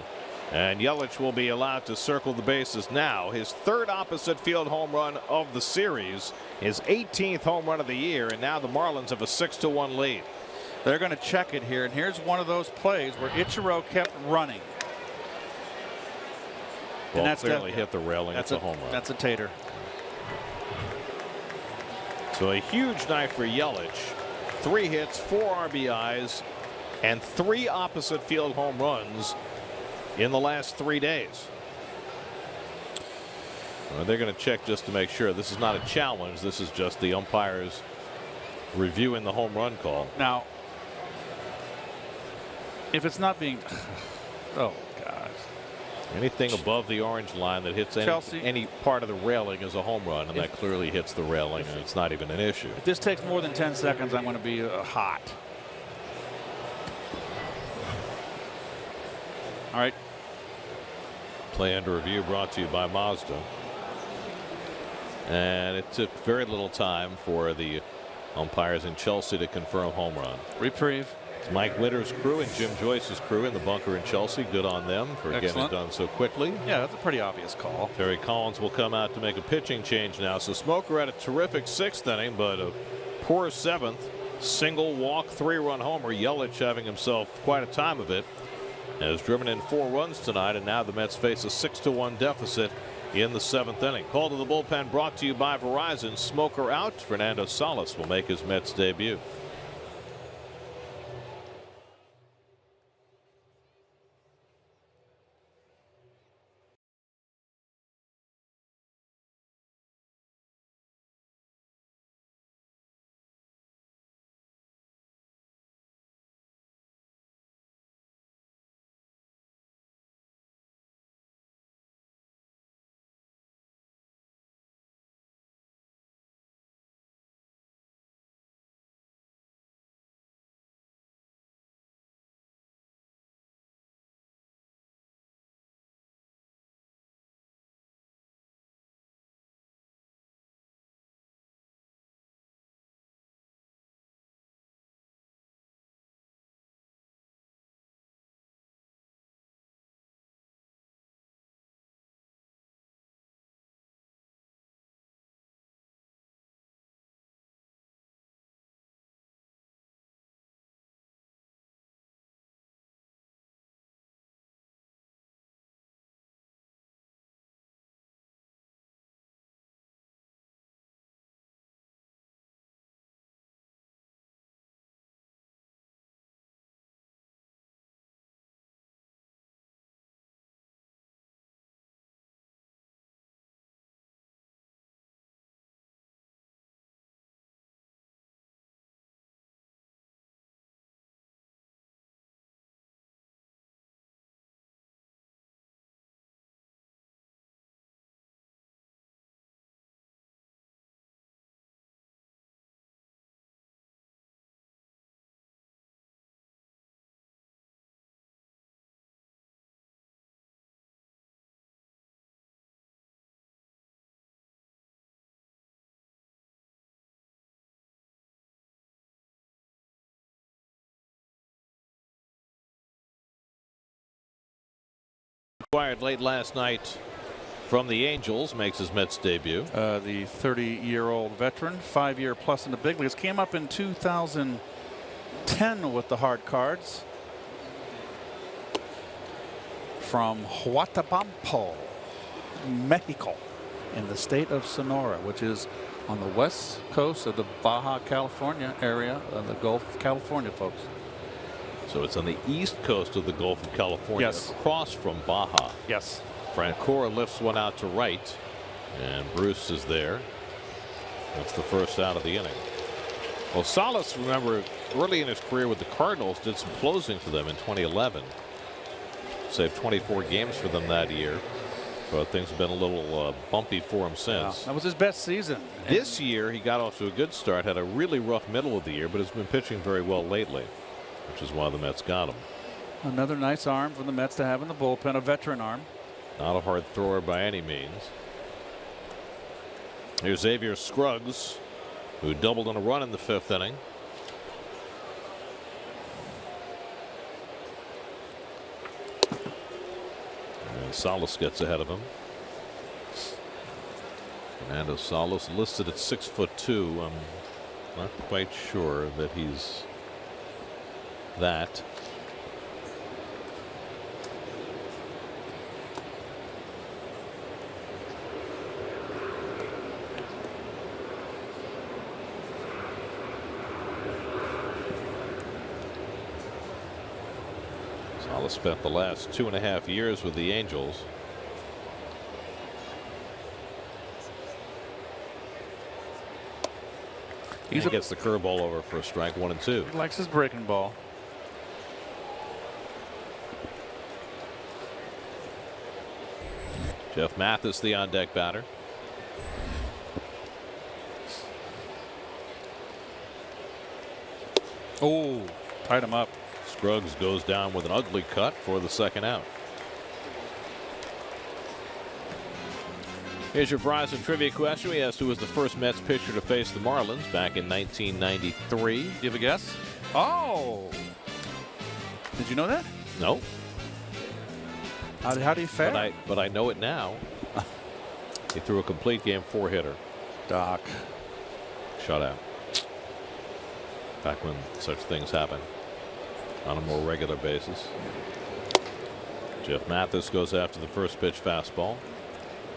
And Yelich will be allowed to circle the bases now. His 3rd opposite field home run of the series, his 18th home run of the year, and now the Marlins have a 6-1 lead. They're going to check it here, and here's one of those plays where Ichiro kept running. Ball and that's clearly hit the railing. That's a home run. That's a tater. So a huge night for Yelich. 3 hits, 4 RBIs, and 3 opposite field home runs in the last 3 days. They're going to check just to make sure. This is not a challenge. This is just the umpires reviewing the home run call. Now, if it's not being, oh God, anything above the orange line that hits any part of the railing is a home run, and that clearly hits the railing, and it's not even an issue. If this takes more than 10 seconds, I'm going to be hot. All right. Play under review brought to you by Mazda. And it took very little time for the umpires in Chelsea to confirm home run. Reprieve. It's Mike Witter's crew and Jim Joyce's crew in the bunker in Chelsea. Good on them for getting it done so quickly. Yeah, that's a pretty obvious call. Terry Collins will come out to make a pitching change now. So Smoker had a terrific 6th inning, but a poor 7th. Single walk, 3-run homer. Yelich having himself quite a time of it. Has driven in 4 runs tonight, and now the Mets face a 6-1 deficit in the 7th inning. Call to the bullpen brought to you by Verizon. Smoker out. Fernando Salas will make his Mets debut. Acquired late last night from the Angels, makes his Mets debut. The 30-year-old veteran, 5-year plus in the big leagues, came up in 2010 with the hard cards from Huatabampo, Mexico, in the state of Sonora, which is on the west coast of the Baja California area of the Gulf of California, folks. So it's on the east coast of the Gulf of California, yes, across from Baja. Yes. Francora lifts one out to right, and Bruce is there. That's the first out of the inning. Well, Salas, remember, early in his career with the Cardinals, did some closing for them in 2011. Saved 24 games for them that year. But things have been a little bumpy for him since. Yeah, that was his best season. This year, he got off to a good start, had a really rough middle of the year, but has been pitching very well lately, which is why the Mets got him. Another nice arm for the Mets to have in the bullpen, a veteran arm. Not a hard thrower by any means. Here's Xavier Scruggs, who doubled on a run in the 5th inning. And Salas gets ahead of him. Fernando Salas listed at 6'2". I'm not quite sure that he's that. Salas spent the last 2.5 years with the Angels. He gets the curveball over for a strike, 1-2. He likes his breaking ball. Jeff Mathis, the on-deck batter. Oh, tied him up. Scruggs goes down with an ugly cut for the second out. Here's your Verizon trivia question. We asked who was the first Mets pitcher to face the Marlins back in 1993. Do you have a guess? Oh. Did you know that? No. How do you fare? But I know it now. He threw a complete game 4-hitter. Doc. Shutout. Back when such things happen on a more regular basis. Jeff Mathis goes after the first pitch fastball.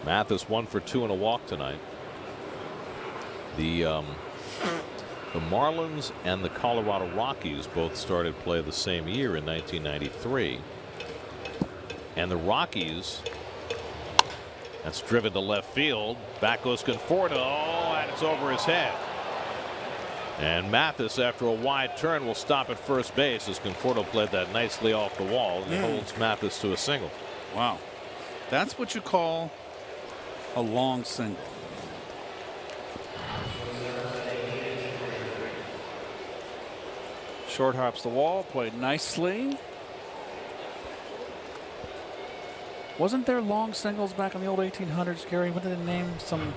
Mathis 1 for 2 and a walk tonight. The Marlins and the Colorado Rockies both started play the same year in 1993. And the Rockies, that's driven to left field. Back goes Conforto, and it's over his head. And Mathis, after a wide turn, will stop at first base as Conforto played that nicely off the wall and holds Mathis to a single. Wow. That's what you call a long single. Short hops the wall, played nicely. Wasn't there long singles back in the old 1800s, Gary? What did they name some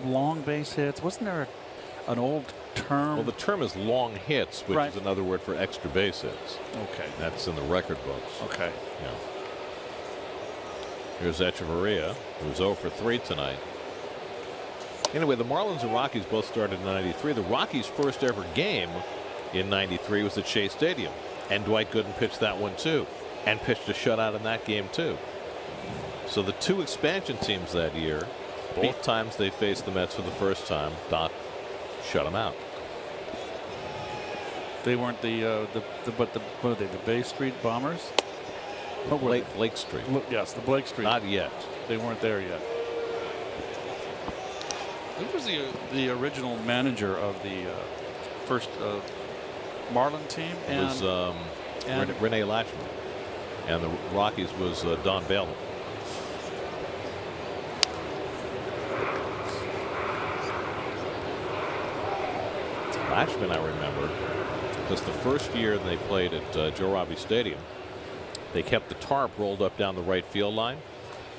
long base hits? Wasn't there an old term? Well, the term is long hits, which is another word for extra base hits. Okay. That's in the record books. Okay. Yeah. Here's Echeverria, who's 0 for 3 tonight. Anyway, the Marlins and Rockies both started in 93. The Rockies' first ever game in 93 was at Shea Stadium. And Dwight Gooden pitched that one too. And pitched a shutout in that game too. So the two expansion teams that year, both times they faced the Mets for the first time, Doc shut them out. They weren't the Bay Street Bombers? Blake Street. Yes, the Blake Street. Not yet. They weren't there yet. Who was the original manager of the first Marlin team? It was Rene Lachemann. And the Rockies was Don Bailey. Lachemann, I remember, because the first year they played at Joe Robbie Stadium, they kept the tarp rolled up down the right field line.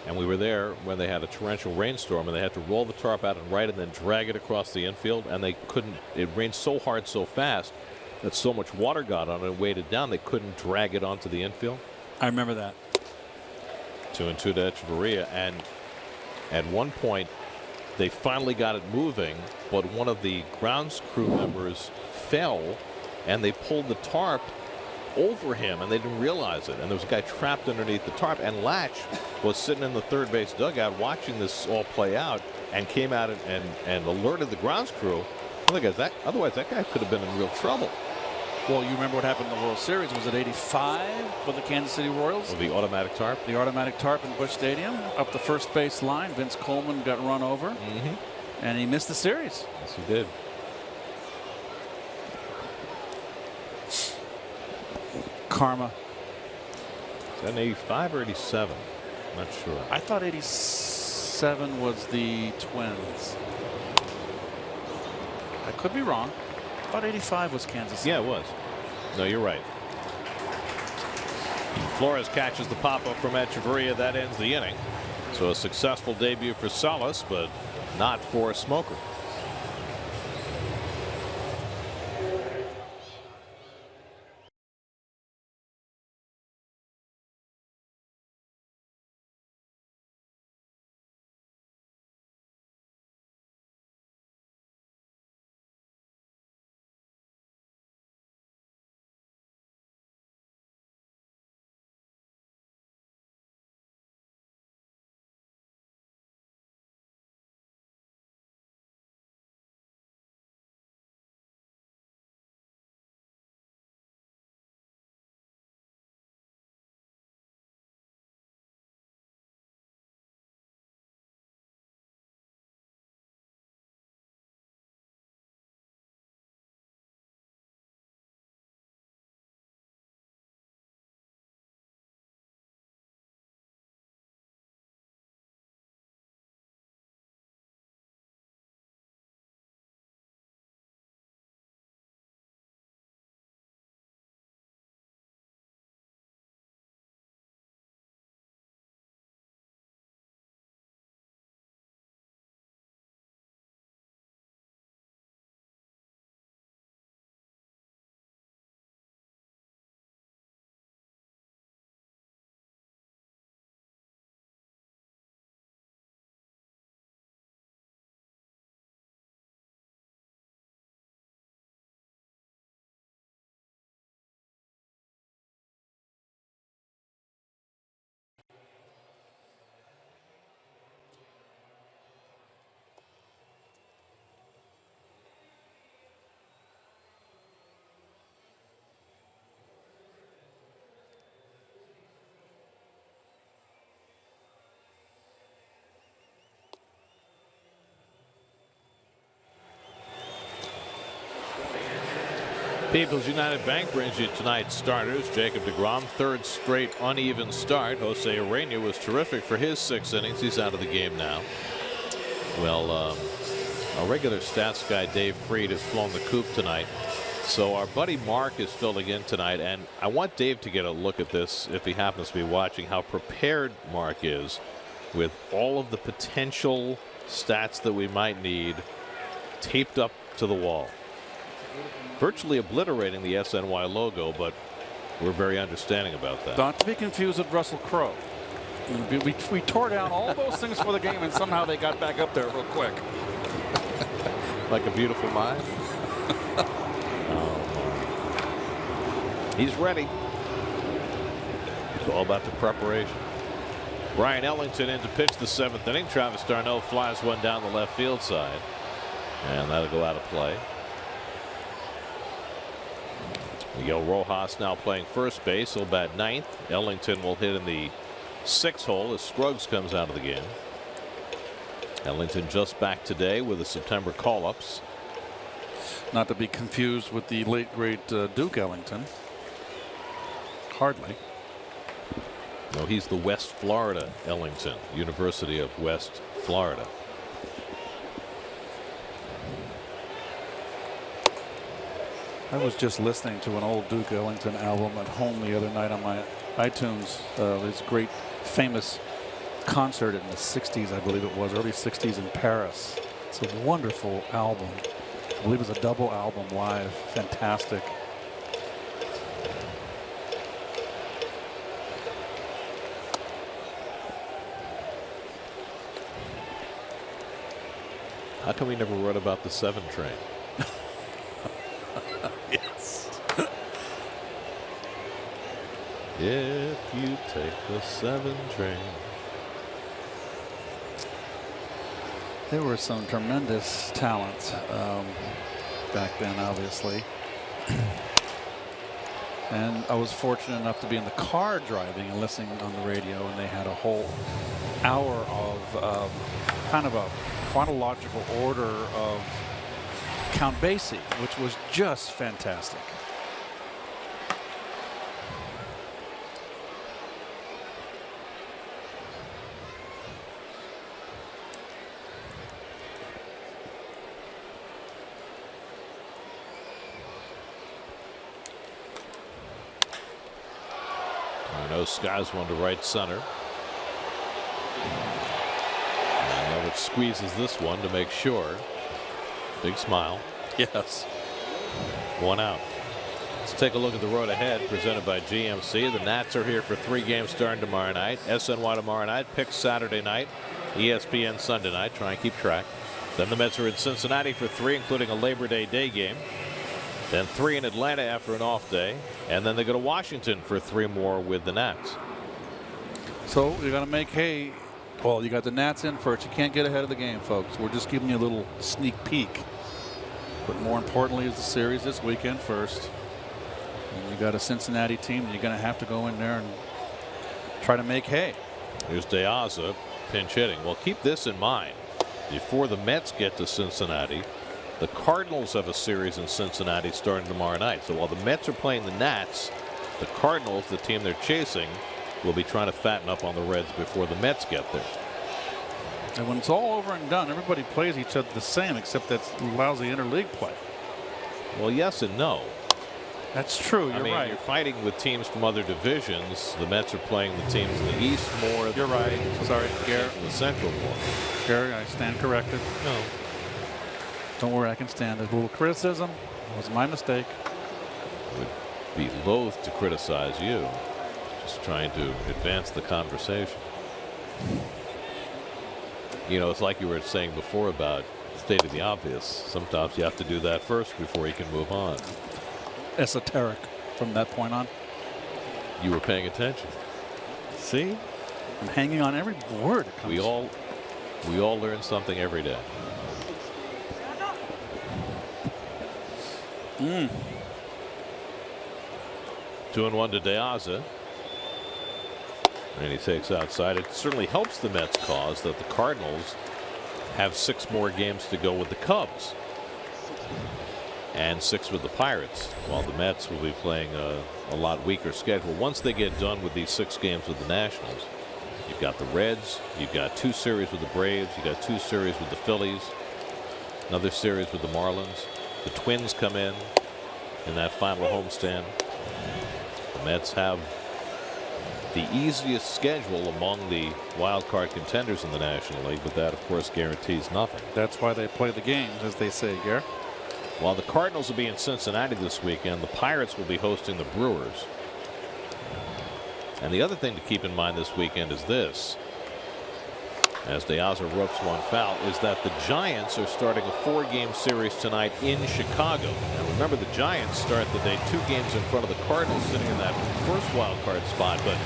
And we were there when they had a torrential rainstorm, and they had to roll the tarp out and right and then drag it across the infield. And they couldn't, it rained so hard so fast that so much water got on it and weighed it down, they couldn't drag it onto the infield. I remember that. 2-2 to Echeverria, and at one point they finally got it moving, but one of the grounds crew members fell and they pulled the tarp over him and they didn't realize it, and there was a guy trapped underneath the tarp, and Latch was sitting in the third base dugout watching this all play out and came out and alerted the grounds crew. Otherwise that guy could have been in real trouble. Well, you remember what happened in the World Series? Was it '85 with the Kansas City Royals? With the automatic tarp? The automatic tarp in Busch Stadium. Up the first base line, Vince Coleman got run over. And he missed the series. Yes, he did. Karma. Is that an 85 or 87? Not sure. I thought 87 was the Twins. I could be wrong. I thought 85 was Kansas City. Yeah, it was. No, you're right. Flores catches the pop-up from Echeverria. That ends the inning. So a successful debut for Salas, but not for Smoker. People's United Bank brings you tonight's starters. Jacob deGrom, third straight uneven start. Jose Urena was terrific for his 6 innings. He's out of the game now. Well, our regular stats guy Dave Freed has flown the coop tonight. So our buddy Mark is filling in tonight, and I want Dave to get a look at this if he happens to be watching, how prepared Mark is with all of the potential stats that we might need taped up to the wall. Virtually obliterating the SNY logo, but we're very understanding about that. Not to be confused with Russell Crowe. We tore down all those things for the game, and somehow they got back up there real quick. Like a beautiful mind. He's ready. It's all about the preparation. Brian Ellington in to pitch the 7th inning. Travis d'Arnaud flies one down the left field side, and that'll go out of play. Miguel Rojas now playing first base. He'll bat 9th. Ellington will hit in the 6th hole as Scruggs comes out of the game. Ellington just back today with the September call-ups. Not to be confused with the late great Duke Ellington. Hardly. No, he's the West Florida Ellington, University of West Florida. I was just listening to an old Duke Ellington album at home the other night on my iTunes. His great famous concert in the 60s, I believe it was, early 60s in Paris. It's a wonderful album. I believe it was a double album live. Fantastic. How come we never wrote about the 7 train? Yes. If you take the 7 train. There were some tremendous talents back then, obviously. And I was fortunate enough to be in the car driving and listening on the radio, and they had a whole hour of kind of a chronological order of Count Basie, which was just fantastic. Skies one to right center. And it squeezes this one to make sure. Big smile. Yes. 1 out. Let's take a look at the road ahead presented by GMC. The Nats are here for 3 games starting tomorrow night. SNY tomorrow night. Picks Saturday night. ESPN Sunday night. Try and keep track. Then the Mets are in Cincinnati for 3, including a Labor Day game. Then 3 in Atlanta after an off day. And then they go to Washington for 3 more with the Nats. So you got to make hay. Well, you got the Nats in first. You can't get ahead of the game, folks. We're just giving you a little sneak peek. But more importantly is the series this weekend first. And you got a Cincinnati team, and you're going to have to go in there and try to make hay. Here's De Aza pinch hitting. Well, keep this in mind. Before the Mets get to Cincinnati, the Cardinals have a series in Cincinnati starting tomorrow night. So while the Mets are playing the Nats, the Cardinals, the team they're chasing, will be trying to fatten up on the Reds before the Mets get there. And when it's all over and done, everybody plays each other the same, except that's lousy interleague play. Well, yes and no. That's true. You're I mean, right. you're fighting with teams from other divisions. The Mets are playing the teams in the East more. You're right. Sorry, Gary. The Central more. Gary, I stand corrected. No. Don't worry, I can stand it. A little criticism. It was my mistake. I would be loath to criticize you. Just trying to advance the conversation. You know, it's like you were saying before about stating the obvious. Sometimes you have to do that first before you can move on. Esoteric from that point on. You were paying attention. See? I'm hanging on every word. We all learn something every day. 2-1 to De Aza. And he takes outside. It certainly helps the Mets' cause that the Cardinals have 6 more games to go with the Cubs. and 6 with the Pirates, while the Mets will be playing a lot weaker schedule. Once they get done with these 6 games with the Nationals, you've got the Reds, you've got 2 series with the Braves, you've got 2 series with the Phillies, another series with the Marlins. The Twins come in that final homestand. The Mets have the easiest schedule among the wild card contenders in the National League, but that, of course, guarantees nothing. That's why they play the games, as they say, Gare. While the Cardinals will be in Cincinnati this weekend, the Pirates will be hosting the Brewers. And the other thing to keep in mind this weekend is this, as De Aza ropes one foul, is that the Giants are starting a 4-game series tonight in Chicago. Now remember, the Giants start the day 2 games in front of the Cardinals, sitting in that first wild card spot, but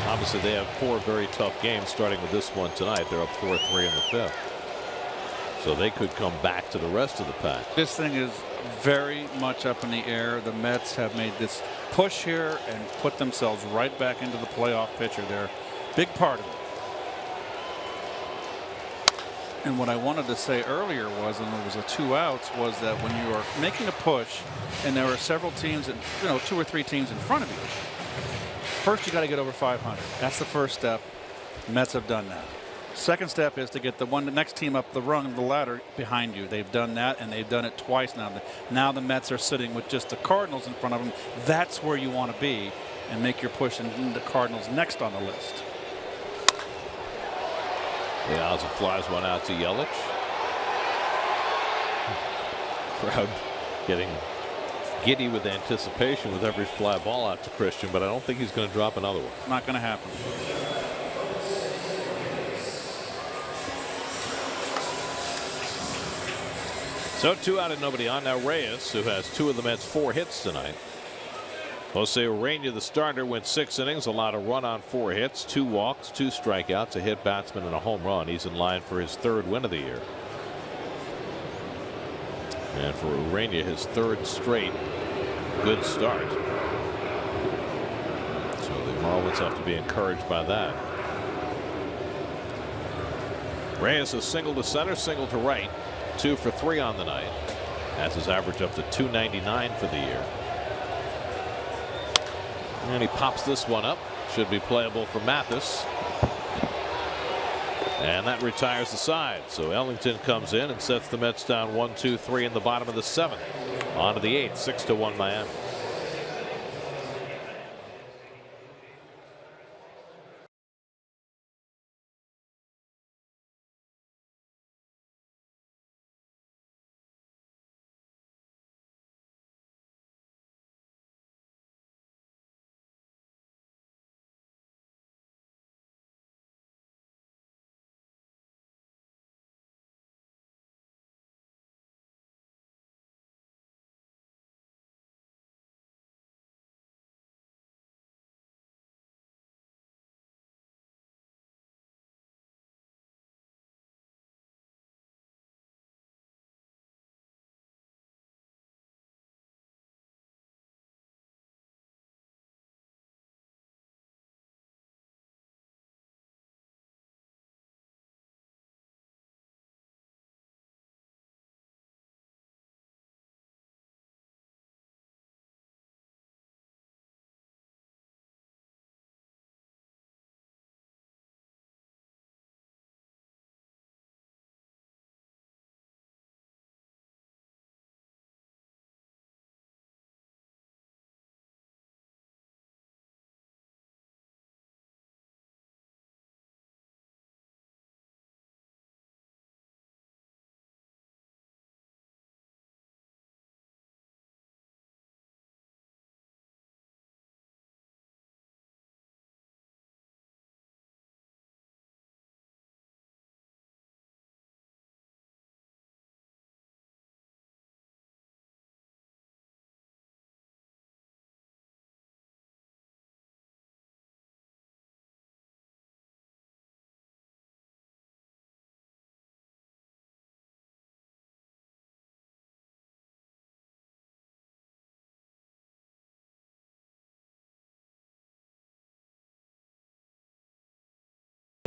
obviously they have 4 very tough games, starting with this one tonight. They're up 4-3 in the 5th. So they could come back to the rest of the pack. This thing is very much up in the air. The Mets have made this push here and put themselves right back into the playoff picture. They're a big part of it. And what I wanted to say earlier was, and there was a 2 outs, was that when you are making a push and there are several teams, 2 or 3 teams in front of you, first you got to get over 500. That's the first step. Mets have done that. Second step is to get the next team up the rung of the ladder behind you. They've done that, and they've done it twice now. Now the Mets are sitting with just the Cardinals in front of them. That's where you want to be and make your push, and the Cardinals next on the list. De Aza flies one out to Yelich. Crowd getting giddy with anticipation with every fly ball out to Christian, but I don't think he's going to drop another one. Not going to happen. So 2 out and nobody on. Now Reyes, who has 2 of the Mets' 4 hits tonight. Jose Urena, the starter, went 6 innings, allowed a run on 4 hits, 2 walks, 2 strikeouts, a hit batsman, and a home run. He's in line for his 3rd win of the year. And for Urena, his 3rd straight good start. So the Marlins have to be encouraged by that. Reyes has single to center, single to right, 2 for 3 on the night. That's his average up to .299 for the year. And he pops this one up. Should be playable for Mathis. And that retires the side. So Ellington comes in and sets the Mets down 1-2-3 in the bottom of the 7th. On to the 8th, 6-1 Miami.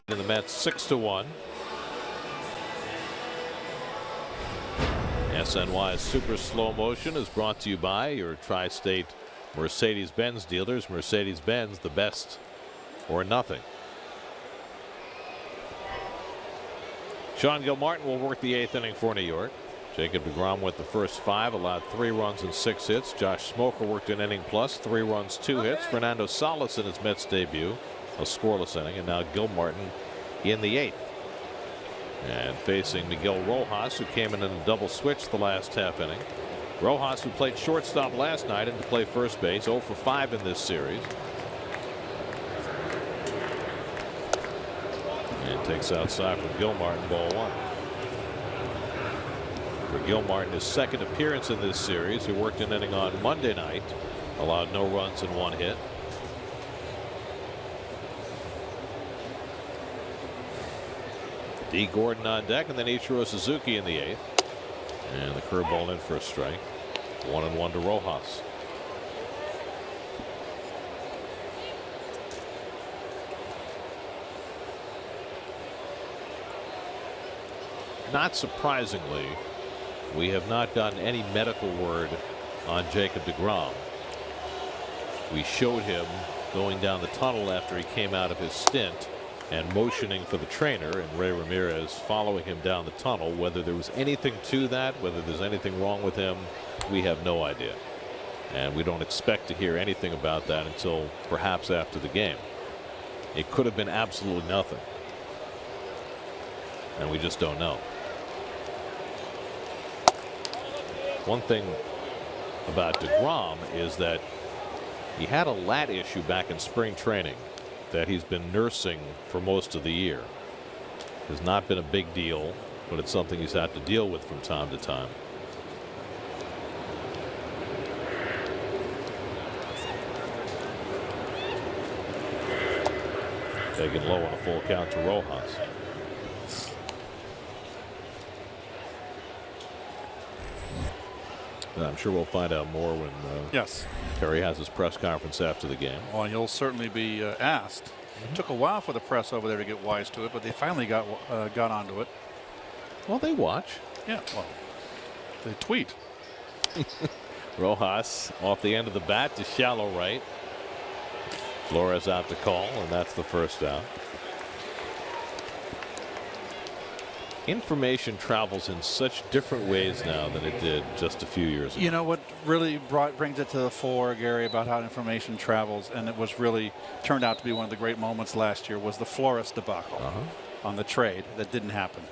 And the Mets 6-1. SNY's Super Slow Motion is brought to you by your Tri-State Mercedes-Benz dealers. Mercedes-Benz, the best or nothing. Sean Gilmartin will work the 8th inning for New York. Jacob deGrom went the first 5, allowed 3 runs and 6 hits. Josh Smoker worked an inning plus, 3 runs, 2 hits. Fernando Salas in his Mets debut, a scoreless inning, and now Gilmartin in the 8th. And facing Miguel Rojas, who came in a double switch the last half inning. Rojas, who played shortstop last night, and to play first base, 0 for 5 in this series. And takes outside from Gilmartin, ball 1. For Gilmartin, his second appearance in this series. He worked an inning on Monday night, allowed no runs and 1 hit. D. Gordon on deck, and then Ichiro Suzuki in the 8th. And the curveball in for a strike. 1-1 to Rojas. Not surprisingly, we have not gotten any medical word on Jacob deGrom. We showed him going down the tunnel after he came out of his stint and motioning for the trainer, and Ray Ramirez following him down the tunnel. Whether there was anything to that, whether there's anything wrong with him, we have no idea. And we don't expect to hear anything about that until perhaps after the game. It could have been absolutely nothing, and we just don't know. One thing about deGrom is that he had a lat issue back in spring training that he's been nursing for most of the year. Has not been a big deal, but it's something he's had to deal with from time to time. Taken low on a full count to Rojas. I'm sure we'll find out more when yes, Terry has his press conference after the game. Well, he'll certainly be asked. It took a while for the press over there to get wise to it, but they finally got onto it. Well, they watch. Yeah, well, they tweet. Rojas off the end of the bat to shallow right. Flores out to call, and that's the first out. Information travels in such different ways now than it did just a few years ago. You know what really brings it to the fore, Gary, about how information travels, and it was really turned out to be one of the great moments last year, was the Flores debacle on the trade that didn't happen.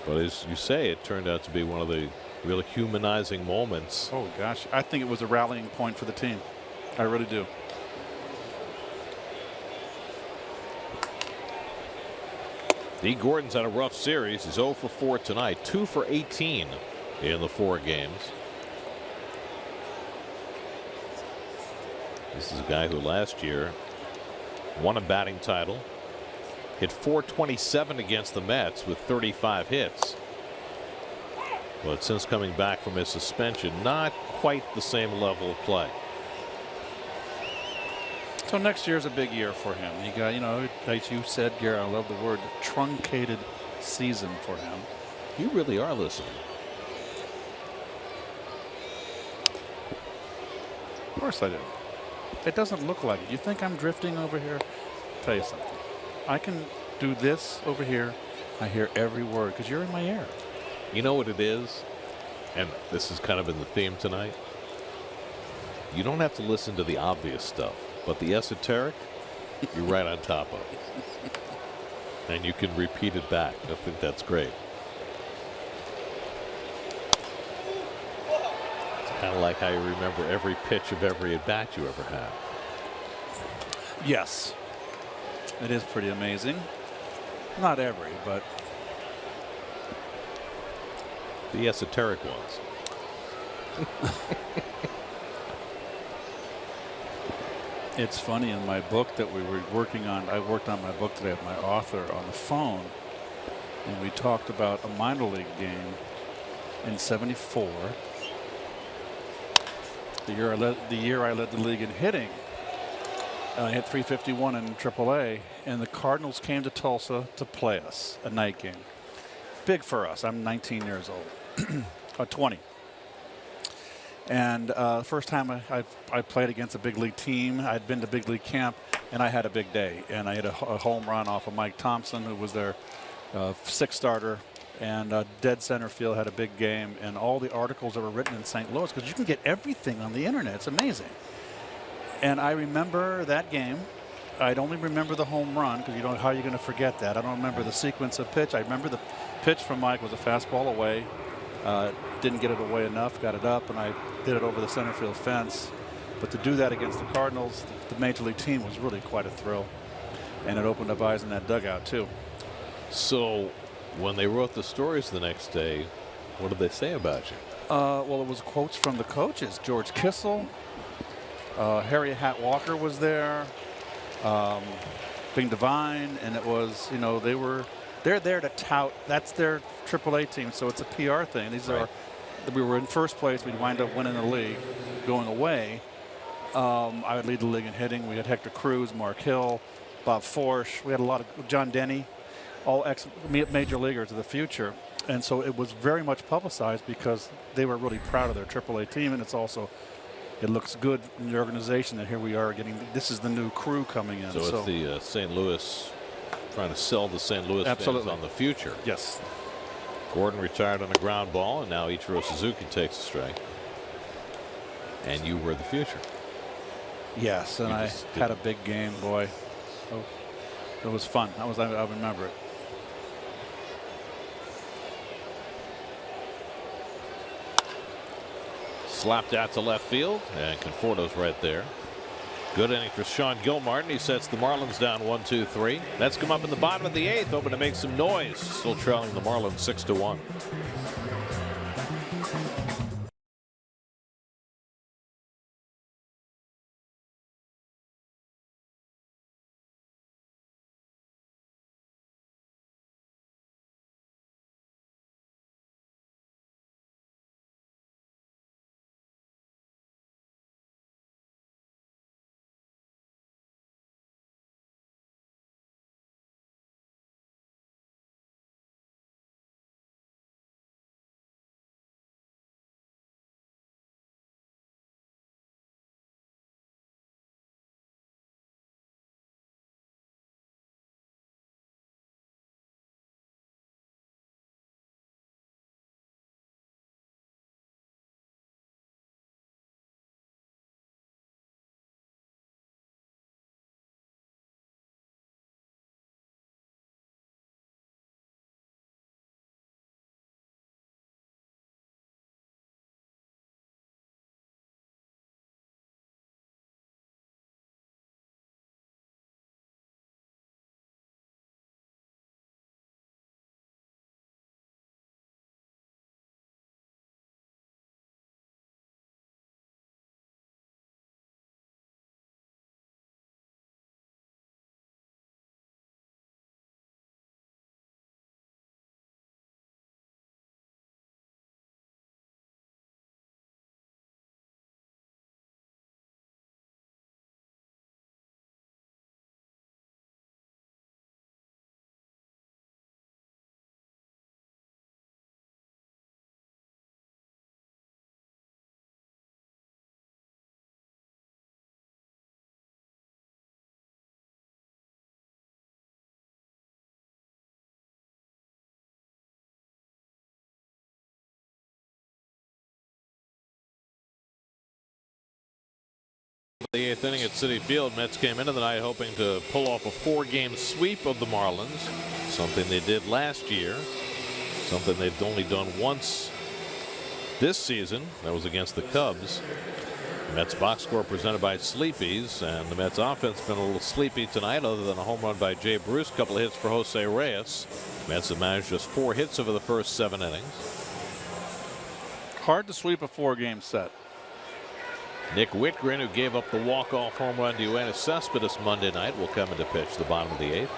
But as you say, it turned out to be one of the really humanizing moments. Oh gosh, I think it was a rallying point for the team. I really do. D. Gordon's had a rough series. He's 0 for 4 tonight, 2 for 18 in the 4 games. This is a guy who last year won a batting title, hit .427 against the Mets with 35 hits. But since coming back from his suspension, not quite the same level of play. So next year's a big year for him. He got, you know, like you said, Gary, I love the word truncated season for him. You really are listening. Of course I do. It doesn't look like it. You think I'm drifting over here? I'll tell you something. I can do this over here. I hear every word because you're in my ear. You know what it is? And this is kind of in the theme tonight. You don't have to listen to the obvious stuff, but the esoteric, you're right on top of it. And you can repeat it back. I think that's great. It's kind of like how you remember every pitch of every at-bat you ever had. Yes. It is pretty amazing. Not every, but the esoteric ones. It's funny, in my book that we were working on, I worked on my book today with my author on the phone, and we talked about a minor league game in '74, the year I led the league in hitting. I hit .351 in AAA, and the Cardinals came to Tulsa to play us a night game. big for us. I'm 19 years old, or 20. And first time I played against a big league team, I'd been to big league camp, and I had a big day. And I hit a home run off of Mike Thompson, who was their sixth starter. And dead center field, had a big game. And all the articles that were written in St. Louis, because you can get everything on the internet. It's amazing. And I remember that game. I'd only remember the home run, because how are you going to forget that? I don't remember the sequence of pitch. I remember the pitch from Mike was a fastball away. Didn't get it away enough, got it up, and I hit it over the center field fence. But to do that against the Cardinals, the major league team, was really quite a thrill. And it opened up eyes in that dugout, too. So when they wrote the stories the next day, what did they say about you? Well, it was quotes from the coaches. George Kissel, Harry Hat Walker was there, Bing Devine, and it was, they're there to tout. That's their AAA team, so it's a PR thing. These right. We were in first place. We'd wind up winning the league. Going away, I would lead the league in hitting. We had Hector Cruz, Mark Hill, Bob Forsch. We had a lot of John Denny, all ex-major leaguers of the future. And so it was very much publicized because they were really proud of their AAA team, and it looks good in the organization that here we are this is the new crew coming in. So it's the St. Louis, trying to sell the St. Louis fans on the future. Yes. Gordon retired on a ground ball, and now Ichiro Suzuki takes a strike. And you were the future. Yes, and I had a big game, boy. Oh, it was fun. I remember it. Slapped out to left field, and Conforto's right there. Good inning for Sean Gilmartin. He sets the Marlins down 1-2-3. Mets come up in the bottom of the 8th, hoping to make some noise. Still trailing the Marlins 6-1. The 8th inning at Citi Field, Mets came into the night hoping to pull off a 4-game sweep of the Marlins, something they did last year, something they've only done once this season. That was against the Cubs. Mets box score presented by Sleepy's, and the Mets offense been a little sleepy tonight, other than a home run by Jay Bruce, a couple of hits for Jose Reyes. Mets have managed just 4 hits over the first 7 innings. Hard to sweep a 4-game set. Nick Whitgren, who gave up the walk-off home run to Yoenis Cespedes Monday night, will come into pitch the bottom of the 8th.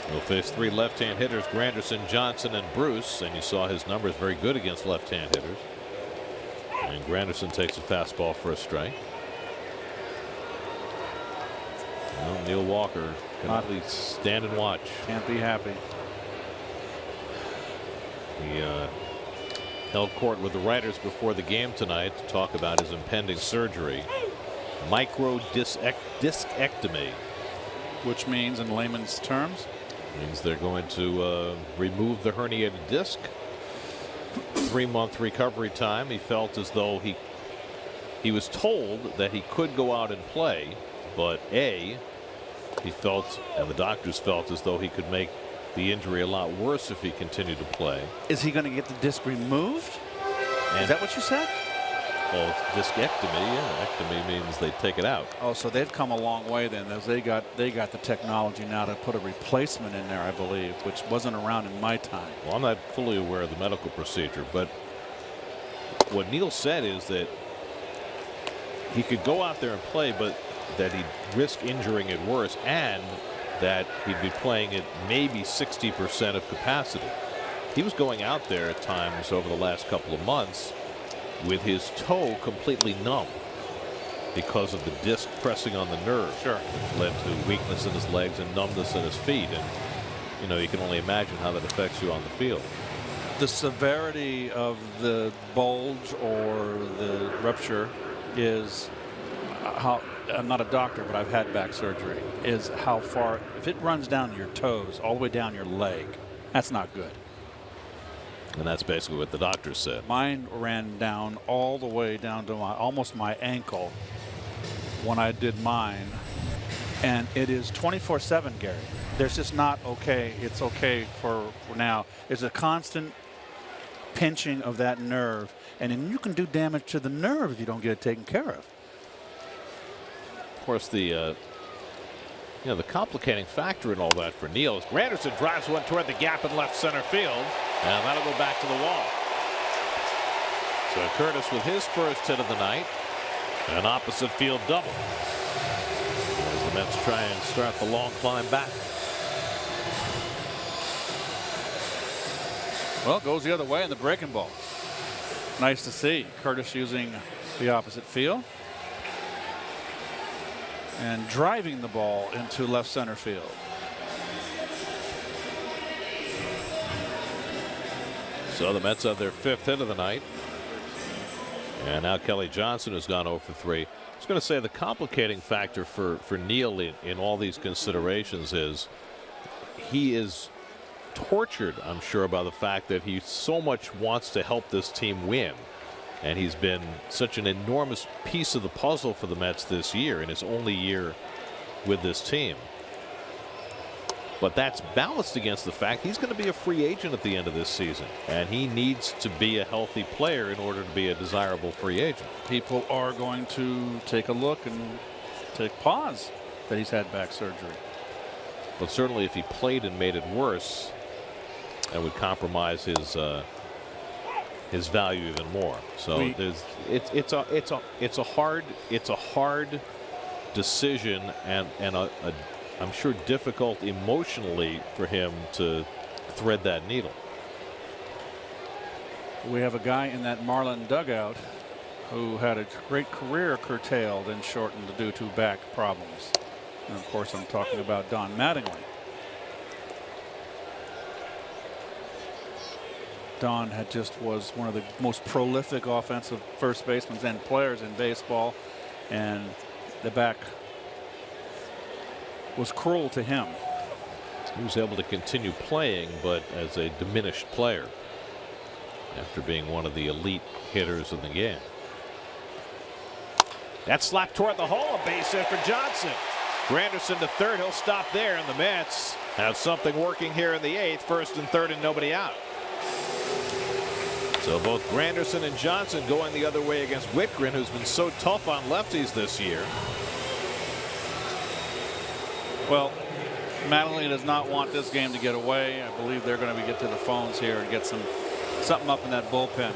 He'll face 3 left-hand hitters, Granderson, Johnson, and Bruce, and you saw his numbers very good against left-hand hitters. And Granderson takes a fastball for a strike. Well, Neil Walker can at least stand and watch. Can't be happy. He held court with the writers before the game tonight to talk about his impending surgery. Microdiscectomy. Which means, in layman's terms? Means they're going to remove the herniated disc. 3-month recovery time. He felt as though he was told that he could go out and play, but he felt, and the doctors felt, as though he could make the injury a lot worse if he continued to play. Is he going to get the disc removed? And Is that what you said? Well, it's discectomy. Yeah, ectomy means they take it out. Oh, so they've come a long way then. As they got the technology now to put a replacement in there, I believe, which wasn't around in my time. Well, I'm not fully aware of the medical procedure, but what Neil said is that he could go out there and play, but that he'd risk injuring it worse, and that he'd be playing at maybe 60% of capacity. He was going out there at times over the last couple of months with his toe completely numb because of the disc pressing on the nerve. Sure. Which led to weakness in his legs and numbness in his feet. And, you know, you can only imagine how that affects you on the field. The severity of the bulge or the rupture is how, I'm not a doctor, but I've had back surgery, is how far, if it runs down to your toes, all the way down your leg, that's not good. And that's basically what the doctor said. Mine ran down all the way down to almost my ankle when I did mine. And it is 24/7, Gary. There's just not okay. It's okay for now. It's a constant pinching of that nerve. And then you can do damage to the nerve if you don't get it taken care of. Of course, the complicating factor in all that for Neil is Granderson drives one toward the gap in left center field, and that'll go back to the wall. So Curtis with his first hit of the night, an opposite field double. As the Mets try and start the long climb back. Well, it goes the other way in the breaking ball. Nice to see Curtis using the opposite field and driving the ball into left center field. So the Mets have their fifth hit of the night. And now Kelly Johnson has gone 0 for 3. I was going to say the complicating factor for Neil in all these considerations is he is tortured, I'm sure, by the fact that he so much wants to help this team win. And he's been such an enormous piece of the puzzle for the Mets this year in his only year with this team. But that's balanced against the fact he's going to be a free agent at the end of this season. And he needs to be a healthy player in order to be a desirable free agent. People are going to take a look and take pause that he's had back surgery. But certainly if he played and made it worse, that would compromise his value even more. So it's a hard decision and I'm sure difficult emotionally for him to thread that needle. We have a guy in that Marlin dugout who had a great career curtailed and shortened due to back problems. And of course, I'm talking about Don Mattingly. Don was one of the most prolific offensive first basemen and players in baseball, and the back was cruel to him. He was able to continue playing, but as a diminished player after being one of the elite hitters in the game. That slap toward the hole, a base hit for Johnson. Granderson to third. He'll stop there, and the Mets have something working here in the eighth. First and third and nobody out. So both Granderson and Johnson going the other way against Whitgren, who's been so tough on lefties this year. Well, Mattingly does not want this game to get away. I believe they're going to get to the phones here and get something up in that bullpen.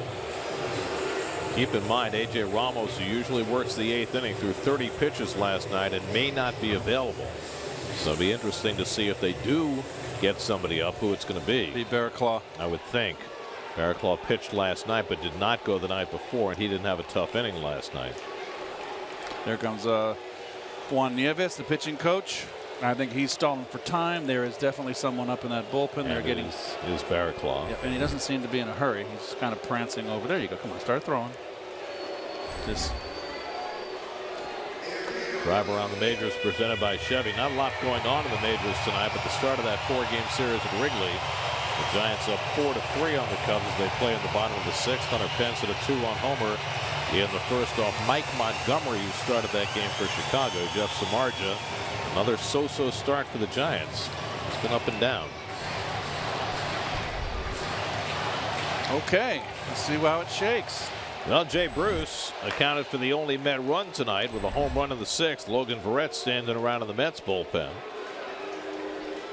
Keep in mind, A.J. Ramos, who usually works the eighth inning, threw 30 pitches last night and may not be available. So it'll be interesting to see if they do get somebody up, who it's going to be. Be Barraclough. I would think. Barraclough pitched last night but did not go the night before, and he didn't have a tough inning last night. There comes Juan Nieves, the pitching coach, I think he's stalling for time. There is definitely someone up in that bullpen. They're getting is Barraclough. Yeah, and he doesn't seem to be in a hurry. He's kind of prancing over. There you go. Come on, start throwing. Just Drive around the majors presented by Chevy. Not a lot going on in the majors tonight, but the start of that 4-game series at Wrigley. The Giants up 4-3 on the Cubs as they play in the bottom of the 6th. Hunter Pence hit a 2-run homer in the first off Mike Montgomery, who started that game for Chicago. Jeff Samardzija, another so-so start for the Giants. It's been up and down. okay. Let's see how it shakes. Well, Jay Bruce accounted for the only Met run tonight with a home run in the 6th. Logan Verrett standing around in the Mets bullpen.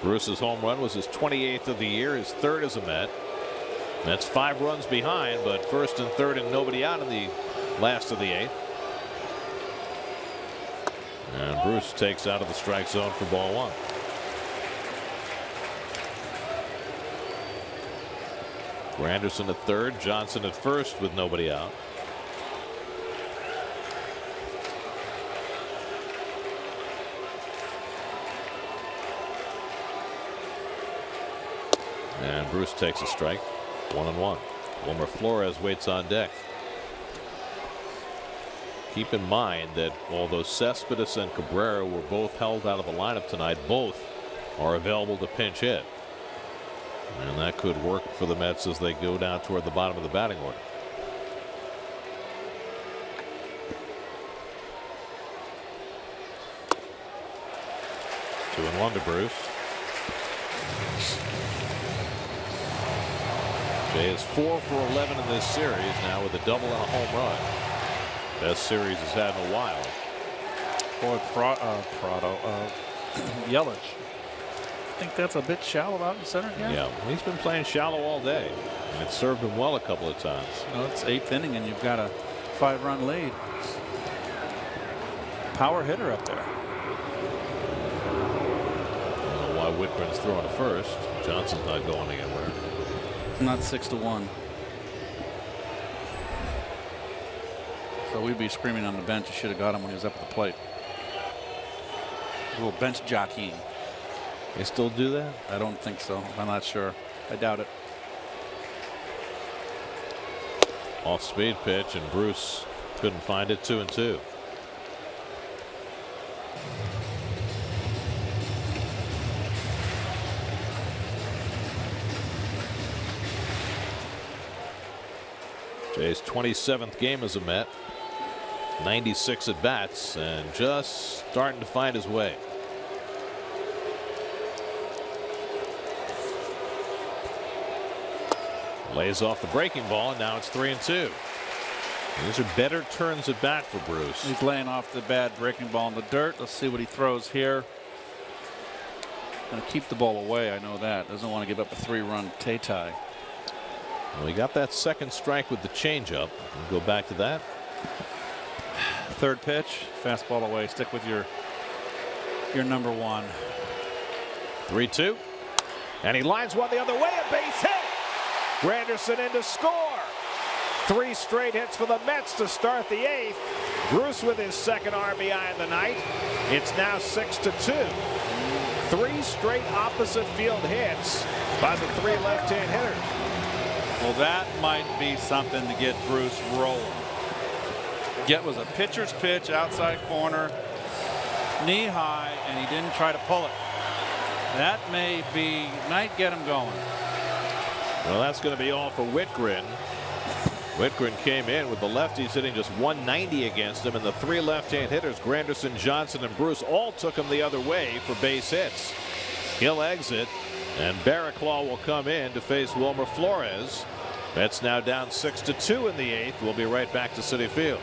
Bruce's home run was his 28th of the year, his 3rd as a Met. Mets 5 runs behind, but 1st and 3rd and nobody out in the last of the 8th. And Bruce takes out of the strike zone for ball 1. Granderson at 3rd, Johnson at 1st with nobody out. And Bruce takes a strike. 1-1. Wilmer Flores waits on deck. Keep in mind that although Cespedes and Cabrera were both held out of the lineup tonight, both are available to pinch hit. And that could work for the Mets as they go down toward the bottom of the batting order. Two and one to Bruce. Jay is 4 for 11 in this series now with a double and a home run. Best series he's had in a while. Boy, Yelich. I think that's a bit shallow out in center here. Yeah, he's been playing shallow all day, and it served him well a couple of times. Well, it's 8th inning, and you've got a 5-run lead. Power hitter up there. I don't know why Whitgren's throwing to first. Johnson's not going anywhere. Not 6-1. So we'd be screaming on the bench. You should have got him when he was up at the plate. A little bench jockeying. They still do that? I don't think so. I'm not sure. I doubt it. Off speed pitch, and Bruce couldn't find it. 2-2. Jay's 27th game as a Met. 96 at bats, and just starting to find his way. Lays off the breaking ball, and now it's 3-2. These are better turns at bat for Bruce. He's laying off the bad breaking ball in the dirt. Let's see what he throws here. Going to keep the ball away. I know that. Doesn't want to give up a 3-run tie. Well, he got that second strike with the changeup. We'll go back to that. 3rd pitch, fastball away. Stick with your number 1. 3-2. And he lines one the other way. A base hit. Granderson in to score. 3 straight hits for the Mets to start the 8th. Bruce with his 2nd RBI of the night. It's now 6-2. 3 straight opposite field hits by the 3 left-hand hitters. Well, that might be something to get Bruce rolling. It was a pitcher's pitch, outside corner, knee high, and he didn't try to pull it. That might get him going. Well, that's going to be all for Whitgren. Whitgren came in with the lefties hitting just 190 against him, and the 3 left-hand hitters, Granderson, Johnson, and Bruce, all took him the other way for base hits. He'll exit, and Barraclough will come in to face Wilmer Flores. Mets now down 6-2 in the 8th. We'll be right back to Citi Field.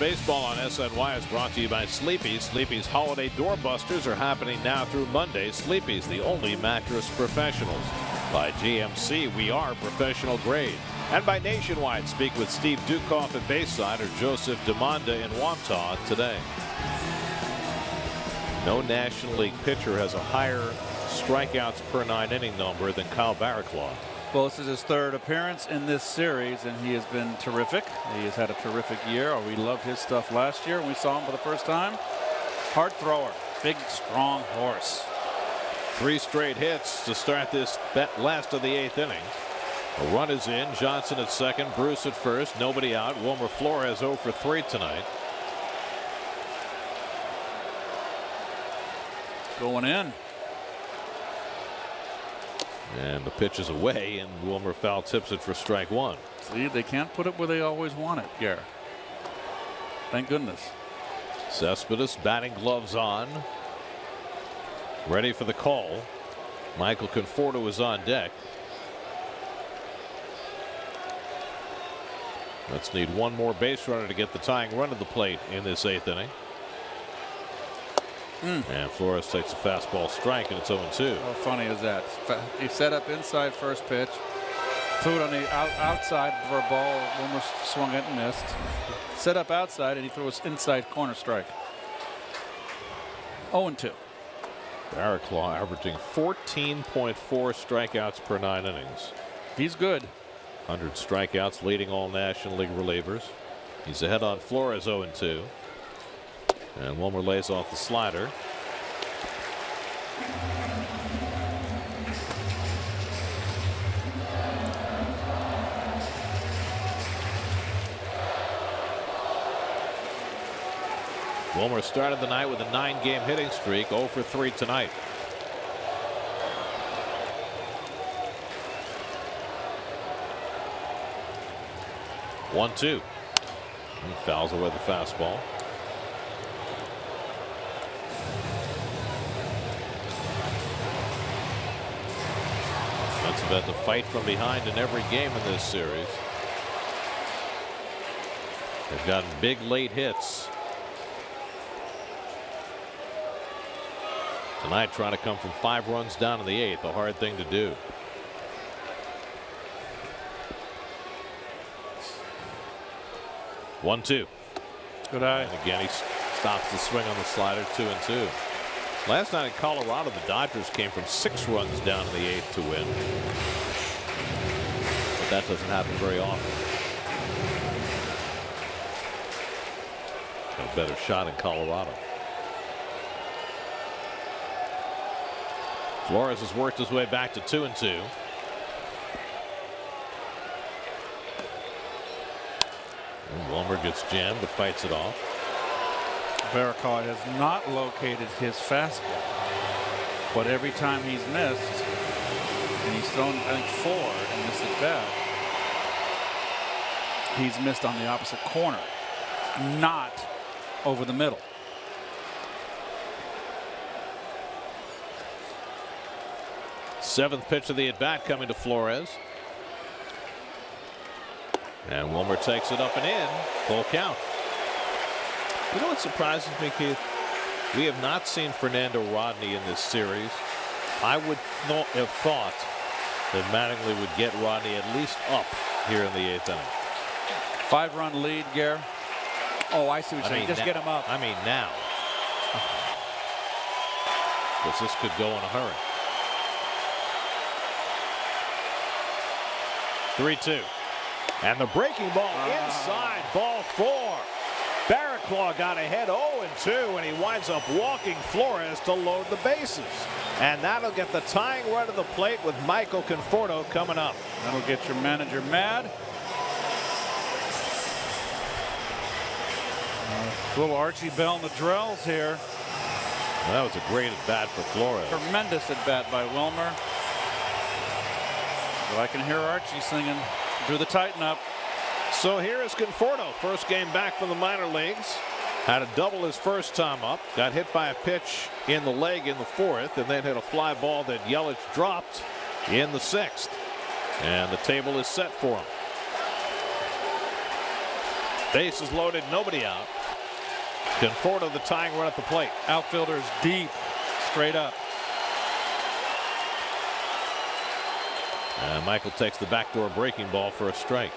Baseball on SNY is brought to you by Sleepy's. Sleepy's holiday doorbusters are happening now through Monday. Sleepy's, the only mattress professionals. By GMC, we are professional grade. And by Nationwide, speak with Steve Dukoff at Bayside or Joseph Demanda in Wantagh today. No National League pitcher has a higher strikeouts per 9 inning number than Kyle Barraclough. Well, this is his 3rd appearance in this series, and he has been terrific. He has had a terrific year. We loved his stuff last year when we saw him for the first time. Hard thrower, big, strong horse. 3 straight hits to start this last of the 8th inning. A run is in. Johnson at second, Bruce at first, nobody out. Wilmer Flores 0 for 3 tonight. Going in. And the pitch is away, and Wilmer foul tips it for strike 1. See, they can't put it where they always want it, Gare. Thank goodness. Cespedes, batting gloves on, ready for the call. Michael Conforto is on deck. Let's need one more base runner to get the tying run to the plate in this 8th inning. And Flores takes a fastball strike, and it's 0-2. How funny is that? He set up inside first pitch, threw it on the outside for a ball. Wilmer swung it and missed. Set up outside, and he threw his inside corner strike. 0-2. Barraclough averaging 14.4 strikeouts per 9 innings. He's good. 100 strikeouts, leading all National League relievers. He's ahead on Flores 0-2. And Wilmer lays off the slider. Wilmer started the night with a 9-game hitting streak, 0 for 3 tonight. One-two. He fouls away the fastball. Mets have had to fight from behind in every game in this series. They've gotten big late hits. Tonight trying to come from 5 runs down in the 8th, a hard thing to do. One-two. Good eye. And again, he stops the swing on the slider. 2-2. Last night in Colorado, the Dodgers came from 6 runs down in the 8th to win. But that doesn't happen very often. Got a better shot in Colorado. Flores has worked his way back to 2-2. And Wilmer gets jammed but fights it off. Barraclough has not located his fastball, but every time he's missed, and he's thrown, I think, 4 in this at bat, he's missed on the opposite corner, not over the middle. Seventh pitch of the at bat coming to Flores. And Wilmer takes it up and in. Full count. You know what surprises me, Keith? We have not seen Fernando Rodney in this series. I would have thought that Mattingly would get Rodney at least up here in the 8th inning. 5-run lead, Gare. Oh, I see what you're saying. Just get him up. I mean now. Because this could go in a hurry. 3-2. And the breaking ball inside, ball 4. Barraclough got ahead 0-2, and he winds up walking Flores to load the bases. And that'll get the tying run to the plate with Michael Conforto coming up. That'll get your manager mad. Little Archie Bell in the drills here. Well, that was a great at bat for Flores. Tremendous at bat by Wilmer. But I can hear Archie singing, "Do the tighten up." So here is Conforto, first game back from the minor leagues. Had a double his first time up. Got hit by a pitch in the leg in the 4th, and then hit a fly ball that Yelich dropped in the 6th. And the table is set for him. Bases loaded, nobody out. Conforto the tying run at the plate. Outfielders deep, straight up. And Michael takes the backdoor breaking ball for a strike.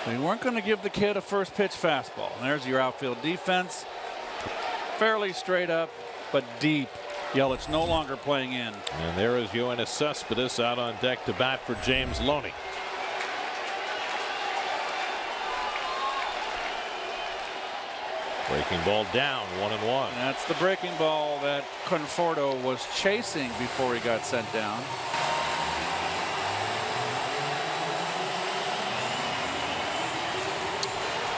They weren't going to give the kid a first pitch fastball. And there's your outfield defense. Fairly straight up, but deep. Yelich no longer playing in. And there is Yoenis Cespedes out on deck to bat for James Loney. Breaking ball down, 1-1. That's the breaking ball that Conforto was chasing before he got sent down.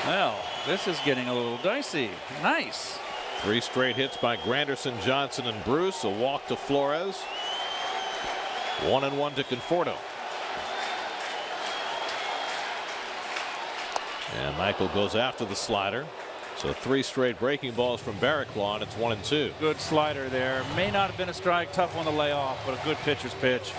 Well, this is getting a little dicey. Nice. 3 straight hits by Granderson, Johnson, and Bruce. A walk to Flores. 1-1 to Conforto. And Michael goes after the slider. So 3 straight breaking balls from Barraclough, and it's 1-2. Good slider there. May not have been a strike, tough one to lay off, but a good pitcher's pitch.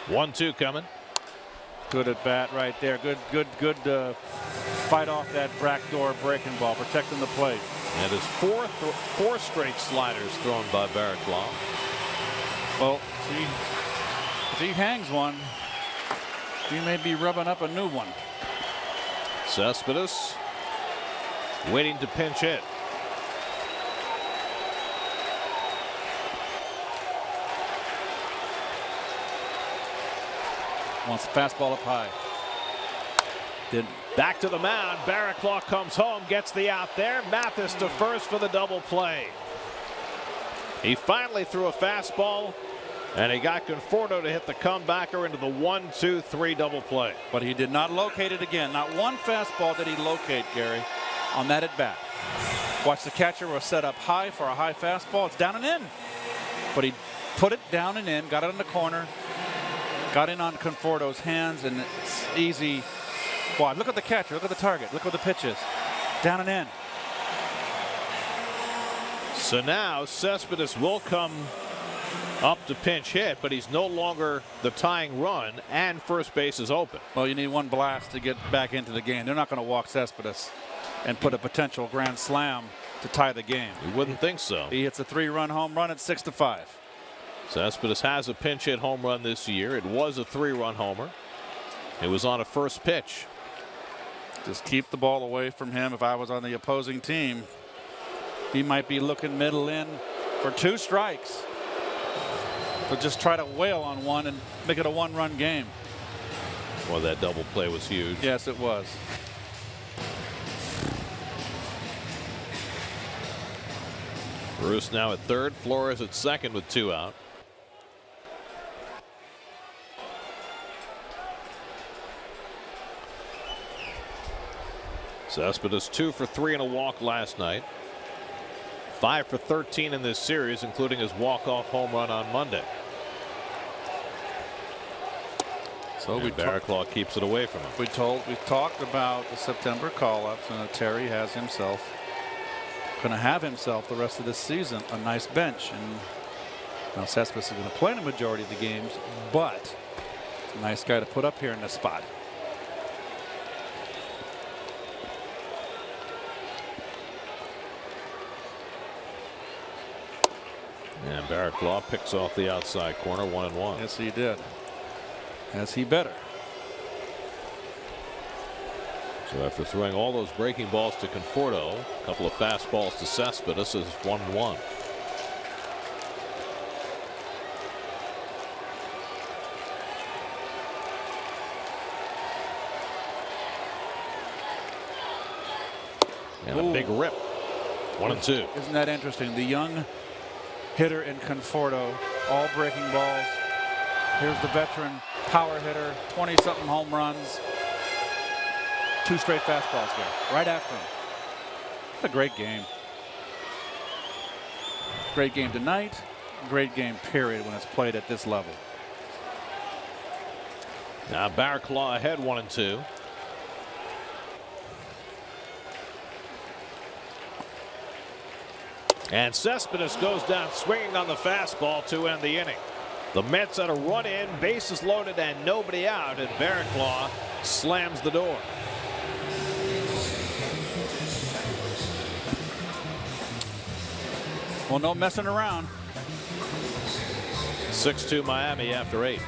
One-two coming. Good at bat right there. Good fight off that backdoor breaking ball, protecting the plate. And his four straight sliders thrown by Barraclough. Well, if he hangs one, he may be rubbing up a new one. Cespedes waiting to pinch hit. Wants the fastball up high. Didn't. Back to the mound. Barraclough comes home, gets the out there. Mathis to first for the double play. He finally threw a fastball, and he got Conforto to hit the comebacker into the 1-2-3 double play. But he did not locate it again. Not one fastball did he locate, Gary, on that at bat. Watch, the catcher was set up high for a high fastball. It's down and in. But he put it down and in, got it in the corner, got in on Conforto's hands, and it's easy. Boy, look at the catcher, look at the target, look what the pitch is. Down and in. So now Cespedes will come up to pinch hit, but he's no longer the tying run, and first base is open. Well, you need one blast to get back into the game. They're not going to walk Cespedes and put a potential grand slam to tie the game. You wouldn't think so. He hits a 3-run home run at 6-5. Cespedes has a pinch hit home run this year. It was a 3-run homer. It was on a first pitch. Just keep the ball away from him. If I was on the opposing team, he might be looking middle in for 2 strikes. But just try to wail on one and make it a 1-run game. Well, that double play was huge. Yes, it was. Bruce now at third, Flores at second with 2 out. Cespedes 2 for 3 and a walk last night. 5 for 13 in this series, including his walk-off home run on Monday. So Barraclough keeps it away from him. We talked about the September call-ups, and Terry has himself going to have himself the rest of this season a nice bench. And now Cespedes is going to play in the majority of the games, but it's a nice guy to put up here in this spot. And Barraclough picks off the outside corner, 1-1. Yes, he did. As he better. So after throwing all those breaking balls to Conforto, a couple of fastballs to Cespedes, is 1-1. And a big rip. 1-2. Isn't that interesting? The young hitter in Conforto, all breaking balls. Here's the veteran power hitter, 20-something home runs. 2 straight fastballs here, right after him. It's a great game. Great game tonight. Great game, period, when it's played at this level. Now Barraclough ahead 1-2. And Cespedes goes down swinging on the fastball to end the inning. The Mets had a run in, bases loaded, and nobody out, and Barraclough slams the door. Well, no messing around. 6-2 Miami after 8.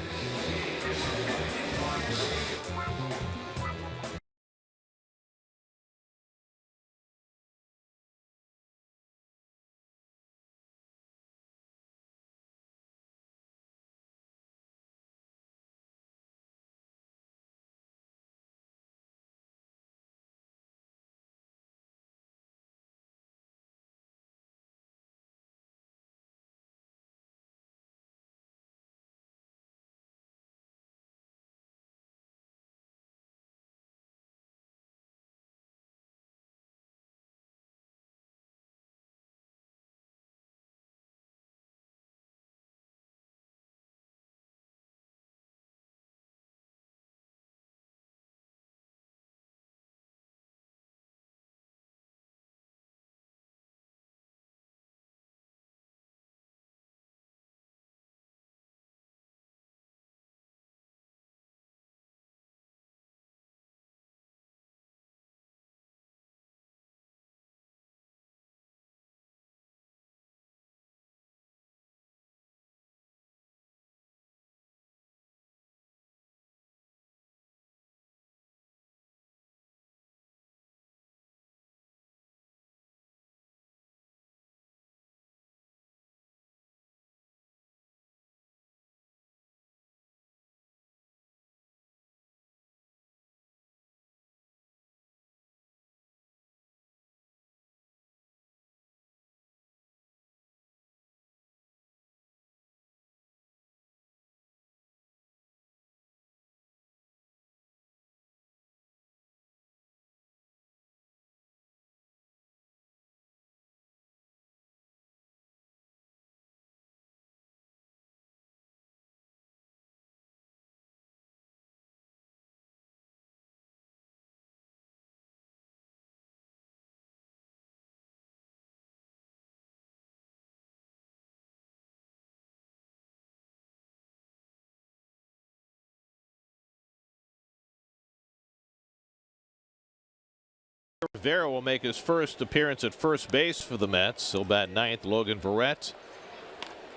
Rivera will make his first appearance at first base for the Mets. He'll bat ninth. Logan Verrett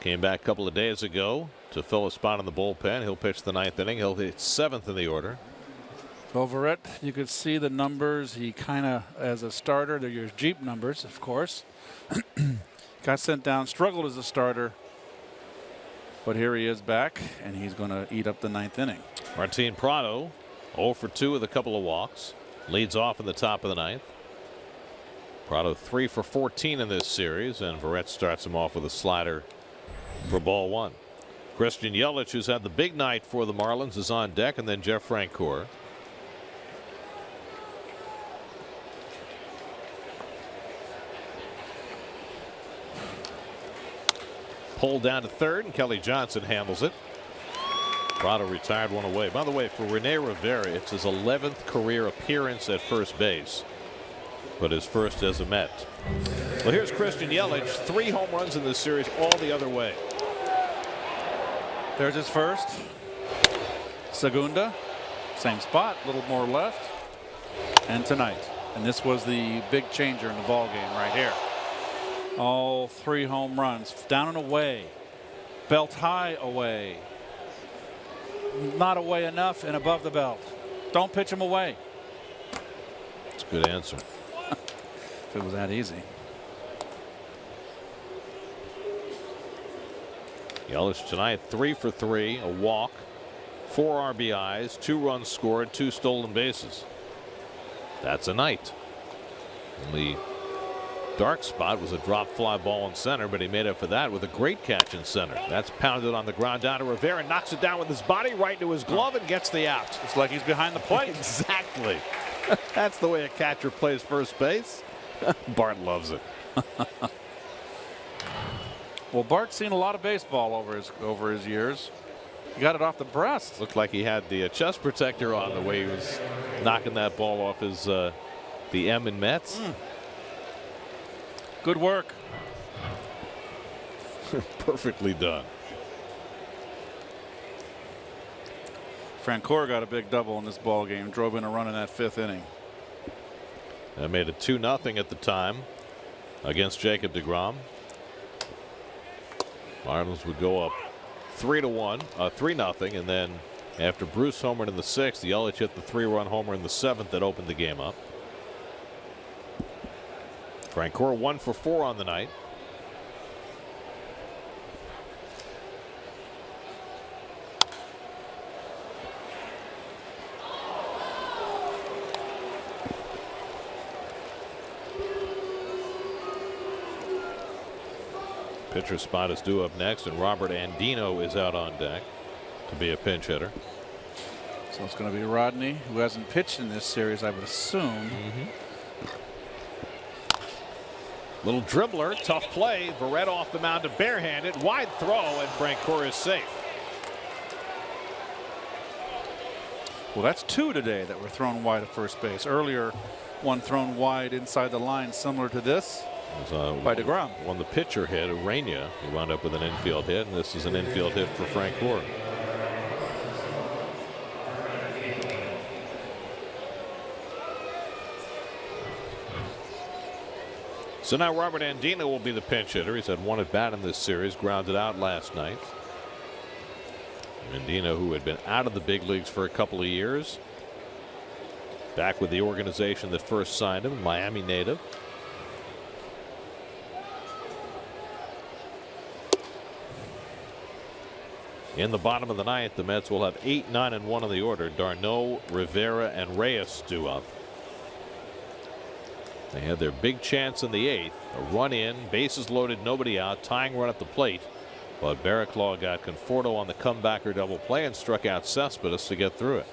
came back a couple of days ago to fill a spot in the bullpen. He'll pitch the ninth inning. He'll hit seventh in the order. Well, Verrett, you could see the numbers. He kind of, as a starter, they're your Jeep numbers, of course. Got sent down, struggled as a starter. But here he is back, and he's going to eat up the ninth inning. Martin Prado 0 for 2 with a couple of walks. Leads off in the top of the ninth. Prado 3 for 14 in this series, and Verrett starts him off with a slider for ball one. Christian Yelich, who's had the big night for the Marlins, is on deck, and then Jeff Francoeur. Pulled down to third, and Kelly Johnson handles it. Prado retired one away. By the way, for Rene Rivera, it's his 11th career appearance at first base, but his first as a Met. Well, here's Christian Yelich, 3 home runs in this series, all the other way. There's his first. Segunda, same spot, a little more left. And tonight. And this was the big changer in the ball game right here. All 3 home runs, down and away, belt high away. Not away enough and above the belt. Don't pitch him away. That's a good answer. If it was that easy. Yelich tonight 3 for 3, a walk, 4 RBIs, 2 runs scored, 2 stolen bases. That's a night. The dark spot was a drop fly ball in center, but he made up for that with a great catch in center. That's pounded on the ground down to Rivera, knocks it down with his body right into his glove and gets the out. It's like he's behind the plate. Exactly. That's the way a catcher plays first base. Bart loves it. Well, Bart's seen a lot of baseball over his years. He got it off the breast. Looked like he had the chest protector on the way he was knocking that ball off his the M in Mets. Good work. Perfectly done. Francoeur got a big double in this ball game. Drove in a run in that 5th inning. That made it 2-0 at the time against Jacob deGrom. Marlins would go up 3-0, and then after Bruce homered in the 6th, Yelich hit the 3-run homer in the 7th that opened the game up. Francoeur 1 for 4 on the night. Pitcher spot is due up next, and Robert Andino is out on deck to be a pinch hitter. So it's going to be Rodney, who hasn't pitched in this series, I would assume. Little dribbler, tough play. Verrett off the mound to barehanded, wide throw, and Francoeur is safe. Well, that's 2 today that were thrown wide at first base. Earlier, one thrown wide inside the line, similar to this. By deGrom. When the pitcher hit, Urania, he wound up with an infield hit, and this is an infield hit for Francoeur. So now Robert Andino will be the pinch hitter. He's had 1 at bat in this series, grounded out last night. Andino, who had been out of the big leagues for a couple of years, back with the organization that first signed him, Miami native. In the bottom of the 9th, the Mets will have 8, 9, and 1 on the order. d'Arnaud, Rivera, and Reyes due up. They had their big chance in the 8th. A run in, bases loaded, nobody out, tying run at the plate. But Barraclough got Conforto on the comebacker double play and struck out Cespedes to get through it.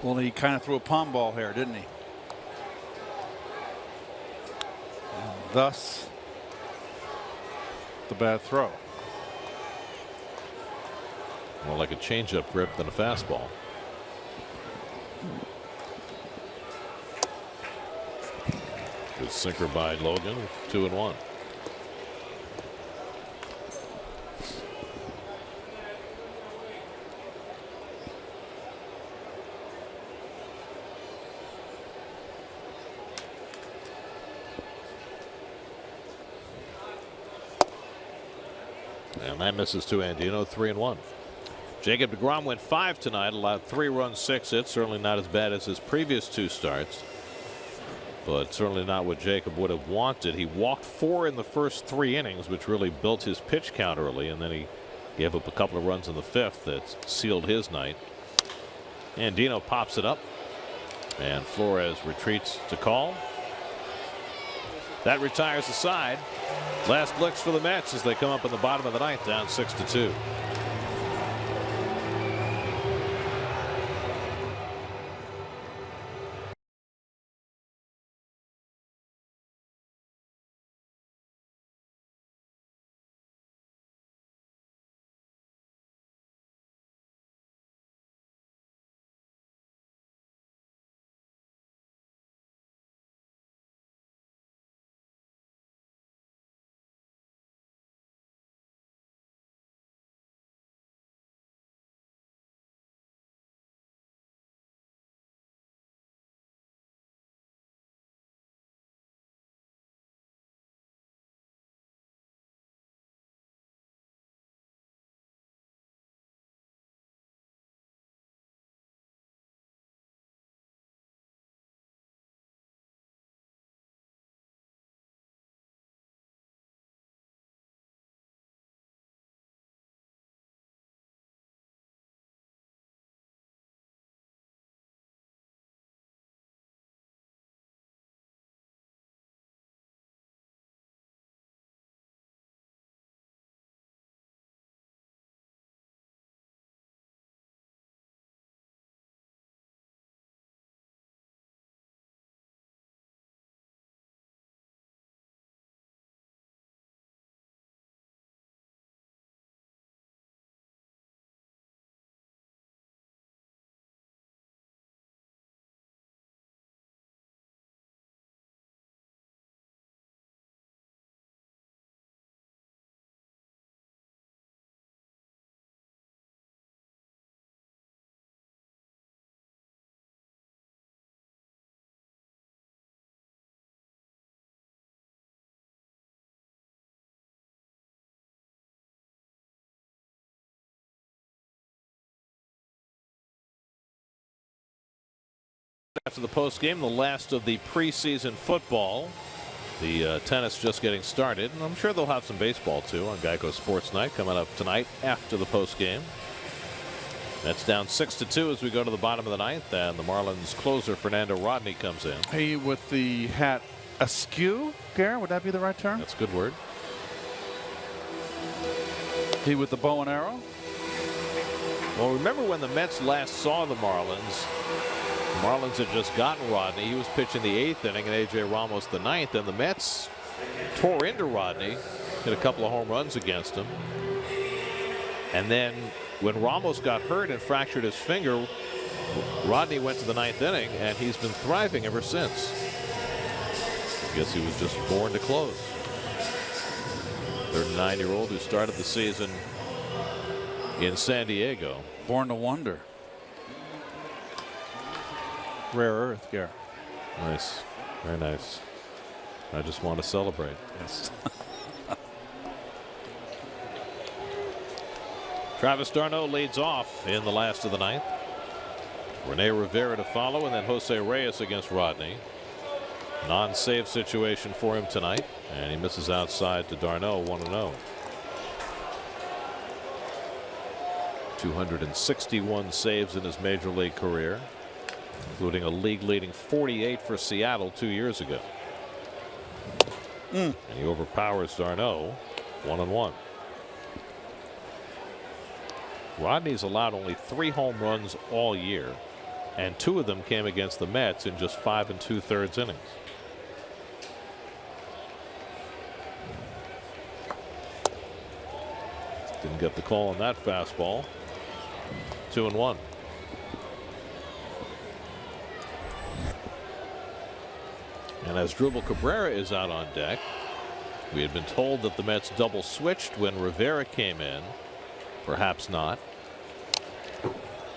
Well, he kind of threw a palm ball here, didn't he? Thus, the bad throw. More like a changeup grip than a fastball. Good sinker by Logan, 2-1. And that misses to Andino, 3-1. Jacob deGrom went 5 tonight, allowed 3 runs, 6 hits. Certainly not as bad as his previous 2 starts, but certainly not what Jacob would have wanted. He walked 4 in the first 3 innings, which really built his pitch count early, and then he gave up a couple of runs in the 5th that sealed his night. Andino pops it up, and Flores retreats to call. That retires the side. Last looks for the Mets as they come up in the bottom of the 9th, down 6-2. After the post game, the last of the preseason football. The tennis just getting started, and I'm sure they'll have some baseball too on Geico Sports Night coming up tonight after the post game. That's down 6-2 as we go to the bottom of the ninth, and the Marlins closer Fernando Rodney comes in. He with the hat askew, Gare, would that be the right term? That's a good word. He with the bow and arrow. Well, remember when the Mets last saw the Marlins had just gotten Rodney. He was pitching the 8th inning, and A.J. Ramos the 9th, and the Mets tore into Rodney, hit a couple of home runs against him. And then when Ramos got hurt and fractured his finger, Rodney went to the 9th inning, and he's been thriving ever since. I guess he was just born to close. 39-year-old who started the season in San Diego. Born to wonder. Rare earth, Gare. Nice. Very nice. I just want to celebrate. Yes. Travis d'Arnaud leads off in the last of the ninth. Rene Rivera to follow, and then Jose Reyes against Rodney. Non-save situation for him tonight, and he misses outside to d'Arnaud, 1-0. 261 saves in his major league career, including a league-leading 48 for Seattle 2 years ago. And he overpowers d'Arnaud, 1-1. Rodney's allowed only 3 home runs all year, and 2 of them came against the Mets in just 5 2/3 innings. Didn't get the call on that fastball. 2-1. And as Dribble Cabrera is out on deck, we had been told that the Mets double switched when Rivera came in. Perhaps not.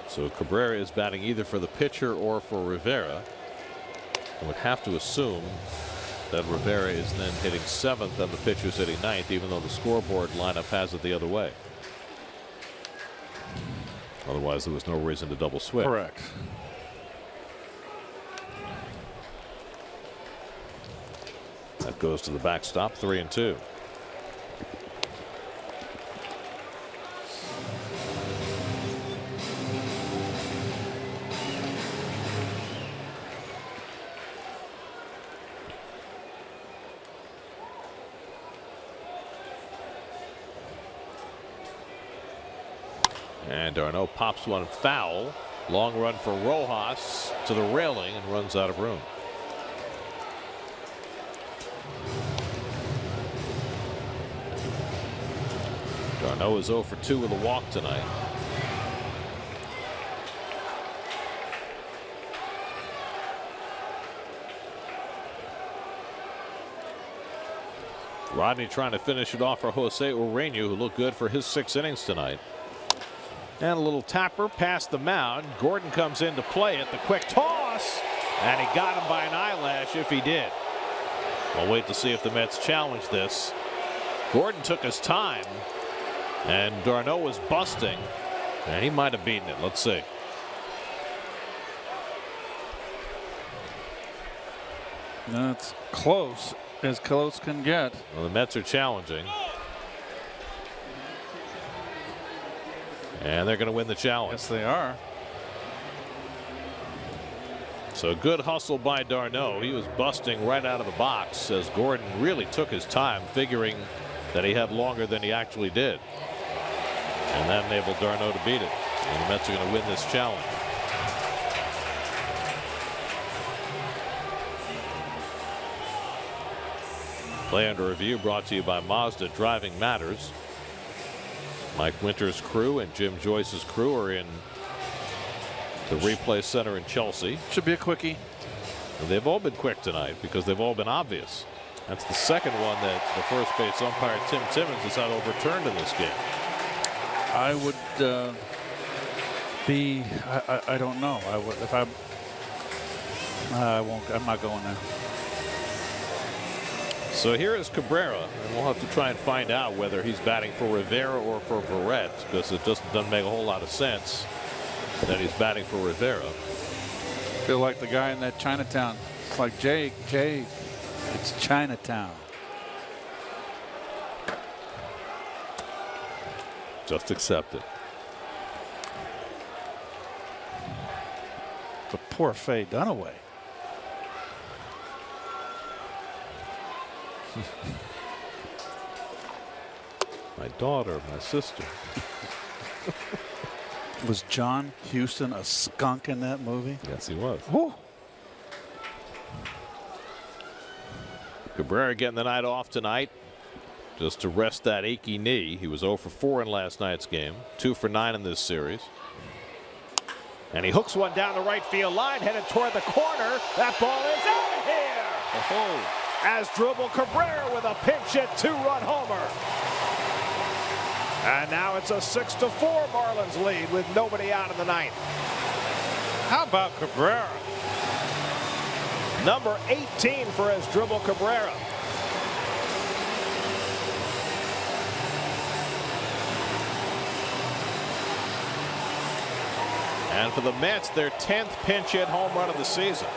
So Cabrera is batting either for the pitcher or for Rivera. I would have to assume that Rivera is then hitting 7th and the pitcher's hitting 9th, even though the scoreboard lineup has it the other way. Otherwise, there was no reason to double switch. Correct. That goes to the backstop, 3-2. And d'Arnaud pops one foul. Long run for Rojas to the railing and runs out of room. d'Arnaud is 0 for 2 with a walk tonight. Rodney trying to finish it off for Jose Urena, who looked good for his 6 innings tonight. And a little tapper past the mound. Gordon comes in to play it. The quick toss. And he got him by an eyelash if he did. We'll wait to see if the Mets challenge this. Gordon took his time. And d'Arnaud was busting. And he might have beaten it. Let's see. That's close as close can get. Well, the Mets are challenging. And they're going to win the challenge. Yes, they are. So good hustle by d'Arnaud. He was busting right out of the box as Gordon really took his time, figuring that he had longer than he actually did. And that enabled d'Arnaud to beat it. And the Mets are going to win this challenge. Play under review brought to you by Mazda. Driving matters. Mike Winter's crew and Jim Joyce's crew are in the replay center in Chelsea. Should be a quickie. And they've all been quick tonight because they've all been obvious. That's the second one that the first base umpire Tim Timmons has had overturned in this game. I would be. I don't know. I would if I won't. I'm not going there. So here is Cabrera, and we'll have to try and find out whether he's batting for Rivera or for Verrett, because it just doesn't make a whole lot of sense that he's batting for Rivera. Feel like the guy in that Chinatown. It's like Jake, it's Chinatown. Just accept it. The poor Faye Dunaway. My daughter, my sister. Was John Huston a skunk in that movie? Yes, he was. Woo. Cabrera getting the night off tonight just to rest that achy knee. He was 0 for 4 in last night's game, 2 for 9 in this series. And he hooks one down the right field line, headed toward the corner. That ball is out of here. Oh. Asdrubal Cabrera with a pinch hit 2-run homer. And now it's a 6-4 Marlins lead with nobody out in the ninth. How about Cabrera? Number 18 for Asdrubal Cabrera. And for the Mets, their 10th pinch hit home run of the season.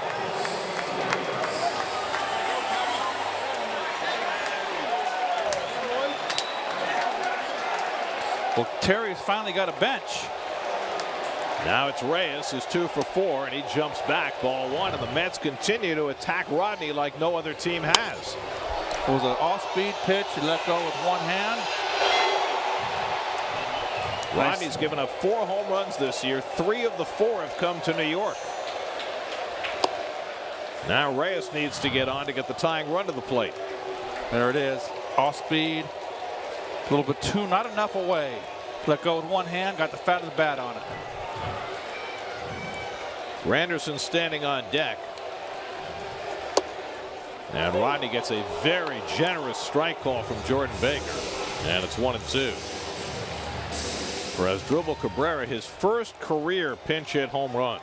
Well, Terry's finally got a bench. Now it's Reyes, who's 2 for 4, and he jumps back, ball 1, and the Mets continue to attack Rodney like no other team has. It was an off-speed pitch. He let go with one hand. Rodney's given up 4 home runs this year. 3 of the 4 have come to New York. Now Reyes needs to get on to get the tying run to the plate. There it is. Off speed. A little bit too, not enough away. Let go with one hand, got the fat of the bat on it. Granderson standing on deck. And Rodney gets a very generous strike call from Jordan Baker. And it's 1-2. For Asdrubal Cabrera, his first career pinch hit home run.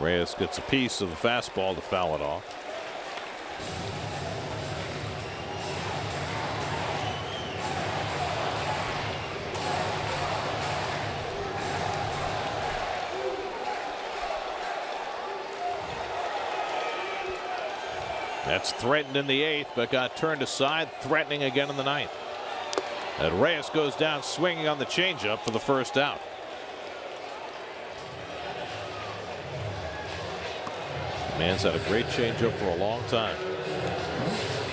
Reyes gets a piece of the fastball to foul it off. That's threatened in the 8th, but got turned aside, threatening again in the 9th. And Reyes goes down swinging on the changeup for the first out. Man's had a great changeup for a long time.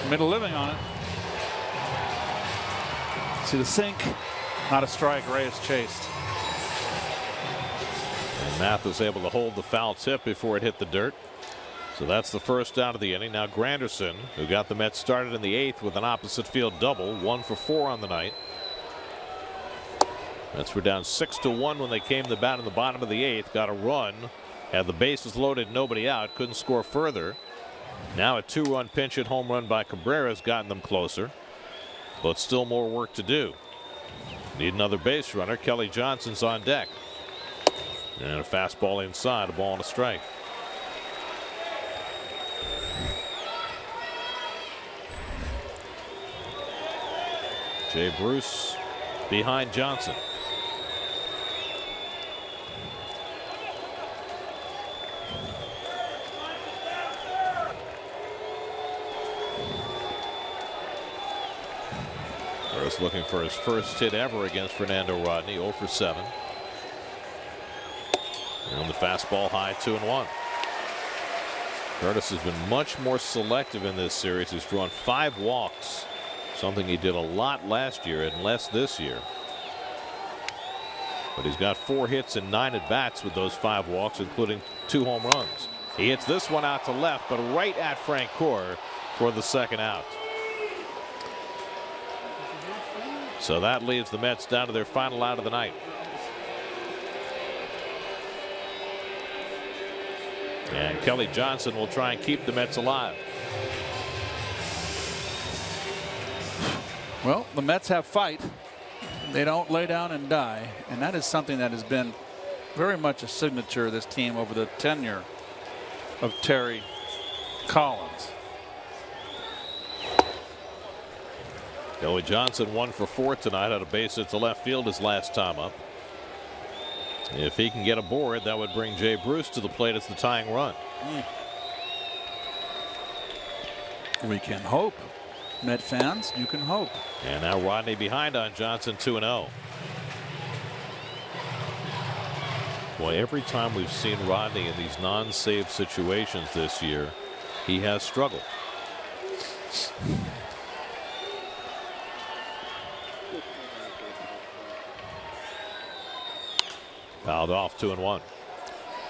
Made a living on it. See the sink, not a strike. Reyes chased. And Mathis able to hold the foul tip before it hit the dirt. So that's the first out of the inning. Now Granderson, who got the Mets started in the 8th with an opposite field double, 1 for 4 on the night. Mets were down 6-1 when they came to bat in the bottom of the 8th. Got a run, had the bases loaded, nobody out, couldn't score further. Now a 2-run pinch hit home run by Cabrera has gotten them closer, but still more work to do. Need another base runner. Kelly Johnson's on deck. And a fastball inside, a ball and a strike. Jay Bruce behind Johnson. Bruce looking for his first hit ever against Fernando Rodney, 0 for 7. And the fastball high, 2-1. Curtis has been much more selective in this series. He's drawn 5 walks. Something he did a lot last year and less this year. But he's got 4 hits and 9 at bats with those 5 walks, including 2 home runs. He hits this one out to left, but right at Francoeur for the second out. So that leaves the Mets down to their final out of the night. And Kelly Johnson will try and keep the Mets alive. Well, the Mets have fight. They don't lay down and die, and that is something that has been very much a signature of this team over the tenure of Terry Collins. Joey Johnson 1 for 4 tonight, had a base hit to left field his last time up. If he can get aboard, that would bring Jay Bruce to the plate as the tying run. We can hope. Met fans, you can hope. And now Rodney behind on Johnson, 2-0. Boy, every time we've seen Rodney in these non-save situations this year, he has struggled. Fouled off, 2-1.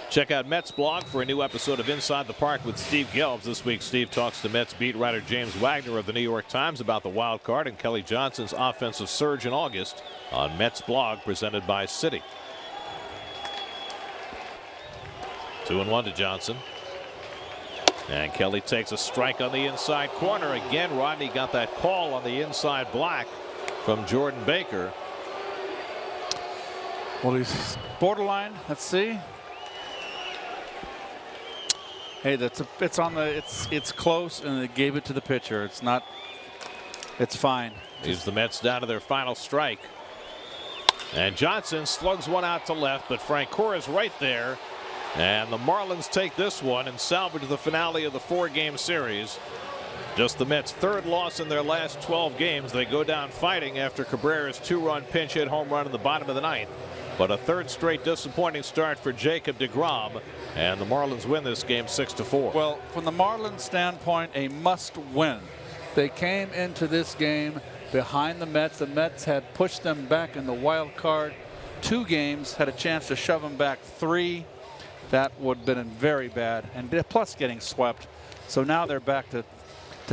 Check out Mets blog for a new episode of Inside the Park with Steve Gelbs. This week, Steve talks to Mets beat writer James Wagner of the New York Times about the wild card and Kelly Johnson's offensive surge in August on Mets blog presented by Citi. 2-1 to Johnson. And Kelly takes a strike on the inside corner. Again, Rodney got that call on the inside black from Jordan Baker. Well, he's borderline. Let's see. Hey, it's close, and they gave it to the pitcher. It's not. It's fine. Leaves the Mets down to their final strike. And Johnson slugs one out to left, but Francoeur is right there. And the Marlins take this one and salvage the finale of the 4-game series. Just the Mets' third loss in their last 12 games. They go down fighting after Cabrera's 2-run pinch hit home run in the bottom of the ninth. But a third straight disappointing start for Jacob deGrom, and the Marlins win this game 6-4. Well, from the Marlins standpoint, a must-win. They came into this game behind the Mets. The Mets had pushed them back in the wild card 2 games, had a chance to shove them back 3. That would have been very bad, and plus getting swept. So now they're back to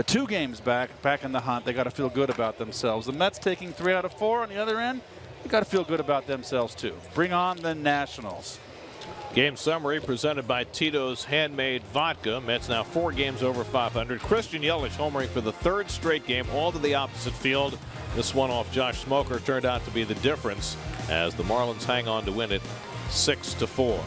2 games back in the hunt. They got to feel good about themselves. The Mets taking 3 out of 4 on the other end. They got to feel good about themselves too. Bring on the Nationals. Game summary presented by Tito's Handmade Vodka. Mets now 4 games over 500. Christian Yelich homering for the 3rd straight game, all to the opposite field. This one off Josh Smoker turned out to be the difference as the Marlins hang on to win it 6-4.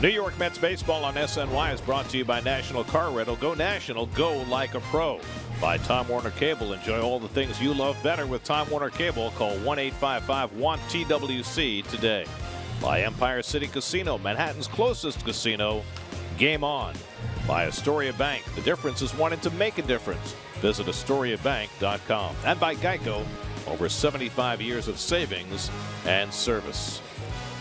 New York Mets baseball on SNY is brought to you by National Car Rental. Go National, go like a pro. By Time Warner Cable. Enjoy all the things you love better with Time Warner Cable. Call 1-855-WANT-TWC today. By Empire City Casino, Manhattan's closest casino. Game on. By Astoria Bank. The difference is wanting to make a difference. Visit AstoriaBank.com. And by Geico. Over 75 years of savings and service.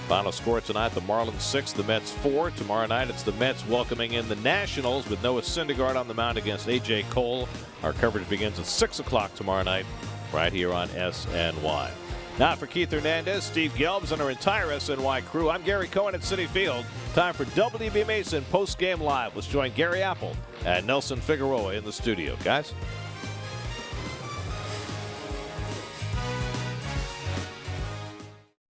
Final score tonight, the Marlins 6, the Mets 4. Tomorrow night, it's the Mets welcoming in the Nationals with Noah Syndergaard on the mound against A.J. Cole. Our coverage begins at 6 o'clock tomorrow night right here on SNY. Now for Keith Hernandez, Steve Gelbs, and our entire SNY crew, I'm Gary Cohen at Citi Field. Time for WB Mason post-game live. Let's join Gary Apple and Nelson Figueroa in the studio. Guys?